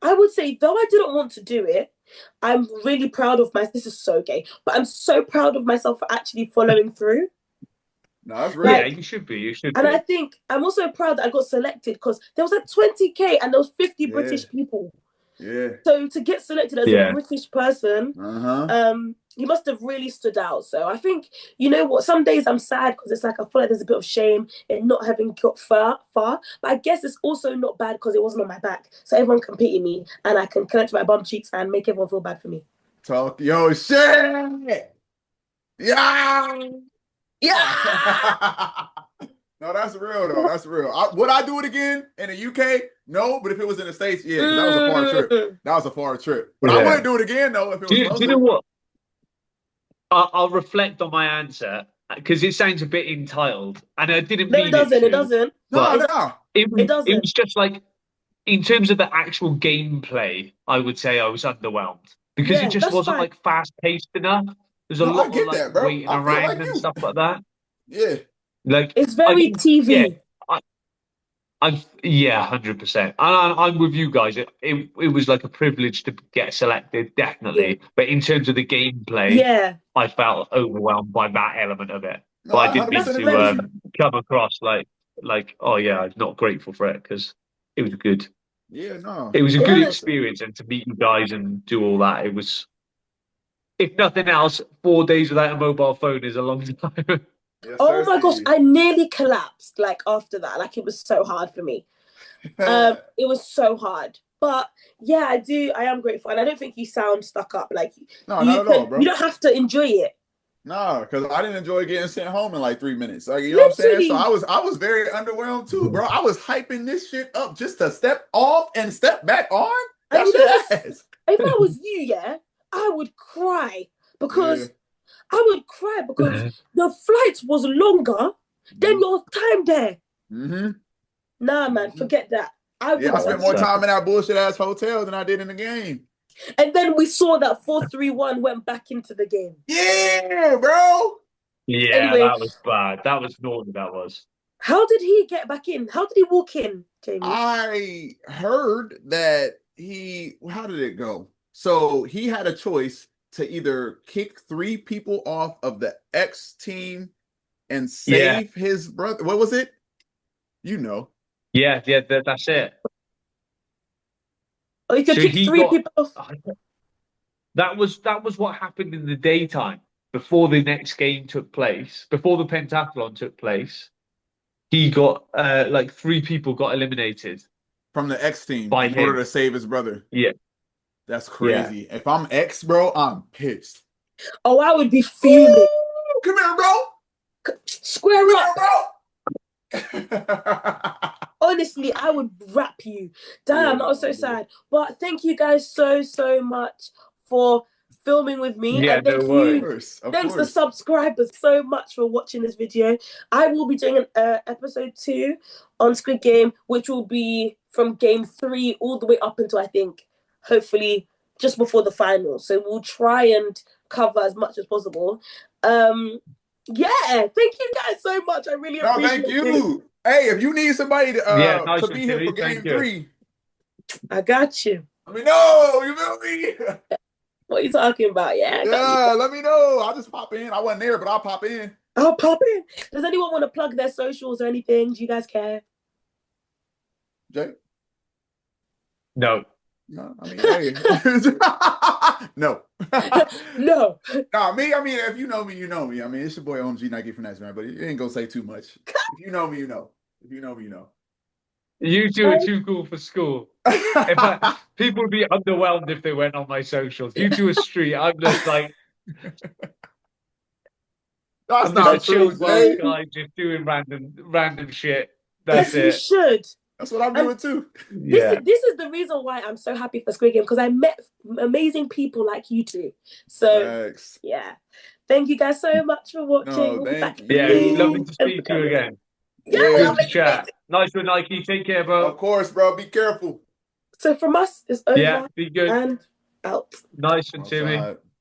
[SPEAKER 1] though I didn't want to do it, I'm really proud of myself. This is so gay, but I'm so proud of myself for actually following through.
[SPEAKER 3] No, that's real.
[SPEAKER 2] Yeah,
[SPEAKER 1] Like,
[SPEAKER 2] you should be. You should
[SPEAKER 1] and I
[SPEAKER 2] be.
[SPEAKER 1] think I'm also proud that I got selected because there was like 20K and there was 50
[SPEAKER 3] Yeah.
[SPEAKER 1] British people.
[SPEAKER 3] Yeah.
[SPEAKER 1] So to get selected as a
[SPEAKER 2] Yeah.
[SPEAKER 1] British person,
[SPEAKER 3] Uh-huh.
[SPEAKER 1] you must have really stood out. So I think, you know what, some days I'm sad because it's like I feel like there's a bit of shame in not having got far. But I guess it's also not bad because it wasn't on my back. So everyone can pity me and I can clench my bum cheeks and make everyone feel bad for me.
[SPEAKER 3] Talk your shit. Yeah.
[SPEAKER 1] Yeah.
[SPEAKER 3] No, that's real though. That's real. Would I do it again in the UK? No, but if it was in the States, yeah, because that was a far trip. That was a far trip. But I
[SPEAKER 2] Yeah.
[SPEAKER 3] wouldn't do it again though if it
[SPEAKER 2] Do
[SPEAKER 3] was
[SPEAKER 2] you know
[SPEAKER 3] closer.
[SPEAKER 2] what? I'll reflect on my answer because it sounds a bit entitled, and I didn't
[SPEAKER 1] No, it
[SPEAKER 2] mean it
[SPEAKER 1] doesn't. It
[SPEAKER 2] to,
[SPEAKER 1] doesn't.
[SPEAKER 3] No,
[SPEAKER 2] but
[SPEAKER 3] no.
[SPEAKER 1] It
[SPEAKER 2] it
[SPEAKER 1] doesn't.
[SPEAKER 2] was just like in terms of the actual gameplay, I would say I was underwhelmed because it
[SPEAKER 1] Yeah,
[SPEAKER 2] just
[SPEAKER 1] that's
[SPEAKER 2] wasn't
[SPEAKER 1] fine.
[SPEAKER 2] like fast paced enough. There's a
[SPEAKER 3] No, I
[SPEAKER 2] lot of
[SPEAKER 3] get
[SPEAKER 2] like
[SPEAKER 3] that, bro.
[SPEAKER 2] waiting
[SPEAKER 3] I feel
[SPEAKER 2] around
[SPEAKER 3] like
[SPEAKER 2] and
[SPEAKER 3] you.
[SPEAKER 2] stuff like that.
[SPEAKER 3] Yeah.
[SPEAKER 2] Like
[SPEAKER 1] It's
[SPEAKER 2] I
[SPEAKER 1] very
[SPEAKER 2] think, yeah,
[SPEAKER 1] TV.
[SPEAKER 2] yeah, 100%. I'm with you guys. It was like a privilege to get selected,
[SPEAKER 1] Yeah.
[SPEAKER 2] definitely. But in terms of the gameplay,
[SPEAKER 1] Yeah.
[SPEAKER 2] I felt overwhelmed by that element of it.
[SPEAKER 3] No,
[SPEAKER 2] But I
[SPEAKER 3] I
[SPEAKER 2] didn't mean
[SPEAKER 3] 100%
[SPEAKER 1] That's
[SPEAKER 3] agree
[SPEAKER 2] to
[SPEAKER 3] with you.
[SPEAKER 2] come across like oh yeah, I'm not grateful for it because it was good.
[SPEAKER 3] Yeah, no.
[SPEAKER 2] It was a
[SPEAKER 1] it
[SPEAKER 2] good
[SPEAKER 1] doesn't.
[SPEAKER 2] experience, and to meet you guys and do all that, it was. If nothing else, 4 days without a mobile phone is a long time.
[SPEAKER 3] Yes,
[SPEAKER 1] Oh
[SPEAKER 3] sir,
[SPEAKER 1] my gosh,
[SPEAKER 3] Steve.
[SPEAKER 1] I nearly collapsed like after that. Like it was so hard for me. It was so hard. But yeah, I am grateful. And I don't think you sound stuck up. Like
[SPEAKER 3] No, not at all,
[SPEAKER 1] you
[SPEAKER 3] bro.
[SPEAKER 1] don't have to enjoy it.
[SPEAKER 3] No, because I didn't enjoy getting sent home in like 3 minutes. Like, you know what I'm saying? So
[SPEAKER 1] Literally.
[SPEAKER 3] I was very underwhelmed too, bro. I was hyping this shit up just to step off and step back on.
[SPEAKER 1] And
[SPEAKER 3] That
[SPEAKER 1] you know
[SPEAKER 3] shit
[SPEAKER 1] what's
[SPEAKER 3] ass.
[SPEAKER 1] if I was you, yeah, I would cry
[SPEAKER 3] Yeah.
[SPEAKER 1] because the flight was longer than your time there.
[SPEAKER 3] Mm-hmm.
[SPEAKER 1] Nah, man, forget that. I
[SPEAKER 3] Yeah, I
[SPEAKER 1] wouldn't
[SPEAKER 3] spent
[SPEAKER 1] want
[SPEAKER 3] more
[SPEAKER 1] to.
[SPEAKER 3] time in that bullshit ass hotel than I did in the game.
[SPEAKER 1] And then we saw that 4-3-1 went back into the game.
[SPEAKER 3] Yeah, bro.
[SPEAKER 2] Yeah,
[SPEAKER 1] Anyway,
[SPEAKER 2] that was bad. That was naughty. That was.
[SPEAKER 1] how did he get back in? How did he walk in, Jamie?
[SPEAKER 3] I heard that how did it go? So he had a choice to either kick 3 people off of the X team and
[SPEAKER 2] Yeah,
[SPEAKER 3] save his brother. What was it? You know.
[SPEAKER 2] yeah. That's it.
[SPEAKER 1] Or you could
[SPEAKER 2] So
[SPEAKER 1] kick
[SPEAKER 2] he
[SPEAKER 1] 3
[SPEAKER 2] got.
[SPEAKER 1] people off.
[SPEAKER 2] That was what happened in the daytime before the next game took place. Before the pentathlon took place, he got like 3 people got eliminated
[SPEAKER 3] From the X team
[SPEAKER 2] by
[SPEAKER 3] in order
[SPEAKER 2] him.
[SPEAKER 3] to save his brother.
[SPEAKER 2] Yeah,
[SPEAKER 3] That's
[SPEAKER 2] yeah.
[SPEAKER 3] crazy. If I'm X, bro, I'm pissed.
[SPEAKER 1] Oh, I would be
[SPEAKER 3] Ooh,
[SPEAKER 1] fuming.
[SPEAKER 3] come here, bro.
[SPEAKER 1] Square up.
[SPEAKER 3] Come here, bro.
[SPEAKER 1] Honestly, I would rap you. Damn, that was so sad. But thank you guys so much for filming with me.
[SPEAKER 2] Yeah,
[SPEAKER 1] And
[SPEAKER 2] no
[SPEAKER 1] thank
[SPEAKER 2] worries.
[SPEAKER 1] you.
[SPEAKER 3] Of
[SPEAKER 1] Thanks to
[SPEAKER 3] course.
[SPEAKER 1] subscribers so much for watching this video. I will be doing an episode 2 on Squid Game, which will be from game 3 all the way up until I think, hopefully, just before the final. So we'll try and cover as much as possible. Yeah, thank you guys so much. I really
[SPEAKER 3] No,
[SPEAKER 1] appreciate
[SPEAKER 3] thank
[SPEAKER 1] it.
[SPEAKER 3] you. Hey, if you need somebody
[SPEAKER 2] Yeah, nice
[SPEAKER 3] to
[SPEAKER 2] one,
[SPEAKER 3] be here
[SPEAKER 2] Timmy.
[SPEAKER 3] for
[SPEAKER 2] Thank
[SPEAKER 3] game
[SPEAKER 2] you.
[SPEAKER 3] 3,
[SPEAKER 1] I got you.
[SPEAKER 3] let me know. You feel me?
[SPEAKER 1] What are you talking about? Yeah, I got you.
[SPEAKER 3] Yeah, let me know. I'll just pop in. I wasn't there, but I'll pop in.
[SPEAKER 1] I'll pop in. Does anyone want to plug their socials or anything? Do you guys care?
[SPEAKER 3] Jay?
[SPEAKER 2] No.
[SPEAKER 3] No, I mean, hey. No.
[SPEAKER 1] No.
[SPEAKER 3] Nah, me, I mean, if you know me, you know me. I mean, it's your boy OMG Nikefinesse, man, but you ain't gonna say too much. If you know me, you know. If you know me, you know.
[SPEAKER 2] You two are too cool for school. People would be underwhelmed if they went on my socials. You two are street. I'm just like
[SPEAKER 3] That's
[SPEAKER 2] I'm just a
[SPEAKER 3] not
[SPEAKER 2] chill
[SPEAKER 3] true,
[SPEAKER 2] world
[SPEAKER 3] Jay.
[SPEAKER 2] guy, just doing random shit.
[SPEAKER 1] As
[SPEAKER 2] That's
[SPEAKER 1] you
[SPEAKER 2] it.
[SPEAKER 1] should.
[SPEAKER 3] That's what I'm
[SPEAKER 1] And
[SPEAKER 3] doing too.
[SPEAKER 2] Yeah.
[SPEAKER 1] this is the reason why I'm so happy for Squid Game, because I met amazing people like you two. So
[SPEAKER 3] Thanks.
[SPEAKER 1] yeah. Thank you guys so much for watching.
[SPEAKER 3] No,
[SPEAKER 1] We'll be back
[SPEAKER 3] thank
[SPEAKER 2] Yeah, it's
[SPEAKER 3] you.
[SPEAKER 2] lovely to
[SPEAKER 1] and
[SPEAKER 2] speak to you again.
[SPEAKER 1] Yeah,
[SPEAKER 3] Yeah.
[SPEAKER 2] Good to chat. Nice one, Nike. Take care, bro.
[SPEAKER 3] Of course, bro. Be careful.
[SPEAKER 1] So from us, it's over.
[SPEAKER 2] Yeah, be good.
[SPEAKER 1] And Out.
[SPEAKER 2] Nice one, Timmy.
[SPEAKER 3] Outside.